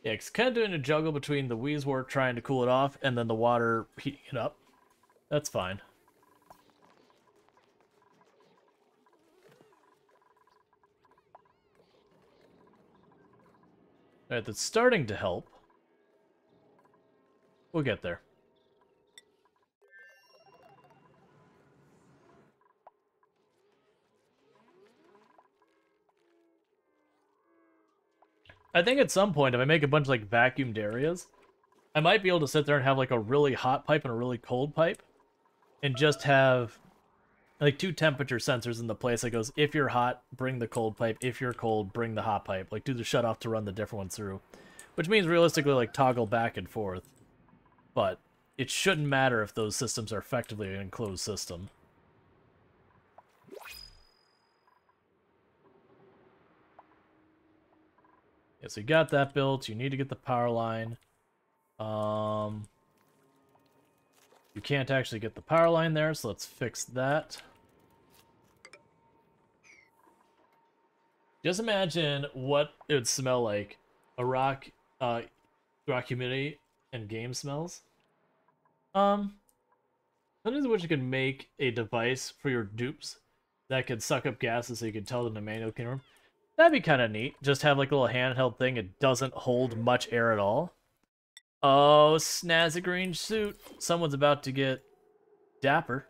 Yeah, it's kind of doing a juggle between the Wheezewort trying to cool it off and then the water heating it up. That's fine. Alright, that's starting to help. We'll get there. I think at some point, if I make a bunch of, like, vacuumed areas, I might be able to sit there and have, like, a really hot pipe and a really cold pipe, and just have, like, 2 temperature sensors in the place that goes, if you're hot, bring the cold pipe, if you're cold, bring the hot pipe. Like, do the shutoff to run the different ones through. Which means, realistically, like, toggle back and forth. But it shouldn't matter if those systems are effectively an enclosed system. Yeah, so you got that built. You need to get the power line. You can't actually get the power line there, so let's fix that. Just imagine what it would smell like. A rock humidity and game smells. Sometimes I wish you could make a device for your dupes that could suck up gases so you could tell them to manual clean room. That'd be kind of neat. Just have like a little handheld thing. It doesn't hold much air at all. Oh, snazzy green suit. Someone's about to get dapper.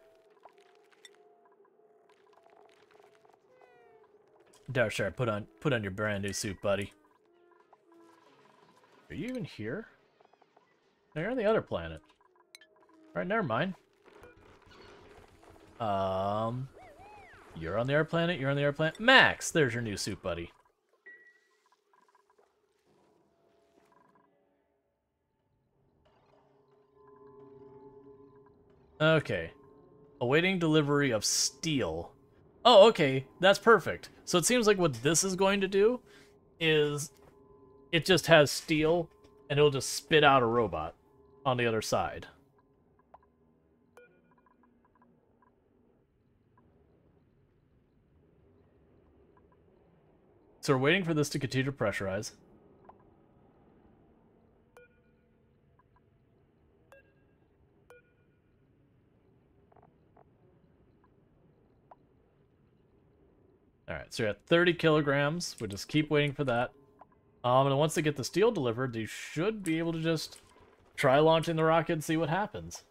There, sure. Put on your brand new suit, buddy. Are you even here? No, you're on the other planet. Alright, never mind. You're on the other planet, you're on the other planet. Max! There's your new suit, buddy. Okay. Awaiting delivery of steel. Oh, okay. That's perfect. So it seems like what this is going to do is it just has steel, and it'll just spit out a robot on the other side. So we're waiting for this to continue to pressurize. Alright, so you're at 30 kilograms. We'll just keep waiting for that. And once they get the steel delivered, they should be able to just try launching the rocket and see what happens.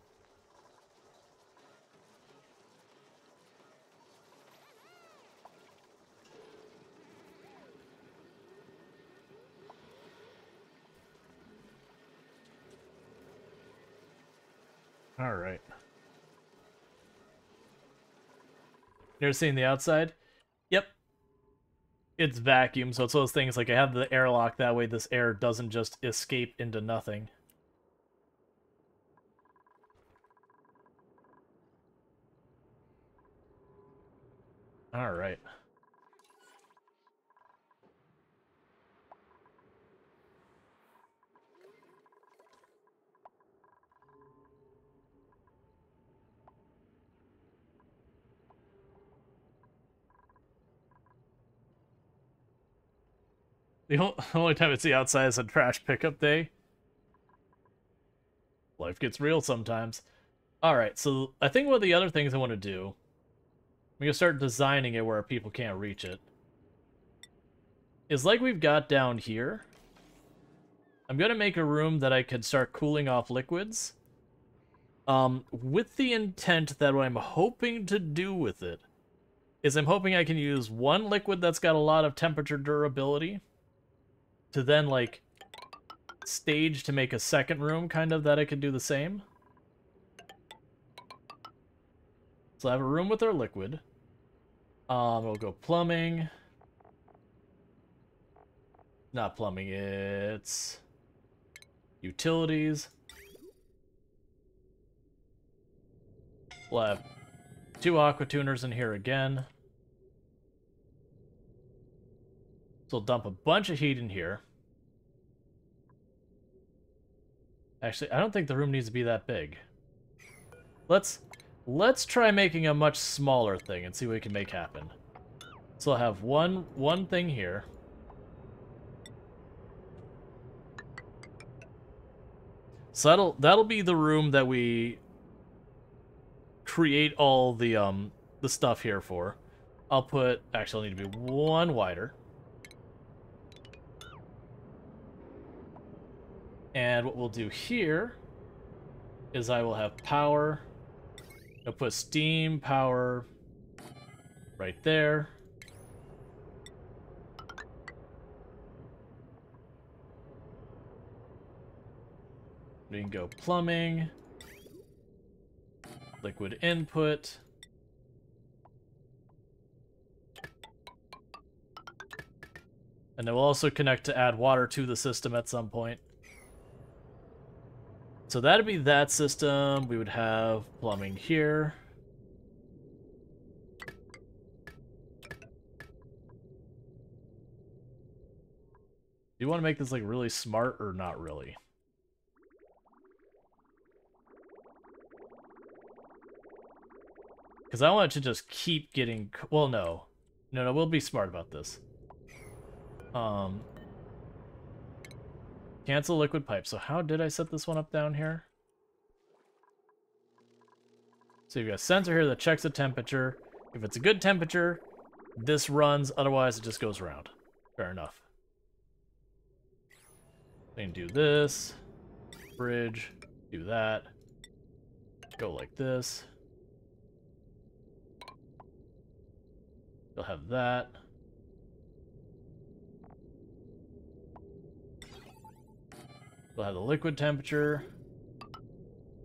Alright. You ever seen the outside? Yep. It's vacuum, so it's those things like I have the airlock, that way this air doesn't just escape into nothing. Alright. The only time it's the outside is a trash pickup day. Life gets real sometimes. Alright, so I think one of the other things I want to do, I'm going to start designing it where people can't reach it, is like we've got down here. I'm going to make a room that I could start cooling off liquids. With the intent that what I'm hoping to do with it is I'm hoping I can use one liquid that's got a lot of temperature durability to then, like, stage to make a second room, kind of, that I could do the same. So I have a room with our liquid. We'll go plumbing. Not plumbing, it's utilities. We'll have 2 aqua tuners in here again. So we'll dump a bunch of heat in here. Actually, I don't think the room needs to be that big. Let's try making a much smaller thing and see what we can make happen. So I'll have one thing here. So that'll be the room that we create all the stuff here for. Actually I'll need to be 1 wider. And what we'll do here is I will have power. I'll put steam power right there. We can go plumbing, liquid input, and then we'll also connect to add water to the system at some point. So that'd be that system. We would have plumbing here. Do you want to make this like really smart or not really? Because I want it to just keep getting... Well, no. No, we'll be smart about this. Cancel liquid pipe. So how did I set this one up down here? So you've got a sensor here that checks the temperature. If it's a good temperature, this runs. Otherwise, it just goes around. Fair enough. We can do this. Bridge. Do that. Go like this. You'll have that. We'll have the liquid temperature.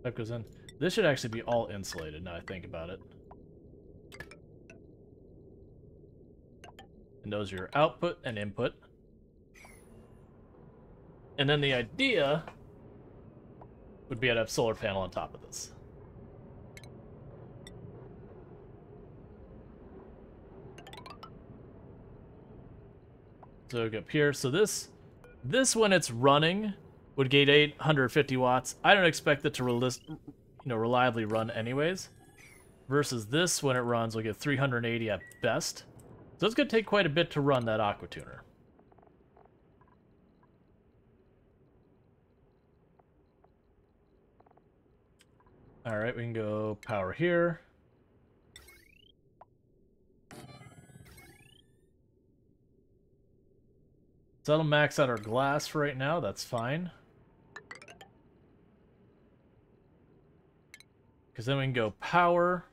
That goes in. This should actually be all insulated now I think about it. And those are your output and input. And then the idea would be to have a solar panel on top of this. So go up here. So this when it's running would get 850 watts. I don't expect it to reliably run anyways. Versus this when it runs will get 380 at best. So it's going to take quite a bit to run that aqua tuner. Alright, we can go power here. So that'll max out our glass for right now, that's fine. Because then we can go power.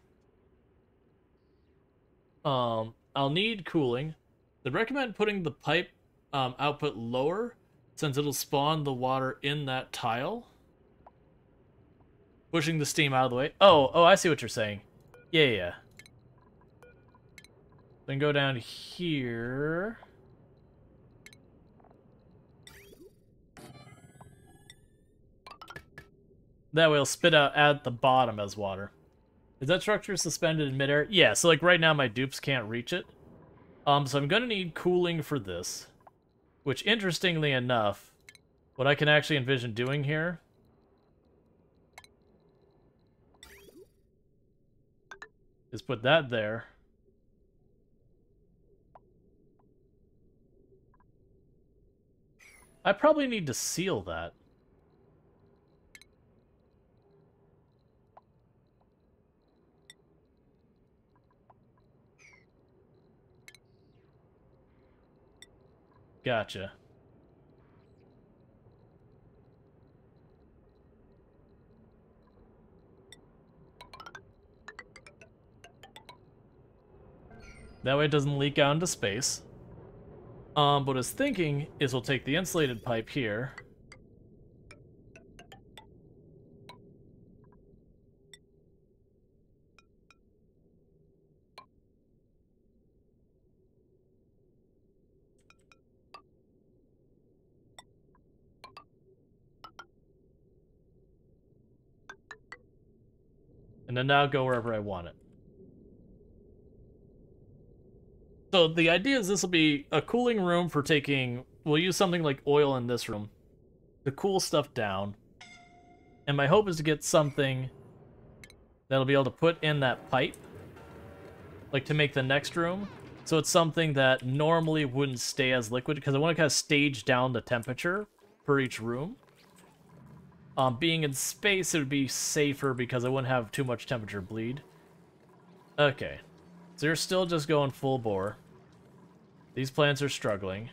I'll need cooling. I'd recommend putting the pipe output lower, since it'll spawn the water in that tile. Pushing the steam out of the way. Oh, I see what you're saying. Yeah. Then go down here. That way it'll spit out at the bottom as water. Is that structure suspended in midair? Yeah, so like right now my dupes can't reach it. So I'm gonna need cooling for this. Which, interestingly enough, what I can actually envision doing here is put that there. I probably need to seal that. Gotcha. That way it doesn't leak out into space. What I was thinking is we'll take the insulated pipe here. And then now go wherever I want it. So the idea is this will be a cooling room for taking... We'll use something like oil in this room to cool stuff down. And my hope is to get something that'll be able to put in that pipe, like to make the next room. So it's something that normally wouldn't stay as liquid, because I want to kind of stage down the temperature for each room. Being in space, it would be safer because I wouldn't have too much temperature bleed. Okay. So you're still just going full bore. These plants are struggling.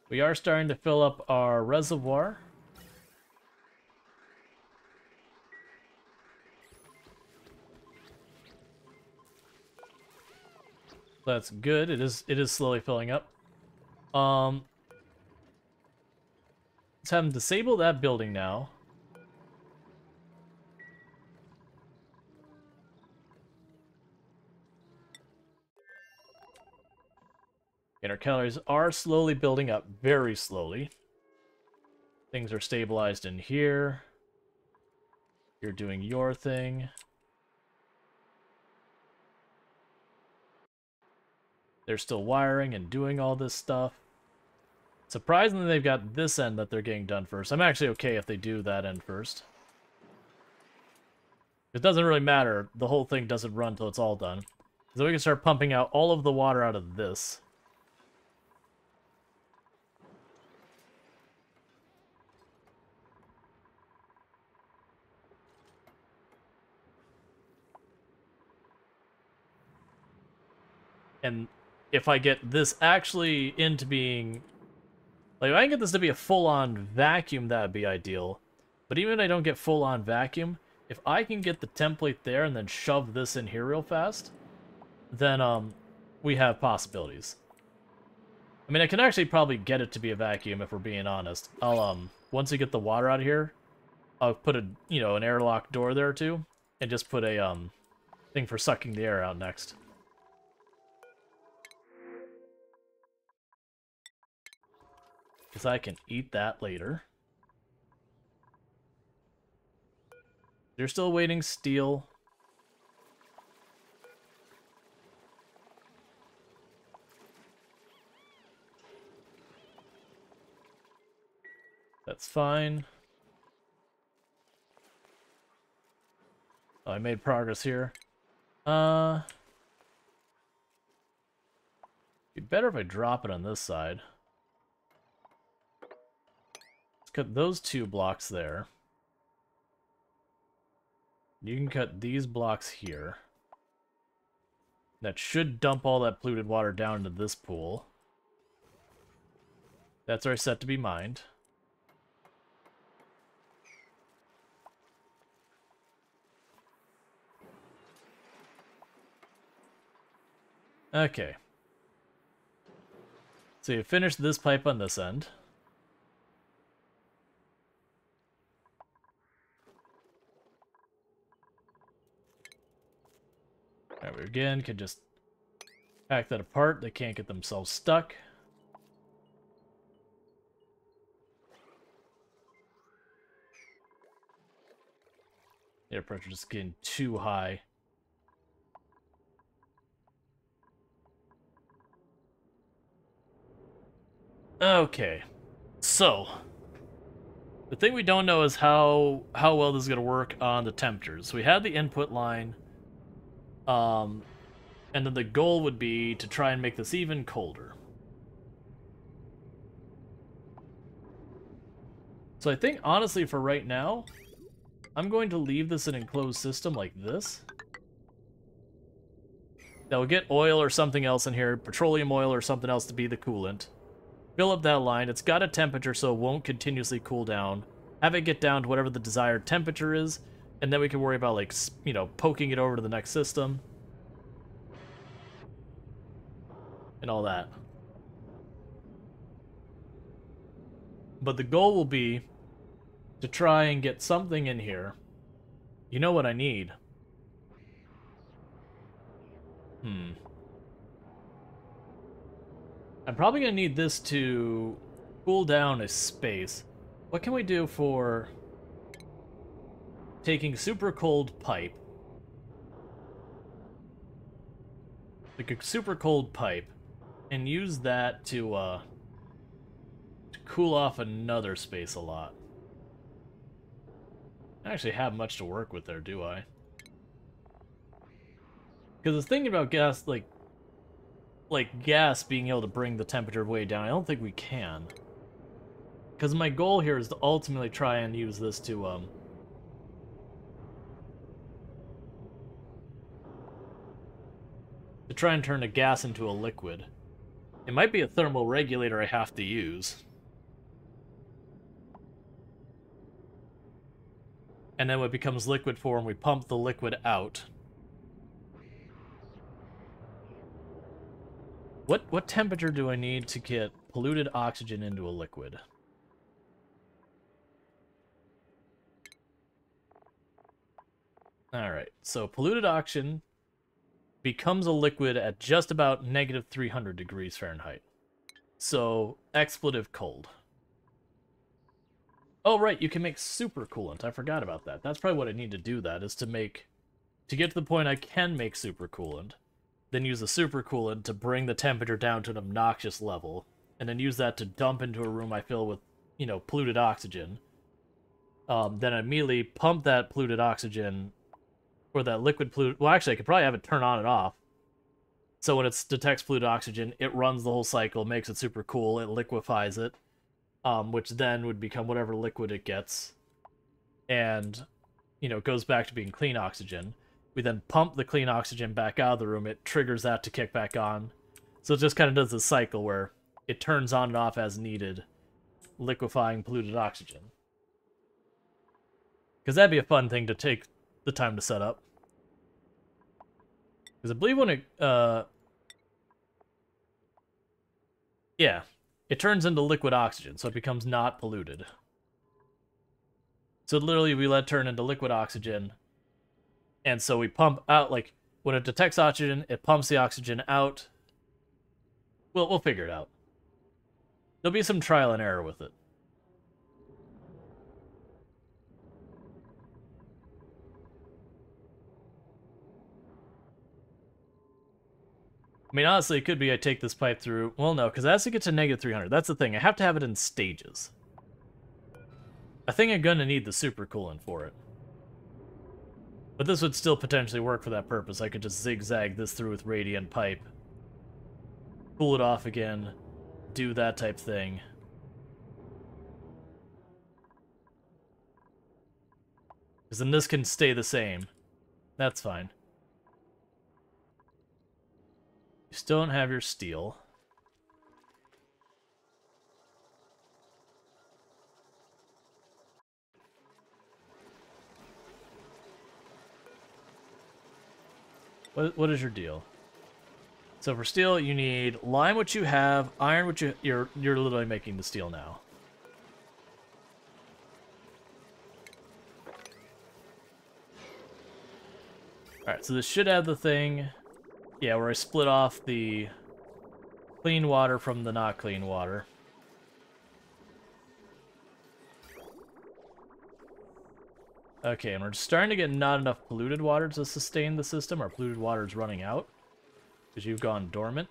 We are starting to fill up our reservoir. That's good. It is slowly filling up. Let's have them disable that building now. And our calories are slowly building up, very slowly. Things are stabilized in here. You're doing your thing. They're still wiring and doing all this stuff. Surprisingly, they've got this end that they're getting done first. I'm actually okay if they do that end first. It doesn't really matter. The whole thing doesn't run until it's all done. So we can start pumping out all of the water out of this. And if I get this actually into being... Like, if I can get this to be a full-on vacuum, that would be ideal. But even if I don't get full-on vacuum, if I can get the template there and then shove this in here real fast, then we have possibilities. I mean, I can actually probably get it to be a vacuum if we're being honest. I'll, once we get the water out of here, I'll put a, an airlock door there too, and just put a, thing for sucking the air out next. Because I can eat that later. You're still waiting steel. That's fine. Oh, I made progress here. It'd be better if I drop it on this side. Cut those 2 blocks there. You can cut these blocks here. That should dump all that polluted water down into this pool. That's already set to be mined. Okay. So you finish this pipe on this end. Alright, we again can just pack that apart. They can't get themselves stuck. Air pressure just getting too high. Okay, so the thing we don't know is how well this is going to work on the temperatures. So we have the input line. And then the goal would be to try and make this even colder. So I think, honestly, for right now, I'm going to leave this an enclosed system like this. That will get oil or something else in here, petroleum oil or something else to be the coolant. Fill up that line. It's got a temperature, so it won't continuously cool down. Have it get down to whatever the desired temperature is, and then we can worry about, like, poking it over to the next system. And all that. But the goal will be to try and get something in here. You know what I need? I'm probably going to need this to cool down a space. What can we do for taking super cold pipe? Like a super cold pipe, and use that to cool off another space a lot. I don't actually have much to work with there, do I? Because the thing about gas, like gas being able to bring the temperature way down, I don't think we can. Because my goal here is to ultimately try and use this to try and turn a gas into a liquid. It might be a thermal regulator I have to use. And then when it becomes liquid form, we pump the liquid out. What temperature do I need to get polluted oxygen into a liquid? Alright, so polluted oxygen becomes a liquid at just about negative 300 degrees Fahrenheit. So, expletive cold. Oh, right, you can make supercoolant. I forgot about that. That's probably what I need to do that, is to get to the point I can make supercoolant, then use the supercoolant to bring the temperature down to an obnoxious level, and then use that to dump into a room I fill with, you know, polluted oxygen. Then immediately pump that polluted oxygen, or that liquid polluted... Well, actually, I could probably have it turn on and off. So when it detects polluted oxygen, it runs the whole cycle, makes it super cool, it liquefies it, which then would become whatever liquid it gets, and, you know, it goes back to being clean oxygen. We then pump the clean oxygen back out of the room, it triggers that to kick back on. So it just kind of does this cycle where it turns on and off as needed, liquefying polluted oxygen. Because that'd be a fun thing to take the time to set up. Because I believe when it, yeah, it turns into liquid oxygen, so it becomes not polluted. So literally we let it turn into liquid oxygen, and so we pump out, like, when it detects oxygen, it pumps the oxygen out. We'll figure it out. There'll be some trial and error with it. I mean, honestly, it could be I take this pipe through... Well, no, because it has to get to negative 300. That's the thing. I have to have it in stages. I think I'm going to need the supercoolant for it. But this would still potentially work for that purpose. I could just zigzag this through with radiant pipe. Cool it off again. Do that type thing. Because then this can stay the same. That's fine. You still don't have your steel. What is your deal? So for steel, you need lime, which you have, iron, which you're literally making the steel now. Alright, so this should have the thing, yeah, where I split off the clean water from the not clean water. Okay, and we're starting to get not enough polluted water to sustain the system. Our polluted water is running out, because you've gone dormant.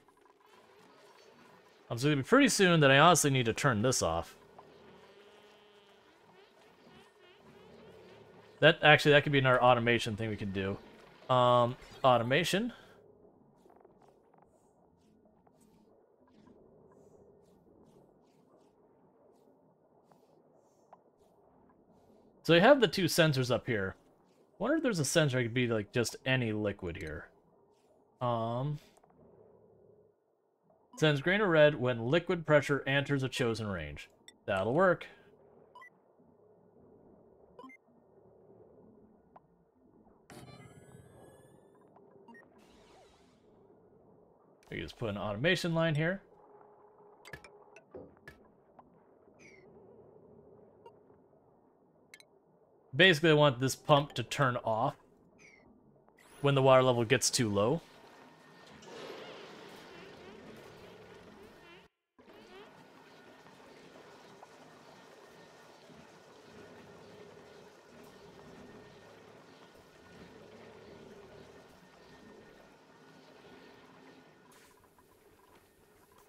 So it's going to be pretty soon that I honestly need to turn this off. That could be another automation thing we can do. Automation. So I have the two sensors up here. I wonder if there's a sensor that could be like just any liquid here. Sends green or red when liquid pressure enters a chosen range. That'll work. We can just put an automation line here. Basically, I want this pump to turn off when the water level gets too low.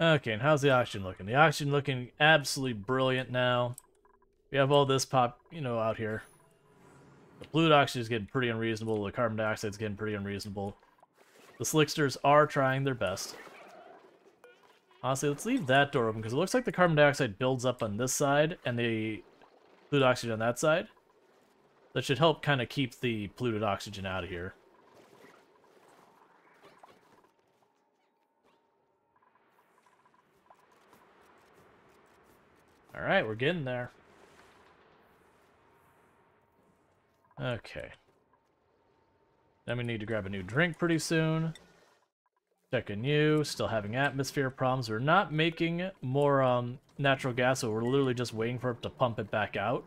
Okay, and how's the oxygen looking? The oxygen looking absolutely brilliant now. We have all this pop, out here. The fluid oxygen is getting pretty unreasonable. The carbon dioxide is getting pretty unreasonable. The slicksters are trying their best. Honestly, let's leave that door open, because it looks like the carbon dioxide builds up on this side, and the fluid oxygen on that side. That should help kind of keep the polluted oxygen out of here. Alright, we're getting there. Okay. Then we need to grab a new drink pretty soon. Checking you, still having atmosphere problems. We're not making more natural gas, so we're literally just waiting for it to pump it back out.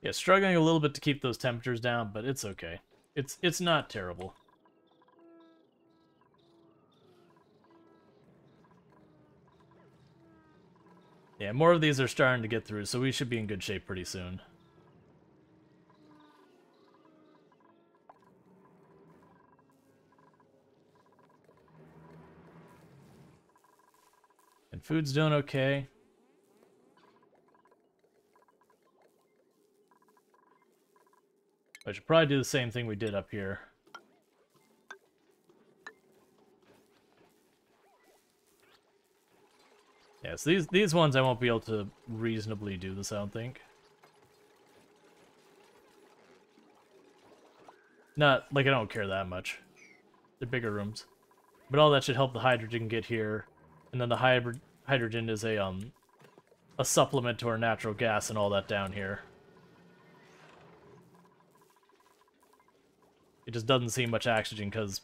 Yeah, struggling a little bit to keep those temperatures down, but it's okay. It's not terrible. Yeah, more of these are starting to get through, so we should be in good shape pretty soon. And food's doing okay. I should probably do the same thing we did up here. Yes, these ones I won't be able to reasonably do this, I don't think. Not, like, I don't care that much. They're bigger rooms. But all that should help the hydrogen get here. And then the hydrogen is a supplement to our natural gas and all that down here. It just doesn't seem much oxygen because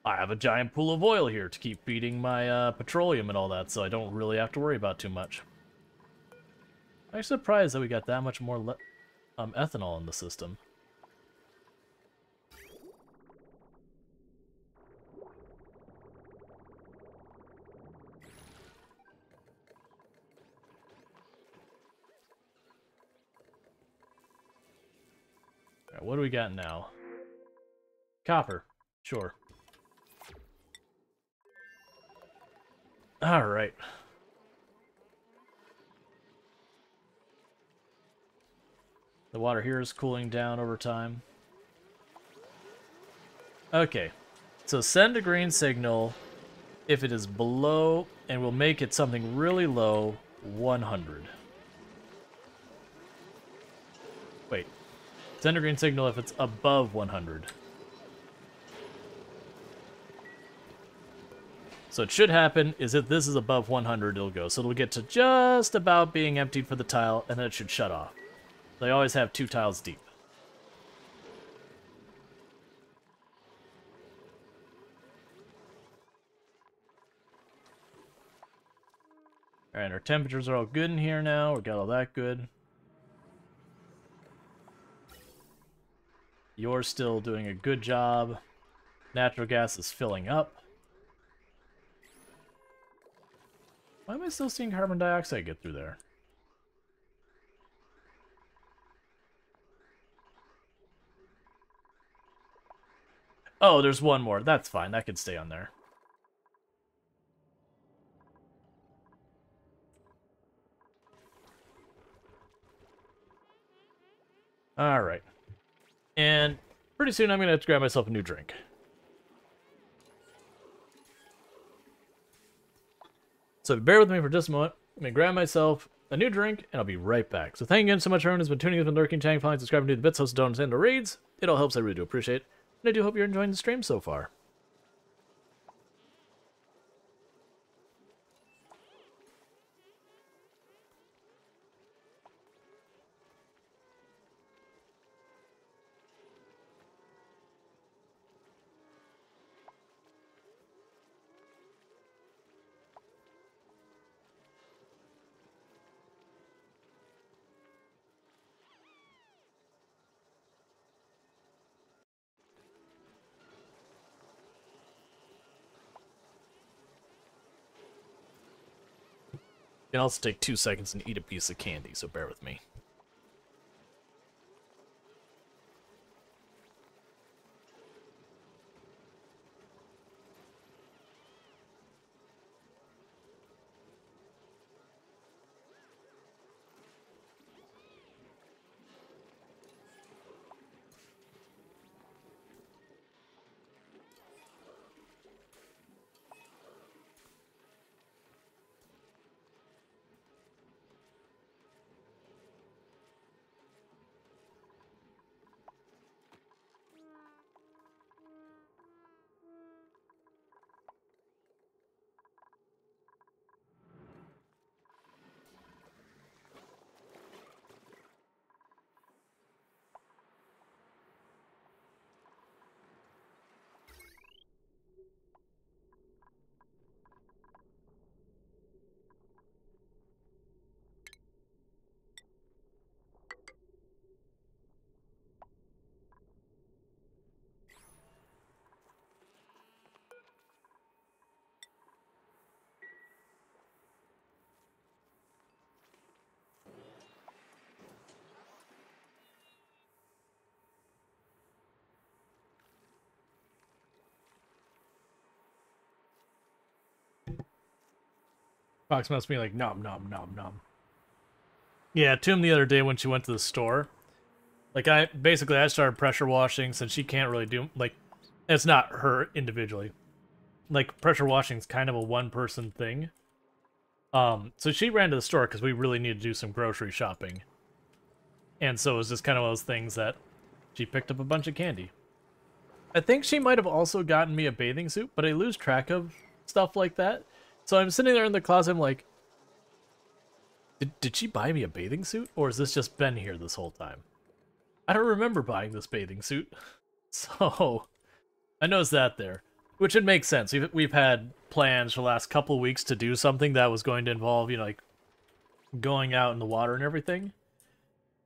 I have a giant pool of oil here to keep feeding my petroleum and all that, so I don't really have to worry about too much. I'm surprised that we got that much more ethanol in the system. Alright, what do we got now? Copper. Sure. Alright. The water here is cooling down over time. Okay. So send a green signal if it is below, and we'll make it something really low, 100. Wait. Send a green signal if it's above 100. So it should happen is if this is above 100, it'll go. So it'll get to just about being emptied for the tile, and then it should shut off. They always have 2 tiles deep. Alright, our temperatures are all good in here now. We got all that good. You're still doing a good job. Natural gas is filling up. Why am I still seeing carbon dioxide get through there? Oh, there's one more. That's fine. That could stay on there. Alright. And pretty soon I'm going to have to grab myself a new drink. So bear with me for just a moment. I'm going to grab myself a new drink, and I'll be right back. So thank you again so much, everyone who's been tuning in, been lurking, chatting, following, subscribing to the bits, hosts, donuts, and the raids. It all helps, I really do appreciate it. And I do hope you're enjoying the stream so far. can also take 2 seconds and eat a piece of candy, so bear with me. Fox must be like, nom, nom, nom, nom. Yeah, Toom the other day when she went to the store, like, I started pressure washing since she can't really do, like, it's not her individually. Like, pressure washing's kind of a one-person thing. So she ran to the store because we really needed to do some grocery shopping. And so it was just kind of one of those things that she picked up a bunch of candy. I think she might have also gotten me a bathing suit, but I lose track of stuff like that. So I'm sitting there in the closet, I'm like, did she buy me a bathing suit? Or has this just been here this whole time? I don't remember buying this bathing suit. So, I noticed that there. Which would make sense. We've had plans for the last couple of weeks to do something that was going to involve, you know, like, going out in the water and everything.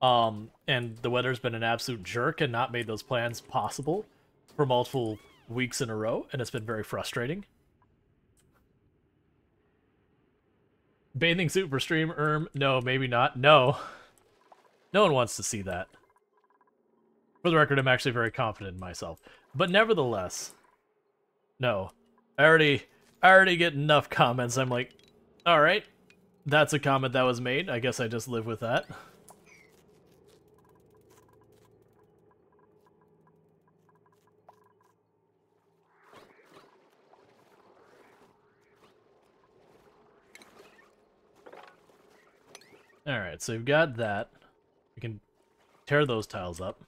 And the weather's been an absolute jerk and not made those plans possible for multiple weeks in a row, and it's been very frustrating. Bathing suit for stream, no, maybe not. No. No one wants to see that. For the record, I'm actually very confident in myself. But nevertheless, no. I already get enough comments. I'm like, alright, that's a comment that was made. I guess I just live with that. Alright, so we've got that. We can tear those tiles up.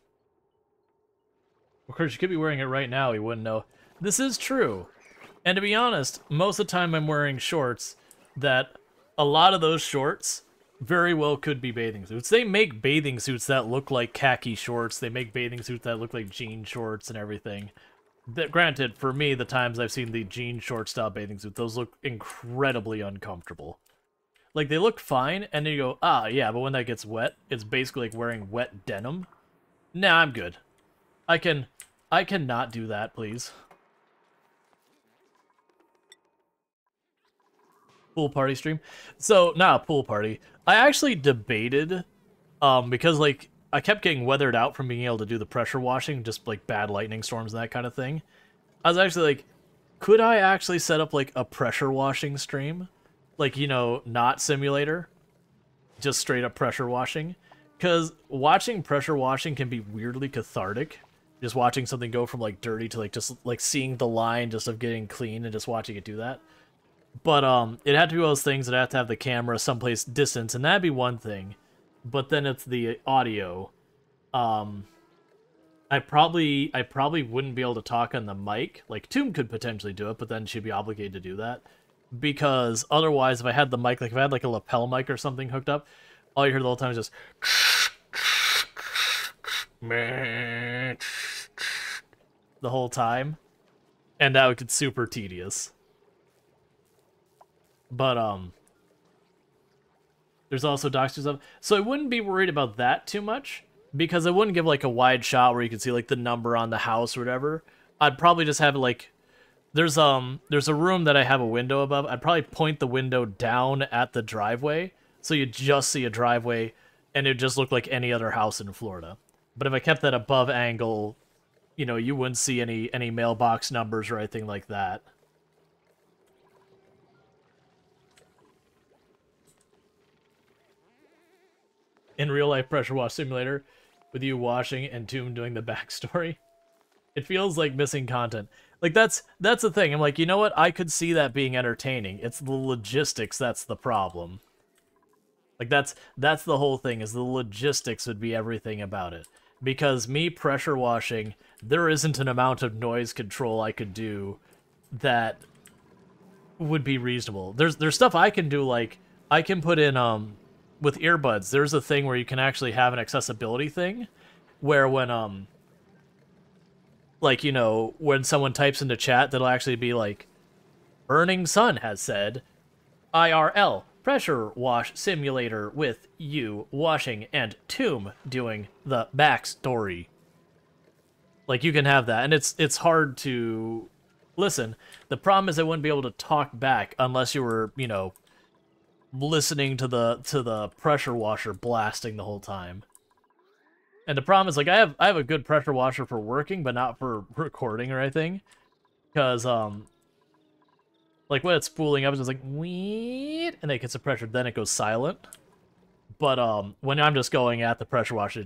Of course, you could be wearing it right now, you wouldn't know. This is true. And to be honest, most of the time I'm wearing shorts that a lot of those shorts very well could be bathing suits. They make bathing suits that look like khaki shorts. They make bathing suits that look like jean shorts and everything. That, granted, for me, the times I've seen the jean short style bathing suit, those look incredibly uncomfortable. Like, they look fine, and then you go, ah, yeah, but when that gets wet, it's basically like wearing wet denim. Nah, I'm good. I cannot do that, please. Pool party stream. So, not a pool party. I actually debated, because, like, I kept getting weathered out from being able to do the pressure washing, just, like, bad lightning storms and that kind of thing. I was actually like, could I actually set up, like, a pressure washing stream? Like, you know, not simulator, just straight up pressure washing. Because watching pressure washing can be weirdly cathartic. Just watching something go from, like, dirty to, like, just, like, seeing the line just of getting clean and just watching it do that. But, it had to be one of those things that I have to have the camera someplace distance, and that'd be one thing. But then it's the audio. I probably wouldn't be able to talk on the mic. Like, Toom could potentially do it, but then she'd be obligated to do that. Because otherwise, if I had the mic, like if I had like a lapel mic or something hooked up, all you hear the whole time is just the whole time, and that would get super tedious. But there's also Doctor stuff, so I wouldn't be worried about that too much because I wouldn't give like a wide shot where you can see like the number on the house or whatever. I'd probably just have it like there's a room that I have a window above. I'd probably point the window down at the driveway, so you just see a driveway, and it just look like any other house in Florida. But if I kept that above angle, you know, you wouldn't see any mailbox numbers or anything like that. In real life pressure wash simulator, with you washing and Tomb doing the backstory, it feels like missing content. Like that's the thing. I'm like, you know what? I could see that being entertaining. It's the logistics that's the problem. Like that's the whole thing. Is the logistics would be everything about it. Because me pressure washing, there isn't an amount of noise control I could do that would be reasonable. There's stuff I can do, like I can put in with earbuds. There's a thing where you can actually have an accessibility thing where when like, you know, when someone types into chat, that'll actually be like, Burning Sun has said, IRL, pressure wash simulator with you washing and Tomb doing the backstory. Like, you can have that, and it's hard to listen. The problem is I wouldn't be able to talk back unless you were, you know, listening to the pressure washer blasting the whole time. And the problem is, like, I have a good pressure washer for working, but not for recording or anything. Because, like, when it's spooling up, it's just like, wheat, and then it gets the pressure, then it goes silent. But, when I'm just going at the pressure washer,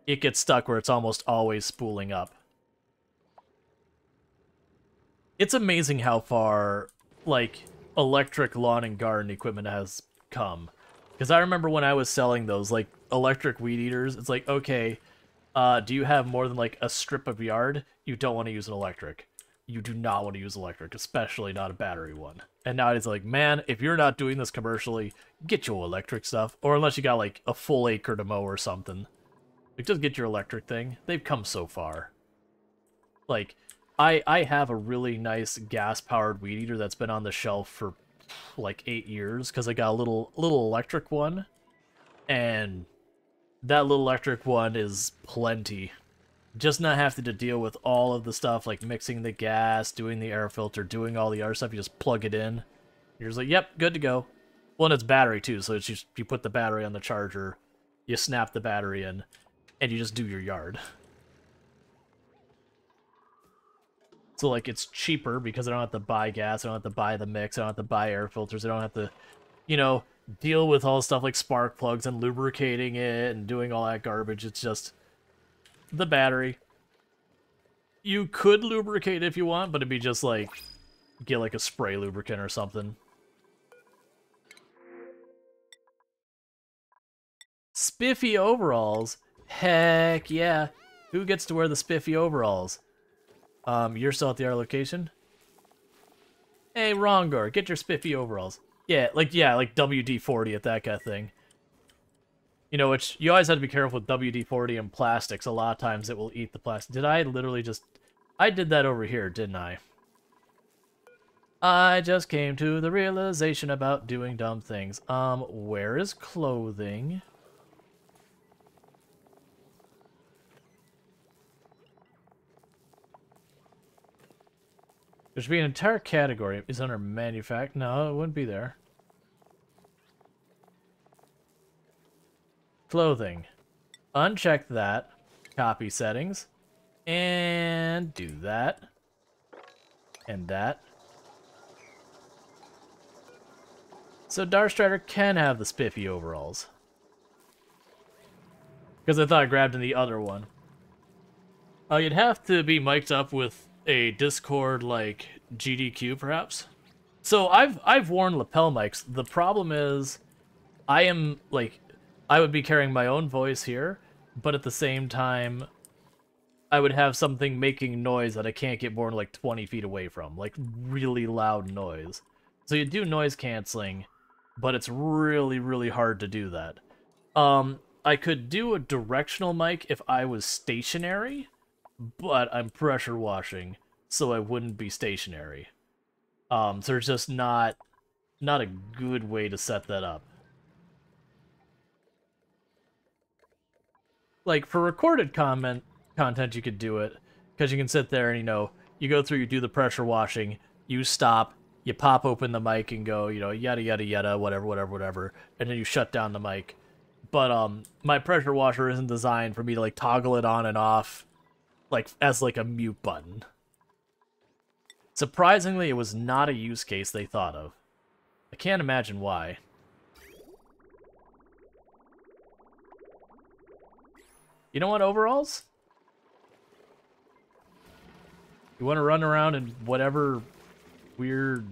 it gets stuck where it's almost always spooling up. It's amazing how far, like, electric lawn and garden equipment has come. Because I remember when I was selling those, like, electric weed eaters, it's like, okay, do you have more than, like, a strip of yard? You don't want to use an electric. You do not want to use electric, especially not a battery one. And now it's like, man, if you're not doing this commercially, get your electric stuff. Or unless you got, like, a full acre to mow or something. Like, just get your electric thing. They've come so far. Like, I have a really nice gas-powered weed eater that's been on the shelf for like 8 years because I got a little electric one, and that little electric one is plenty. Just not having to deal with all of the stuff like mixing the gas, doing the air filter, doing all the other stuff. You just plug it in. You're just like, yep, good to go. Well, and it's battery too, so it's just you put the battery on the charger, you snap the battery in, and you just do your yard. So, like, it's cheaper because I don't have to buy gas, I don't have to buy the mix, I don't have to buy air filters, I don't have to, you know, deal with all stuff like spark plugs and lubricating it and doing all that garbage. It's just the battery. You could lubricate if you want, but it'd be just, like, get, like, a spray lubricant or something. Spiffy overalls? Heck yeah. Who gets to wear the spiffy overalls? You're still at the other location? Hey, Rongor, get your spiffy overalls. Yeah, like WD-40 at that kind of thing. You know, which, you always have to be careful with WD-40 and plastics. A lot of times it will eat the plastic. Did I literally just... I did that over here, didn't I? I just came to the realization about doing dumb things. Where is clothing? There should be an entire category. Is under manufacturing. No, it wouldn't be there. Clothing. Uncheck that. Copy settings. And do that. And that. So Darkstrider can have the spiffy overalls. Because I thought I grabbed in the other one. You'd have to be mic'd up with a Discord like GDQ perhaps. So I've worn lapel mics. The problem is I would be carrying my own voice here, but at the same time I would have something making noise that I can't get more than like 20 feet away from, like really loud noise. So you do noise canceling, but it's really, really hard to do that. I could do a directional mic if I was stationary, but I'm pressure washing, so I wouldn't be stationary. So there's just not a good way to set that up. Like, for recorded content, you could do it, because you can sit there and, you know, you go through, you do the pressure washing, you stop, you pop open the mic and go, you know, yada yada yada, whatever, and then you shut down the mic. But my pressure washer isn't designed for me to like toggle it on and off, like as like a mute button. Surprisingly, it was not a use case they thought of. I can't imagine why. You don't want overalls? You want to run around in whatever weird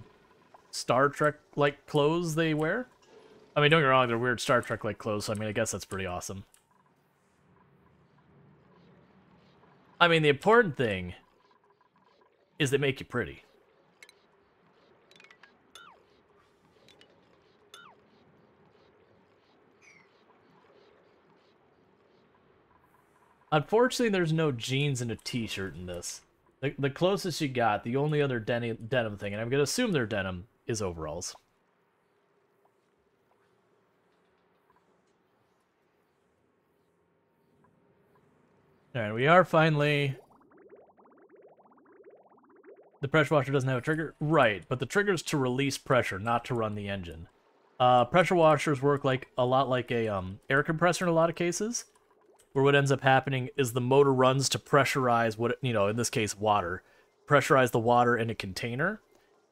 Star Trek-like clothes they wear? I mean, don't get me wrong, they're weird Star Trek-like clothes, so I mean, I guess that's pretty awesome. I mean, the important thing is they make you pretty. Unfortunately, there's no jeans and a t-shirt in this. The closest you got, the only other denim thing, and I'm going to assume they're denim, is overalls. Alright, we are finally... The pressure washer doesn't have a trigger? Right, but the trigger's to release pressure, not to run the engine. Pressure washers work like a lot like a air compressor in a lot of cases, where what ends up happening is the motor runs to pressurize what, you know, in this case, water. Pressurize the water in a container,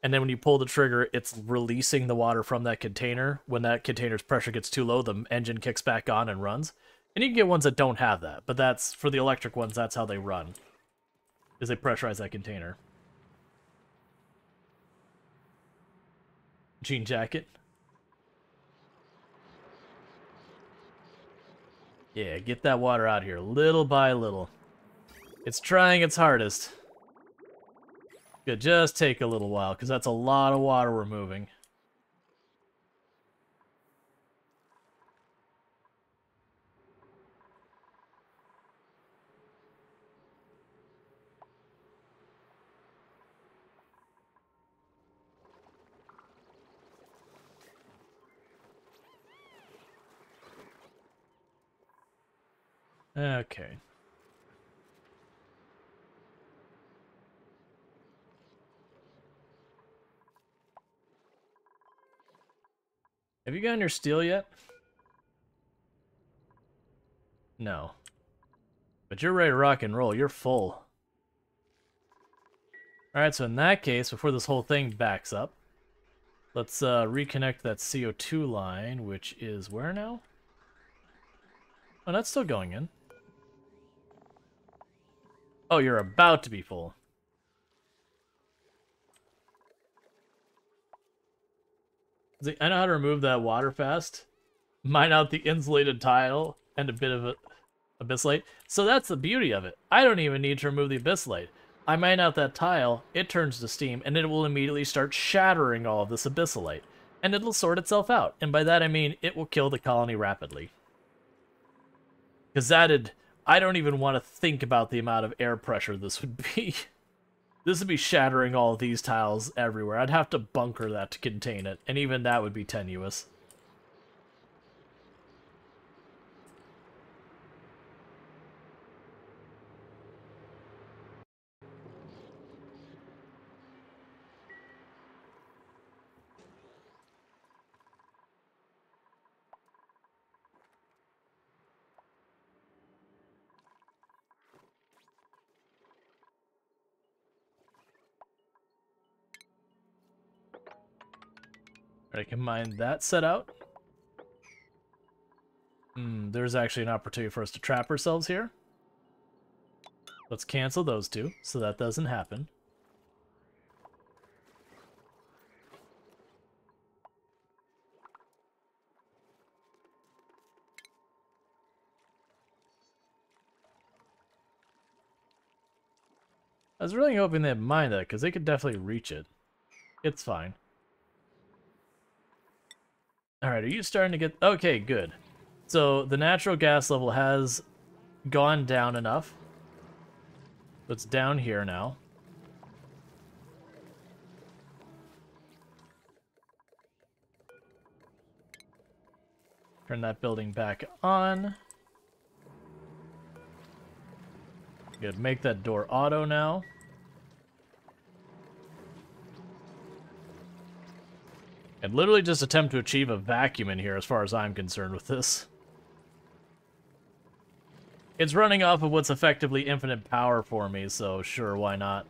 and then when you pull the trigger, it's releasing the water from that container. When that container's pressure gets too low, the engine kicks back on and runs. And you can get ones that don't have that, but that's, for the electric ones, that's how they run, is they pressurize that container. Jean jacket. Yeah, get that water out here, little by little. It's trying its hardest. Could just take a little while, because that's a lot of water we're moving. Okay. Have you gotten your steel yet? No. But you're ready to rock and roll. You're full. Alright, so in that case, before this whole thing backs up, let's reconnect that CO2 line, which is where now? Oh, that's still going in. Oh, you're about to be full. See, I know how to remove that water fast. Mine out the insulated tile and a bit of abyssite. So that's the beauty of it. I don't even need to remove the abyssite. I mine out that tile, it turns to steam, and it will immediately start shattering all of this abyssite. And it'll sort itself out. And by that I mean it will kill the colony rapidly. Because I don't even want to think about the amount of air pressure this would be. This would be shattering all of these tiles everywhere. I'd have to bunker that to contain it, and even that would be tenuous. I can mine that set out. There's actually an opportunity for us to trap ourselves here. Let's cancel those two, so that doesn't happen. I was really hoping they'd mine that, because they could definitely reach it. It's fine. Alright, are you starting to get... Okay, good. So, the natural gas level has gone down enough. It's down here now. Turn that building back on. Good, make that door auto now. And literally just attempt to achieve a vacuum in here as far as I'm concerned with this. It's running off of what's effectively infinite power for me, so sure, why not?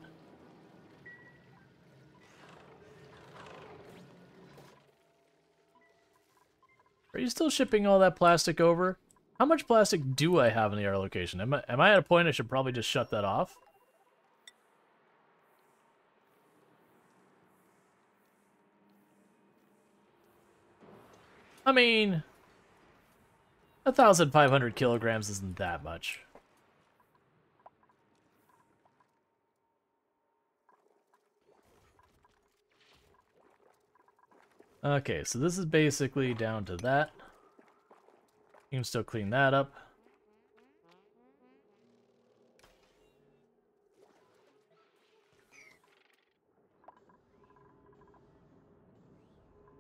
Are you still shipping all that plastic over? How much plastic do I have in the air location? Am I at a point I should probably just shut that off? I mean, 1,500 kilograms isn't that much. Okay, so this is basically down to that. You can still clean that up.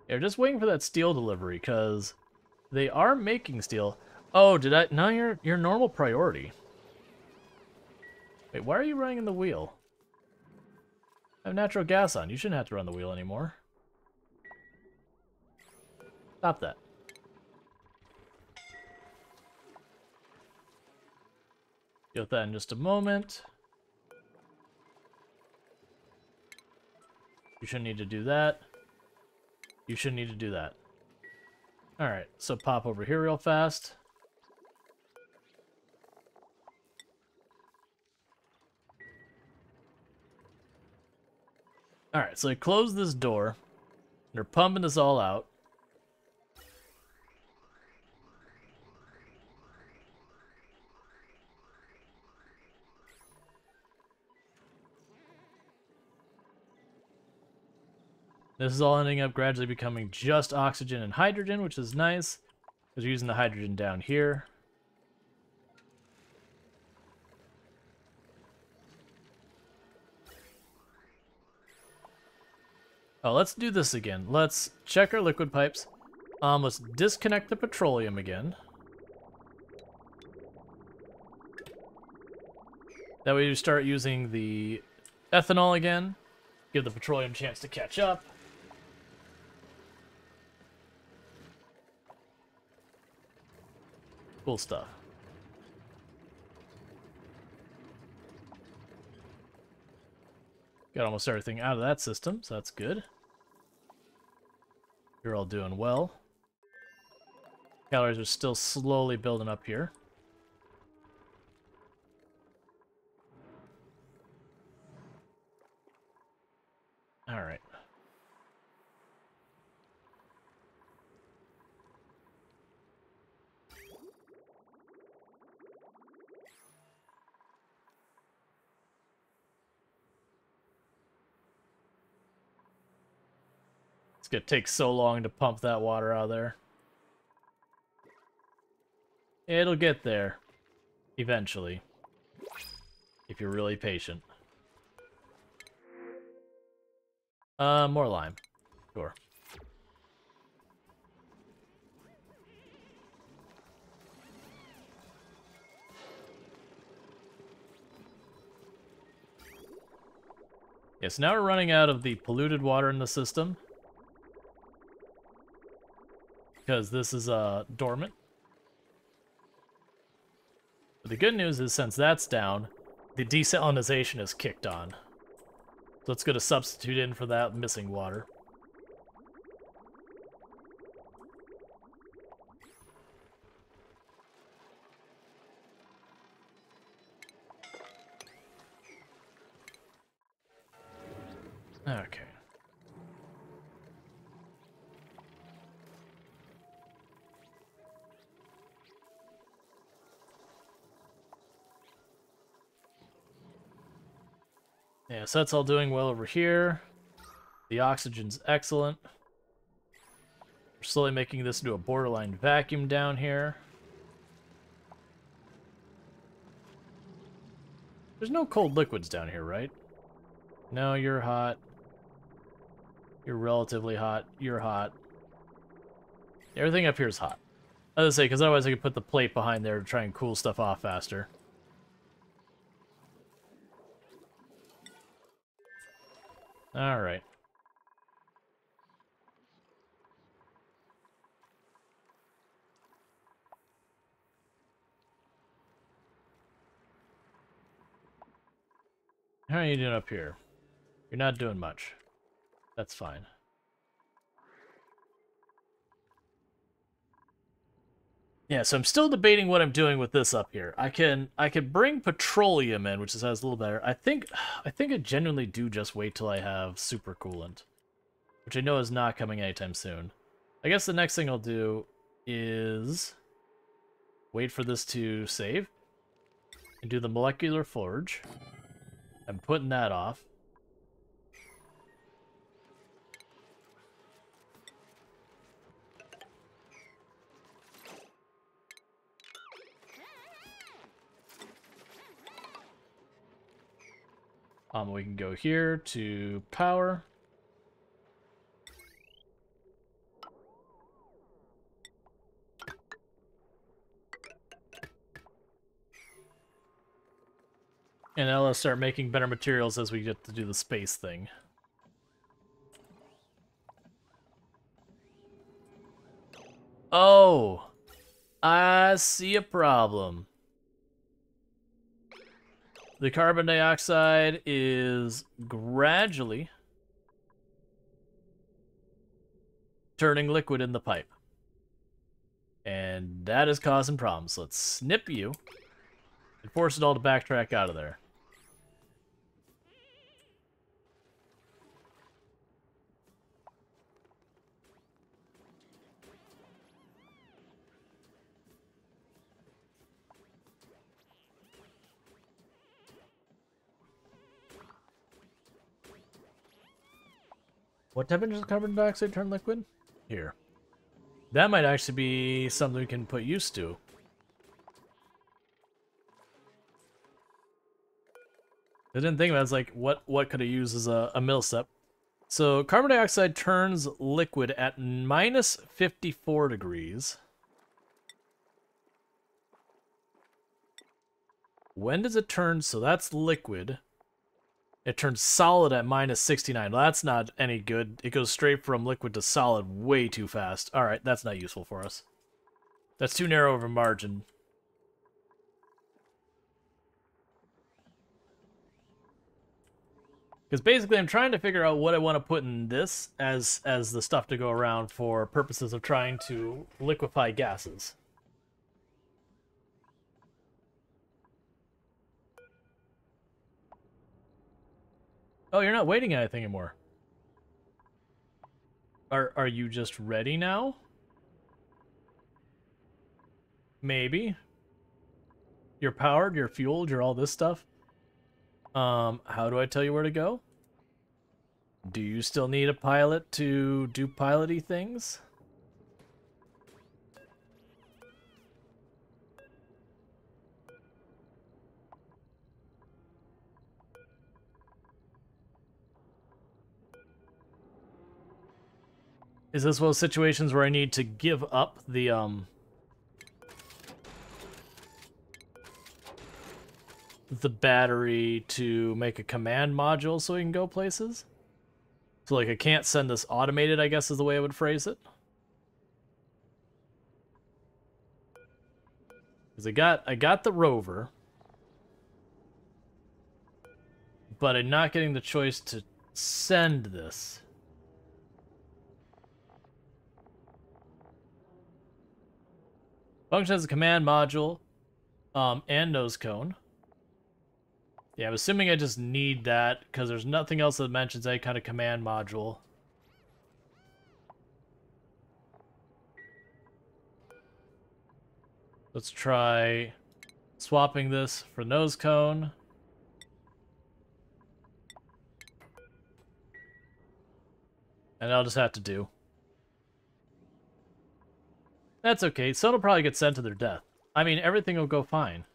Yeah, just waiting for that steel delivery, because they are making steel. Oh, did I? No, you're normal priority. Wait, why are you running the wheel? I have natural gas on. You shouldn't have to run the wheel anymore. Stop that. Get that in just a moment. You shouldn't need to do that. You shouldn't need to do that. Alright, so pop over here real fast. Alright, so I close this door. They're pumping this all out. This is all ending up gradually becoming just oxygen and hydrogen, which is nice, because we're using the hydrogen down here. Oh, let's do this again. Let's check our liquid pipes. Let's disconnect the petroleum again. That way you start using the ethanol again. Give the petroleum a chance to catch up. Cool stuff. Got almost everything out of that system, so that's good. You're all doing well. Calories are still slowly building up here. Alright. It's gonna take so long to pump that water out of there. It'll get there. Eventually. If you're really patient. More lime. Sure. Yes, now we're running out of the polluted water in the system. Because this is dormant. But the good news is, since that's down, the desalinization is kicked on. So it's going to substitute in for that missing water. Okay. Yeah, so that's all doing well over here. The oxygen's excellent. We're slowly making this into a borderline vacuum down here. There's no cold liquids down here, right? No, you're hot. You're relatively hot. You're hot. Everything up here is hot. I was gonna say, because otherwise I could put the plate behind there to try and cool stuff off faster. Alright. How are you doing up here? You're not doing much. That's fine. Yeah, so I'm still debating what I'm doing with this up here. I can bring petroleum in, which is a little better. I think I genuinely do just wait till I have super coolant, which I know is not coming anytime soon. I guess the next thing I'll do is wait for this to save and do the molecular forge. I'm putting that off. We can go here to power. And now let's start making better materials as we get to do the space thing. Oh, I see a problem. The carbon dioxide is gradually turning liquid in the pipe. And that is causing problems. Let's snip you and force it all to backtrack out of there. What temperature does carbon dioxide turn liquid? Here. That might actually be something we can put use to. I didn't think about it. It's like, what could I use as a mill step? So carbon dioxide turns liquid at minus 54 degrees. When does it turn? So that's liquid. It turns solid at minus 69. Well, that's not any good. It goes straight from liquid to solid way too fast. Alright, that's not useful for us. That's too narrow of a margin. Because basically I'm trying to figure out what I want to put in this as the stuff to go around for purposes of trying to liquefy gases. Oh, you're not waiting anything anymore. Are you just ready now? Maybe. You're powered, you're fueled, you're all this stuff. How do I tell you where to go? Do you still need a pilot to do piloty things? Is this one of those situations where I need to give up the battery to make a command module so we can go places? So, like, I can't send this automated, I guess is the way I would phrase it. Because I got the rover, but I'm not getting the choice to send this. Function as a command module, and nose cone. Yeah, I'm assuming I just need that, because there's nothing else that mentions any kind of command module. Let's try swapping this for nose cone. And I'll just have to do. That's okay. Some will probably get sent to their death. I mean, everything will go fine.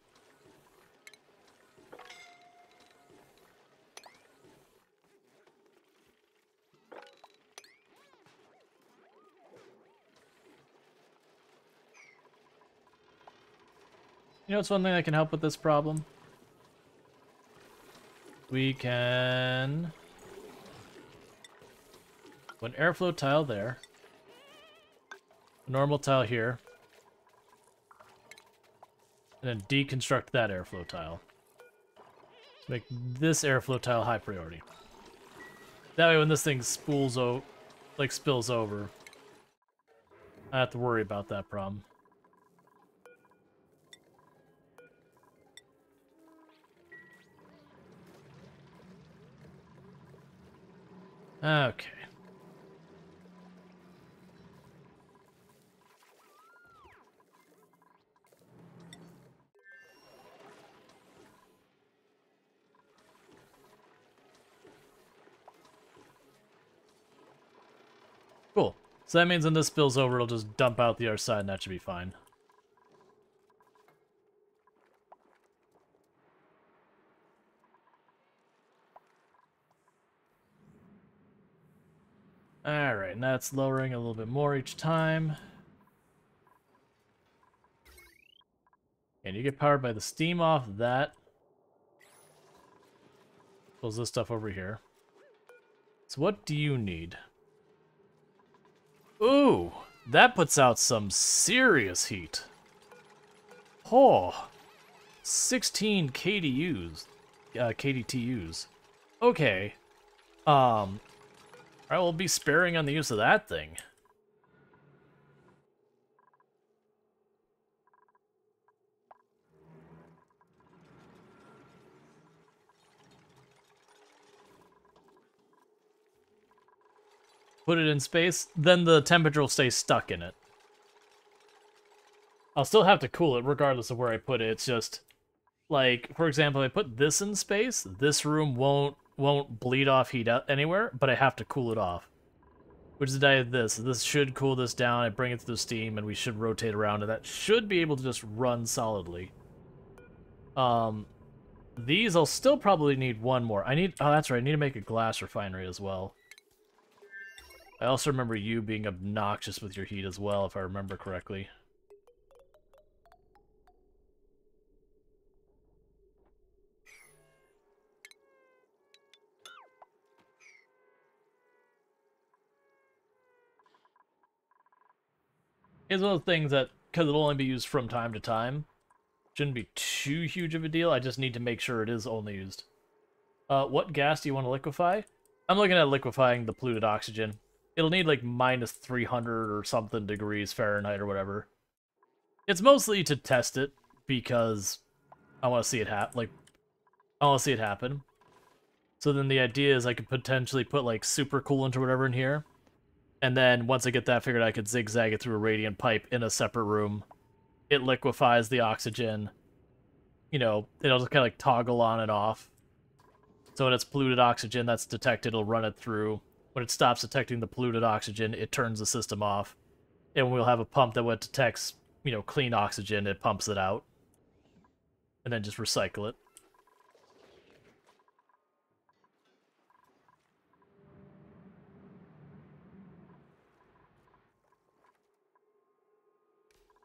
You know what's one thing that can help with this problem? We can put an airflow tile there. A normal tile here. And then deconstruct that airflow tile. Make this airflow tile high priority. That way when this thing spills over, I don't have to worry about that problem. Okay. Cool. So that means when this spills over, it'll just dump out the other side, and that should be fine. Alright, and that's lowering a little bit more each time. And you get powered by the steam off that. Pulls this stuff over here. So what do you need? Ooh, that puts out some serious heat. Oh, 16 KDUs, KDTUs. Okay. Alright, we'll be sparing on the use of that thing. Put it in space, then the temperature will stay stuck in it. I'll still have to cool it regardless of where I put it. It's just, like, for example, if I put this in space, this room won't bleed off heat out anywhere, but I have to cool it off. Which is the idea of this. This should cool this down, I bring it through the steam, and we should rotate around, and that should be able to just run solidly. These I'll still probably need one more. Oh, that's right, I need to make a glass refinery as well. I also remember you being obnoxious with your heat as well, if I remember correctly. It's one of those things that, because it'll only be used from time to time, shouldn't be too huge of a deal. I just need to make sure it is only used. What gas do you want to liquefy? I'm looking at liquefying the polluted oxygen. It'll need like minus 300 or something degrees Fahrenheit or whatever. It's mostly to test it because I want to see it happen. I want to see it happen. So then the idea is I could potentially put like super coolant or whatever in here. And then once I get that figured, I could zigzag it through a radiant pipe in a separate room. It liquefies the oxygen. You know, it'll just kind of like toggle on and off. So when it's polluted oxygen that's detected, it'll run it through. When it stops detecting the polluted oxygen, it turns the system off. And we'll have a pump that when it detects, you know, clean oxygen, it pumps it out. And then just recycle it.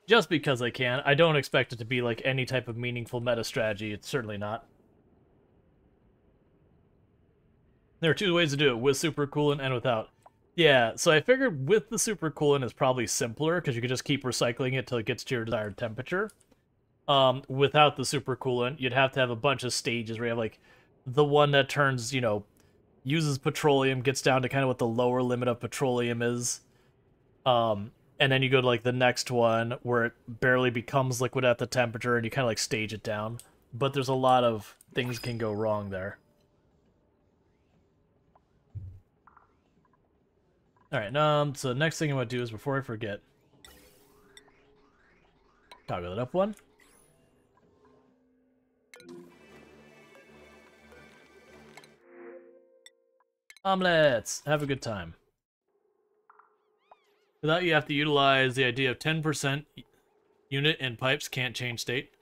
Just because I can. I don't expect it to be like any type of meaningful meta strategy. It's certainly not. There are two ways to do it, with supercoolant and without. Yeah, so I figured with the supercoolant is probably simpler, because you can just keep recycling it till it gets to your desired temperature. Without the supercoolant, you'd have to have a bunch of stages where you have, like, the one that turns, you know, uses petroleum, gets down to kind of what the lower limit of petroleum is. And then you go to, like, the next one, where it barely becomes liquid at the temperature, and you kind of, like, stage it down. But there's a lot of things can go wrong there. Alright, so the next thing I'm going to do is, before I forget, toggle it up one. Omelets! Have a good time. For that, you have to utilize the idea of 10% unit and pipes can't change state.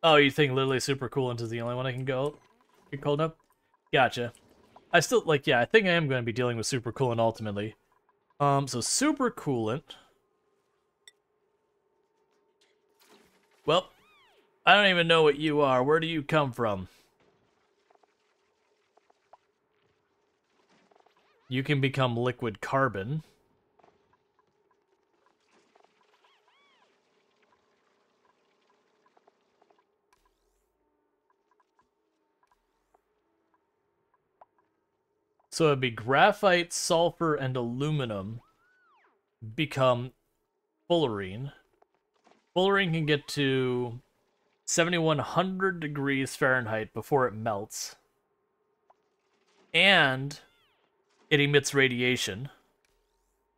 Oh, you think literally supercoolant is the only one I can get cold up? Gotcha. I still, like, yeah, I think I am going to be dealing with supercoolant ultimately. So supercoolant. Well, I don't even know what you are. Where do you come from? You can become liquid carbon. So it'd be graphite, sulfur, and aluminum become fullerene. Fullerene can get to 7,100 degrees Fahrenheit before it melts. And it emits radiation.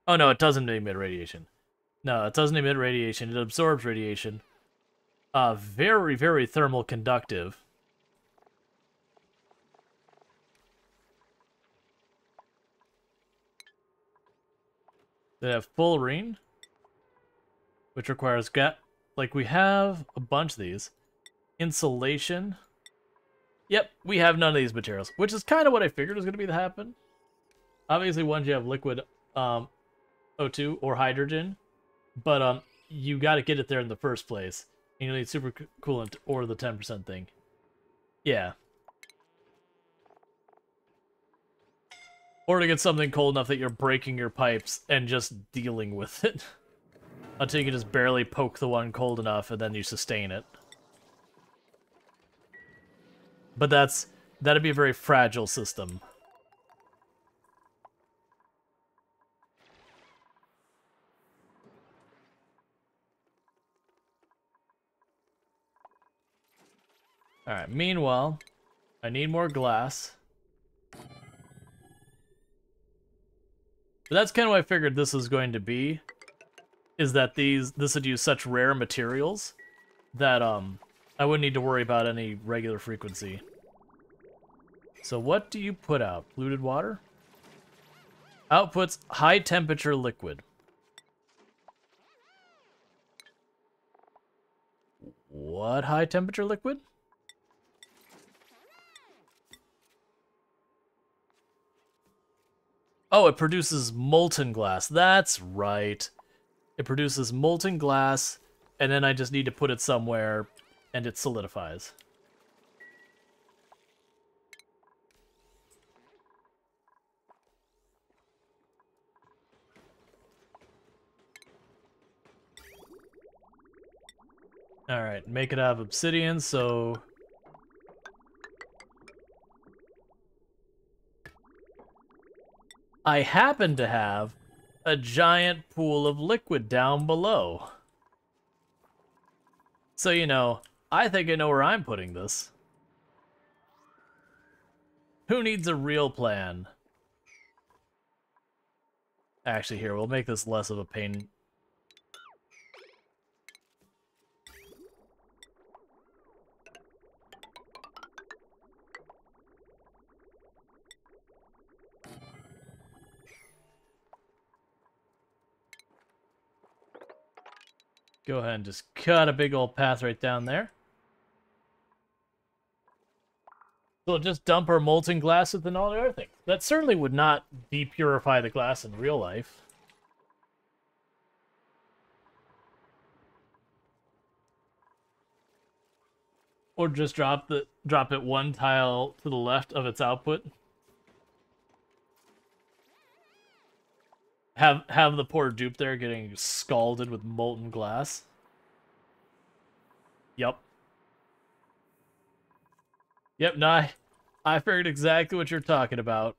Oh no, it doesn't emit radiation. No, it doesn't emit radiation. It absorbs radiation. Very, very thermal conductive. They have fullerene, which requires like we have a bunch of these. Insulation. Yep, we have none of these materials, which is kind of what I figured was going to be the happen. Obviously, once you have liquid O2 or hydrogen, but you got to get it there in the first place. And you need supercoolant or the 10% thing. Yeah. Or to get something cold enough that you're breaking your pipes and just dealing with it. Until you can just barely poke the one cold enough and then you sustain it. But that'd be a very fragile system. Alright, meanwhile, I need more glass. But that's kind of what I figured this was going to be. Is that this would use such rare materials that I wouldn't need to worry about any regular frequency. So what do you put out? Polluted water? Outputs high temperature liquid. What high temperature liquid? Oh, it produces molten glass. That's right. It produces molten glass, and then I just need to put it somewhere, and it solidifies. Alright, make it out of obsidian, so... I happen to have a giant pool of liquid down below. So, you know, I think I know where I'm putting this. Who needs a real plan? Actually, here, we'll make this less of a pain. Go ahead and just cut a big old path right down there. So we'll just dump our molten glass within all the other things. That certainly would not depurify the glass in real life. Or just drop it one tile to the left of its output. Have the poor dupe there getting scalded with molten glass. Yep. Yep, no, I figured exactly what you're talking about.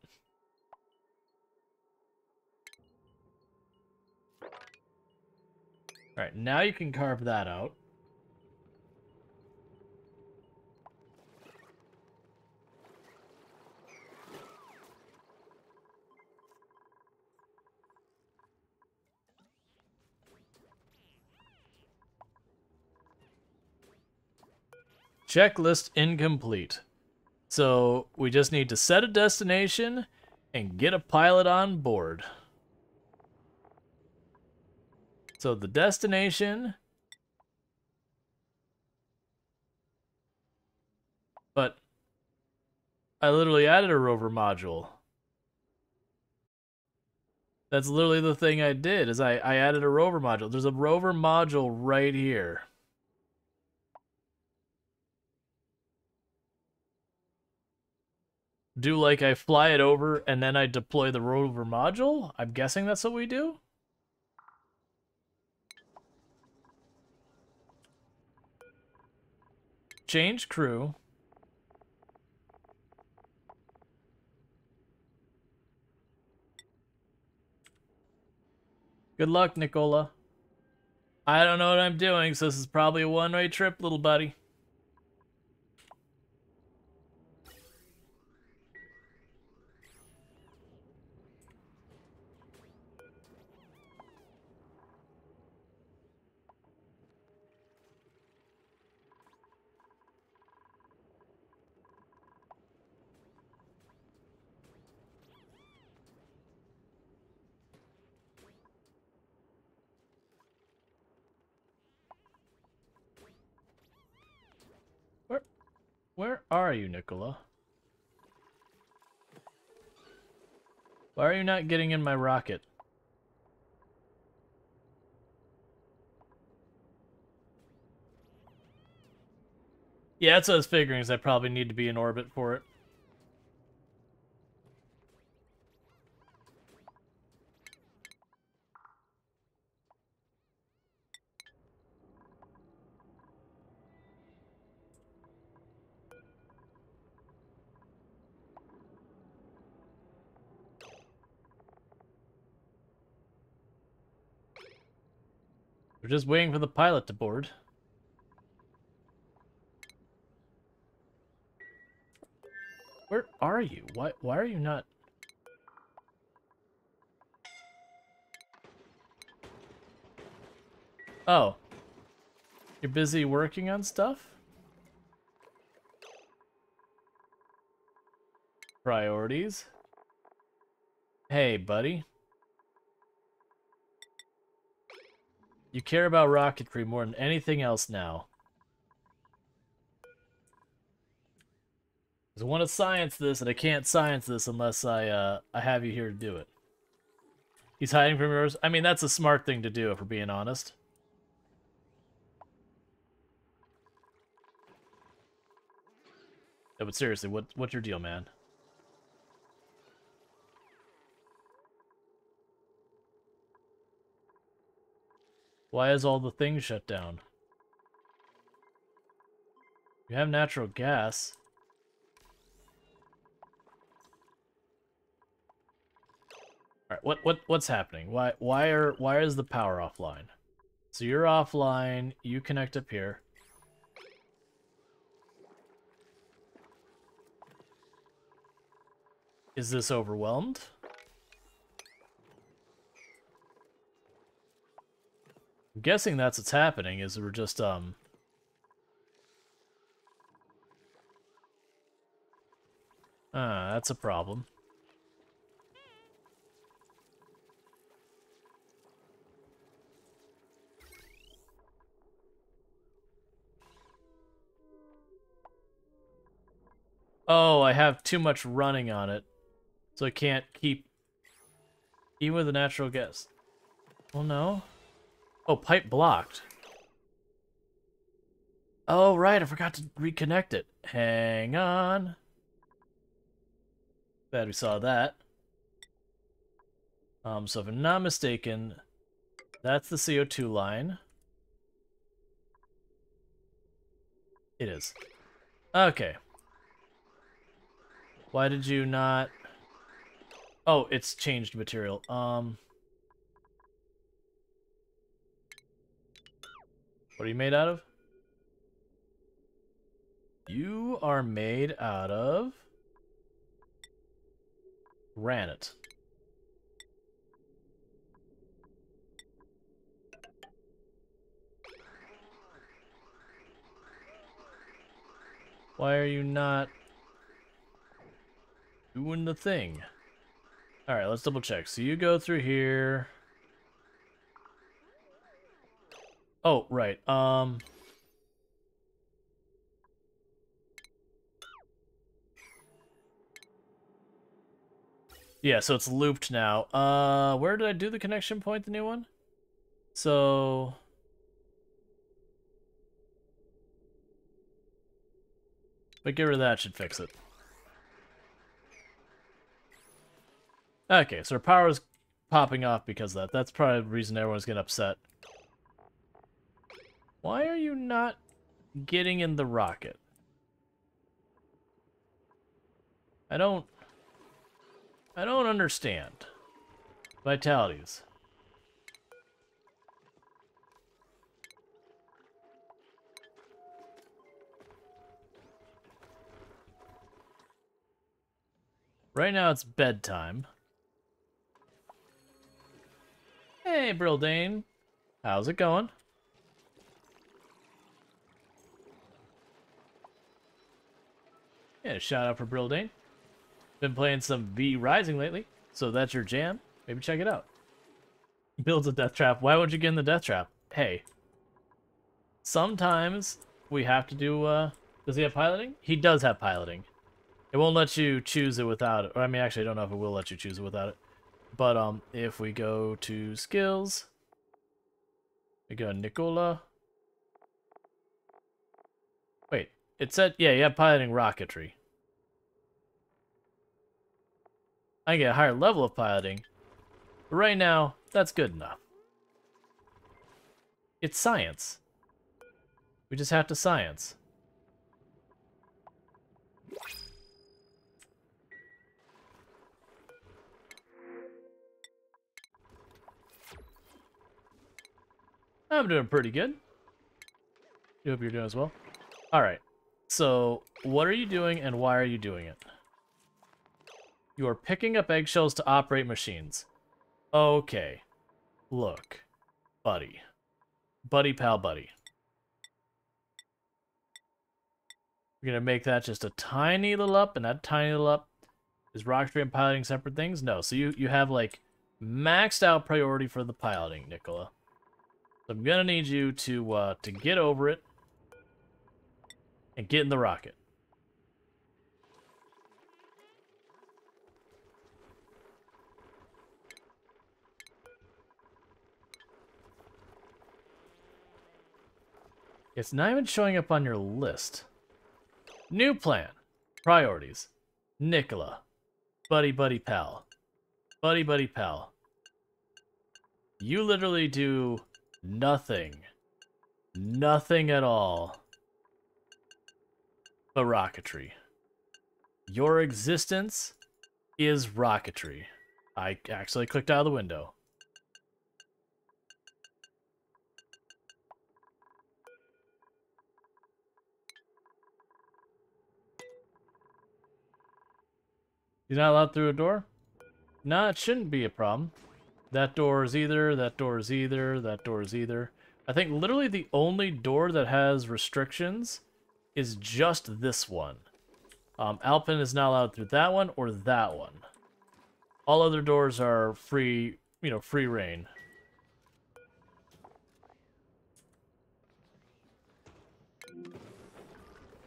Alright, now you can carve that out. Checklist incomplete. So we just need to set a destination and get a pilot on board. So the destination... But I literally added a rover module. That's literally the thing I did, is I added a rover module. There's a rover module right here. Do like I fly it over and then I deploy the rover module? I'm guessing that's what we do? Change crew. Good luck, Nicola. I don't know what I'm doing, so this is probably a one-way trip, little buddy. Where are you, Nicola? Why are you not getting in my rocket? Yeah, that's what I was figuring, is I probably need to be in orbit for it. We're just waiting for the pilot to board. Where are you? Why are you not... Oh. You're busy working on stuff? Priorities? Hey, buddy. You care about rocketry more than anything else now. I want to science this, and I can't science this unless I have you here to do it. He's hiding from yours. I mean, that's a smart thing to do, if we're being honest. Yeah, but seriously, what's your deal, man? Why is all the things shut down? You have natural gas. All right, what's happening? Why is the power offline? So you're offline. You connect up here. Is this overwhelmed? I'm guessing that's what's happening, is we're just, that's a problem. Oh, I have too much running on it, so I can't keep... Even with a natural gas. Well, no. Oh, pipe blocked. Oh, right, I forgot to reconnect it. Hang on. Glad we saw that. So if I'm not mistaken, that's the CO2 line. It is. Okay. Why did you not... Oh, it's changed material. What are you made out of? You are made out of... granite. Why are you not doing the thing? Alright, let's double check. So you go through here. Oh, right. Yeah, so it's looped now. Where did I do the connection point, the new one? So... But get rid of that, should fix it. Okay, so our power is popping off because of that. That's probably the reason everyone's getting upset. Why are you not getting in the rocket? I don't understand. Vitalities. Right now it's bedtime. Hey, Brildane. How's it going? Yeah, shout out for Brildane. Been playing some V Rising lately, so that's your jam. Maybe check it out. Builds a death trap. Why would you get in the death trap? Hey. Sometimes we have to do, does he have piloting? He does have piloting. It won't let you choose it without it. Or, I mean, actually, I don't know if it will let you choose it without it. But, if we go to skills, we go Nicola. Wait, it said, yeah, you have piloting rocketry. I can get a higher level of piloting. But right now, that's good enough. It's science. We just have to science. I'm doing pretty good. I hope you're doing as well. Alright. So, what are you doing and why are you doing it? You are picking up eggshells to operate machines. Okay. Look. Buddy. Buddy, pal, buddy. We're going to make that just a tiny little up, and that tiny little up is rocketry and piloting separate things? No, so you have, like, maxed out priority for the piloting, Nicola. So I'm going to need you to get over it and get in the rocket. It's not even showing up on your list. New plan. Priorities. Nicola. Buddy, buddy, pal. Buddy, buddy, pal. You literally do nothing. Nothing at all. But rocketry. Your existence is rocketry. I actually clicked out of the window. You're not allowed through a door? Nah, it shouldn't be a problem. That door is either, that door is either, that door is either. I think literally the only door that has restrictions is just this one. Alpin is not allowed through that one or that one. All other doors are free, you know, free reign.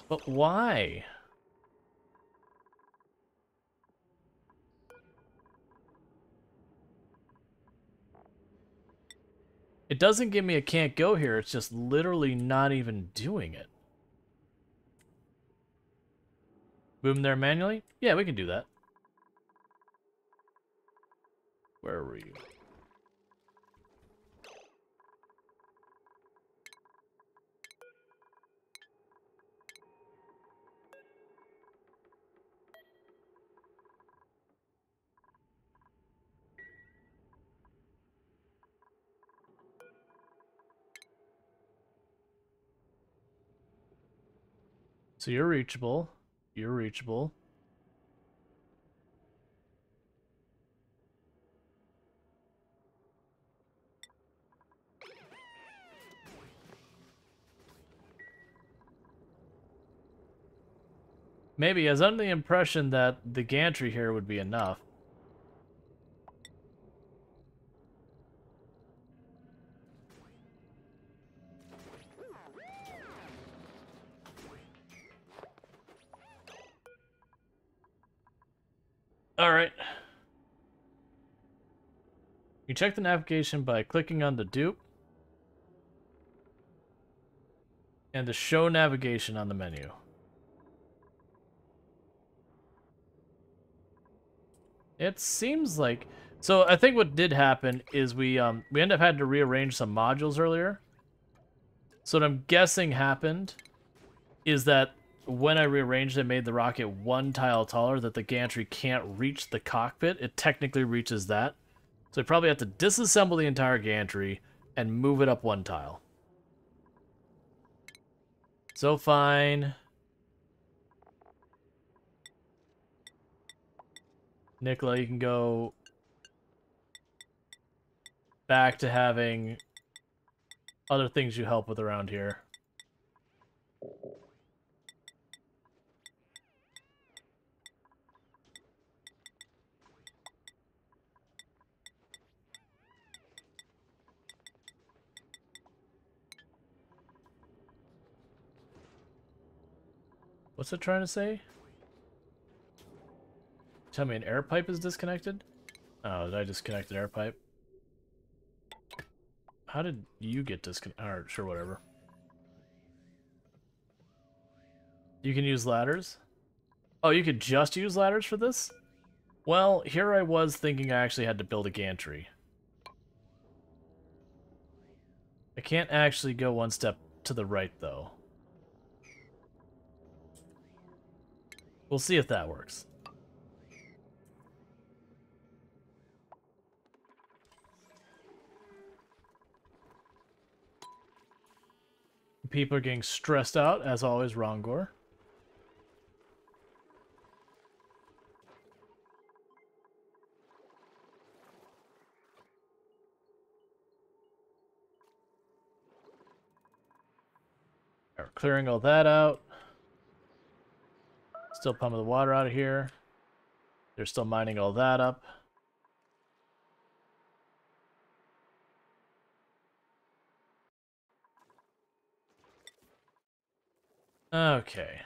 But why? It doesn't give me a can't go here, it's just literally not even doing it. Boom there manually? Yeah, we can do that. Where were you? So you're reachable. You're reachable. Maybe, I was under the impression that the gantry here would be enough. Alright. You check the navigation by clicking on the dupe and the show navigation on the menu. It seems like... So I think what did happen is we ended up having to rearrange some modules earlier. So what I'm guessing happened is that when I rearranged it, made the rocket one tile taller, that the gantry can't reach the cockpit. It technically reaches that. So I probably have to disassemble the entire gantry and move it up one tile. So fine. Nicola, you can go back to having other things you help with around here. What's it trying to say? Tell me an air pipe is disconnected? Oh, did I disconnect an air pipe? How did you get disconnected? Alright, sure, whatever. You can use ladders? Oh, you could just use ladders for this? Well, here I was thinking I actually had to build a gantry. I can't actually go one step to the right, though. We'll see if that works. People are getting stressed out, as always, Rongor. We're clearing all that out. Still pumping the water out of here. They're still mining all that up. Okay.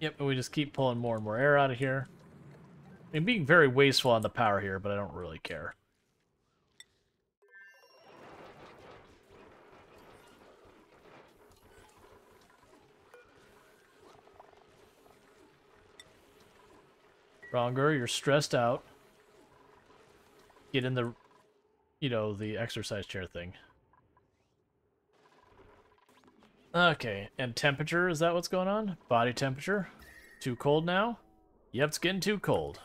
Yep, and we just keep pulling more and more air out of here. I'm being very wasteful on the power here, but I don't really care. Ronger, you're stressed out. Get in the, the exercise chair thing. Okay, and temperature, is that what's going on? Body temperature? Too cold now? Yep, it's getting too cold.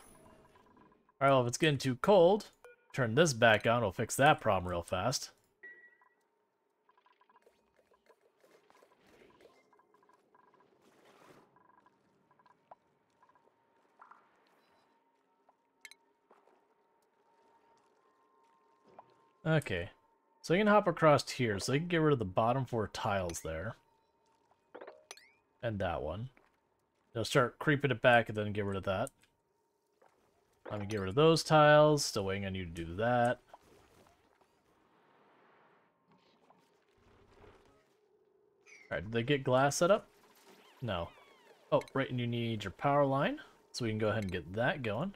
Alright, well, if it's getting too cold, turn this back on, we'll fix that problem real fast. Okay, so you can hop across here, so you can get rid of the bottom 4 tiles there. And that one. You'll start creeping it back and then get rid of that. Let me get rid of those tiles. Still waiting on you to do that. Alright, did they get glass set up? No. Oh, right, and you need your power line. So we can go ahead and get that going.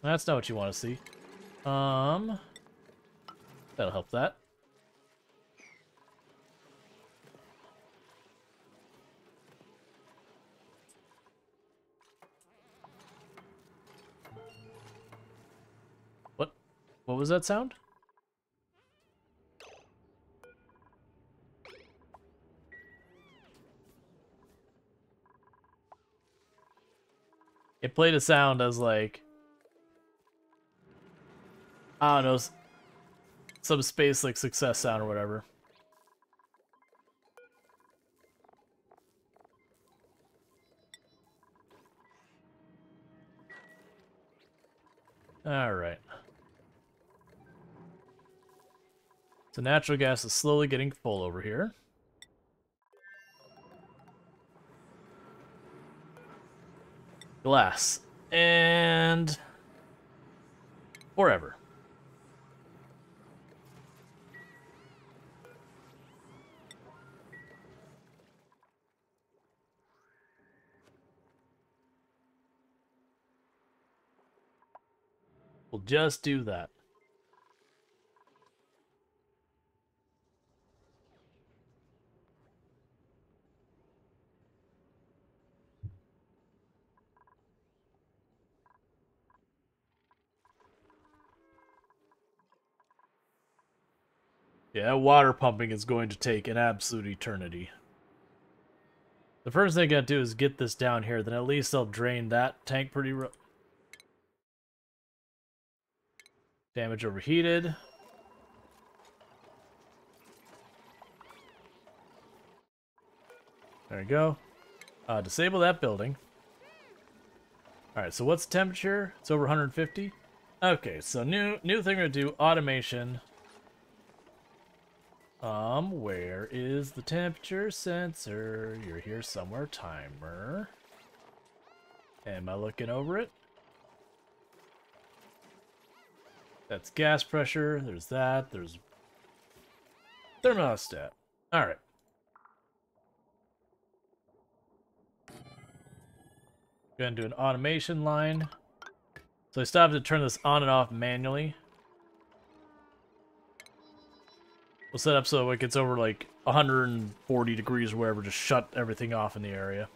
That's not what you want to see. That'll help that. What was that sound? It played a sound as like, I don't know, some space like success sound or whatever. Alright. So natural gas is slowly getting full over here. Glass. And forever. We'll just do that. Yeah, water pumping is going to take an absolute eternity. The first thing I gotta do is get this down here, then at least I'll drain that tank pretty Damage overheated. There we go. Disable that building. Alright, so what's the temperature? It's over 150. Okay, so new thing we're gonna do, automation. Where is the temperature sensor? You're here somewhere, timer. Am I looking over it? That's gas pressure, there's that, there's thermostat. Alright. Gonna do an automation line. So I still have to turn this on and off manually. We'll set up so it gets over like 140 degrees or wherever, just shut everything off in the area.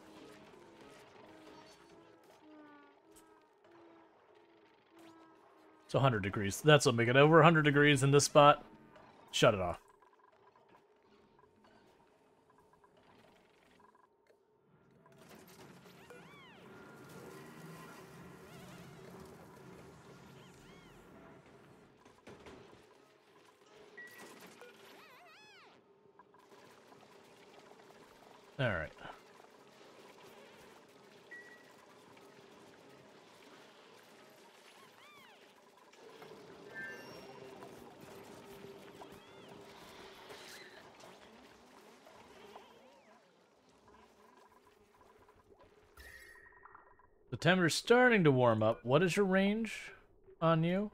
So 100 degrees. That's what make it over 100 degrees in this spot. Shut it off. All right. The temperature's starting to warm up. What is your range on you?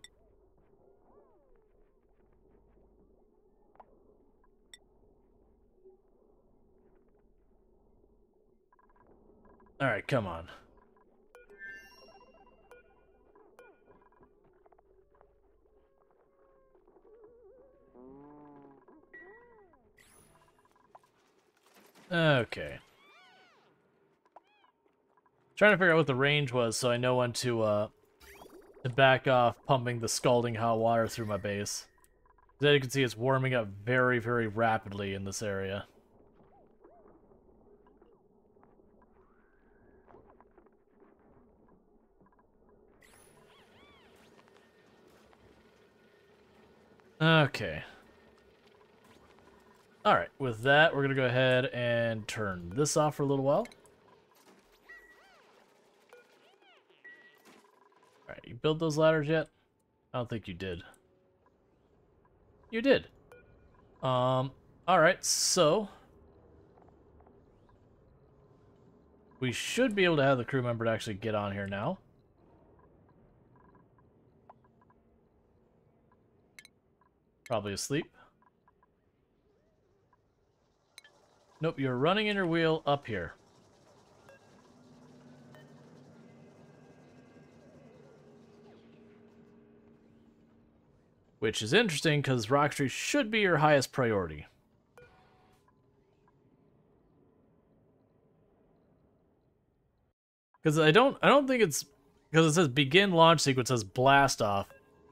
All right, come on. Okay. Trying to figure out what the range was so I know when to back off pumping the scalding hot water through my base. As you can see, it's warming up very, very rapidly in this area. Okay. Alright, with that, we're going to go ahead and turn this off for a little while. Alright, you built those ladders yet? I don't think you did. You did. Alright, so we should be able to have the crew member to actually get on here now. Probably asleep. Nope, you're running in your wheel up here. Which is interesting because Rockstreet should be your highest priority. Because I don't think it's because it says begin launch sequence, says blast off.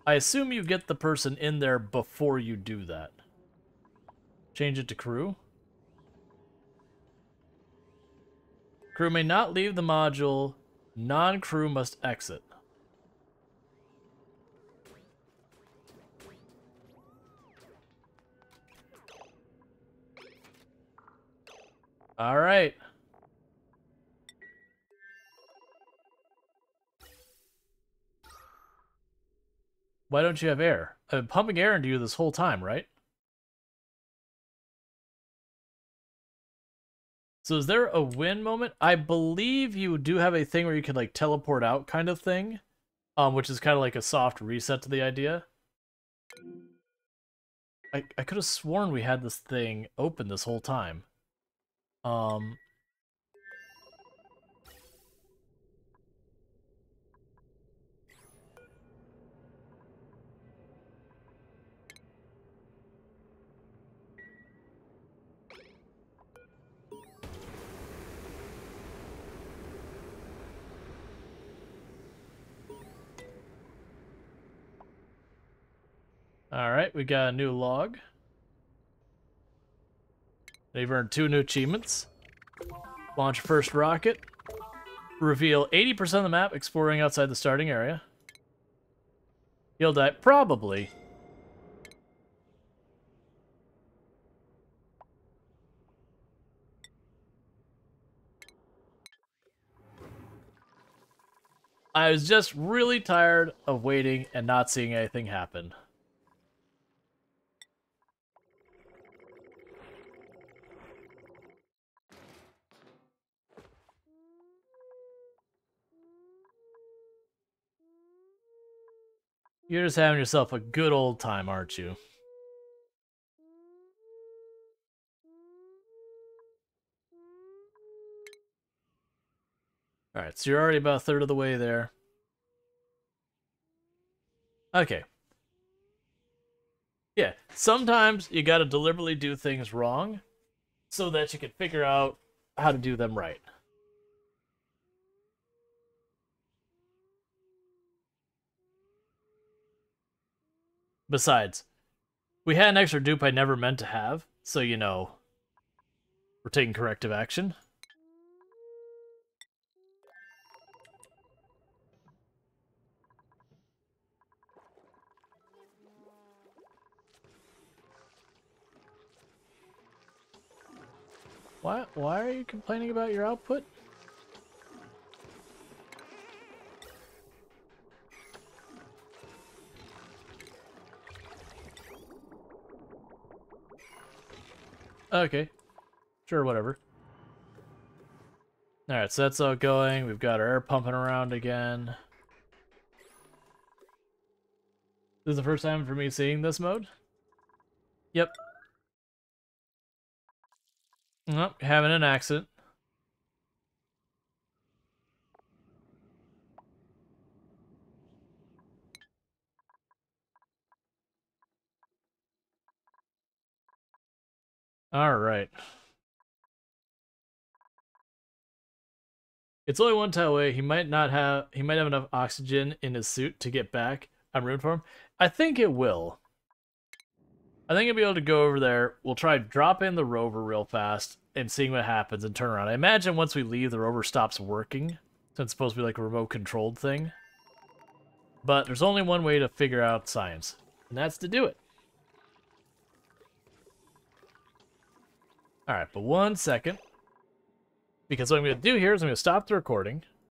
I assume you get the person in there before you do that. Change it to crew. Crew may not leave the module. Non-crew must exit. All right. Why don't you have air? I've been pumping air into you this whole time, right? So is there a win moment? I believe you do have a thing where you can like teleport out kind of thing, which is kind of like a soft reset to the idea. I could have sworn we had this thing open this whole time. Alright, we got a new log. They've earned 2 new achievements. Launch first rocket. Reveal 80% of the map exploring outside the starting area. You'll die. Probably. I was just really tired of waiting and not seeing anything happen. You're just having yourself a good old time, aren't you? Alright, so you're already about a third of the way there. Okay. Yeah, sometimes you gotta deliberately do things wrong so that you can figure out how to do them right. Besides, we had an extra dupe I never meant to have, so you know, we're taking corrective action. Why are you complaining about your output? Okay. Sure, whatever. Alright, so that's all going. We've got our air pumping around again. This is the first time for me seeing this mode? Yep. Oh, having an accident. Alright. It's only one tile away. He might have enough oxygen in his suit to get back. I'm rooting for him. I think it will. I think I'll be able to go over there. We'll try dropping the rover real fast and seeing what happens and turn around. I imagine once we leave, the rover stops working. So it's supposed to be like a remote-controlled thing. But there's only one way to figure out science, and that's to do it. Alright, but 1 second. Because what I'm going to do here is I'm going to stop the recording.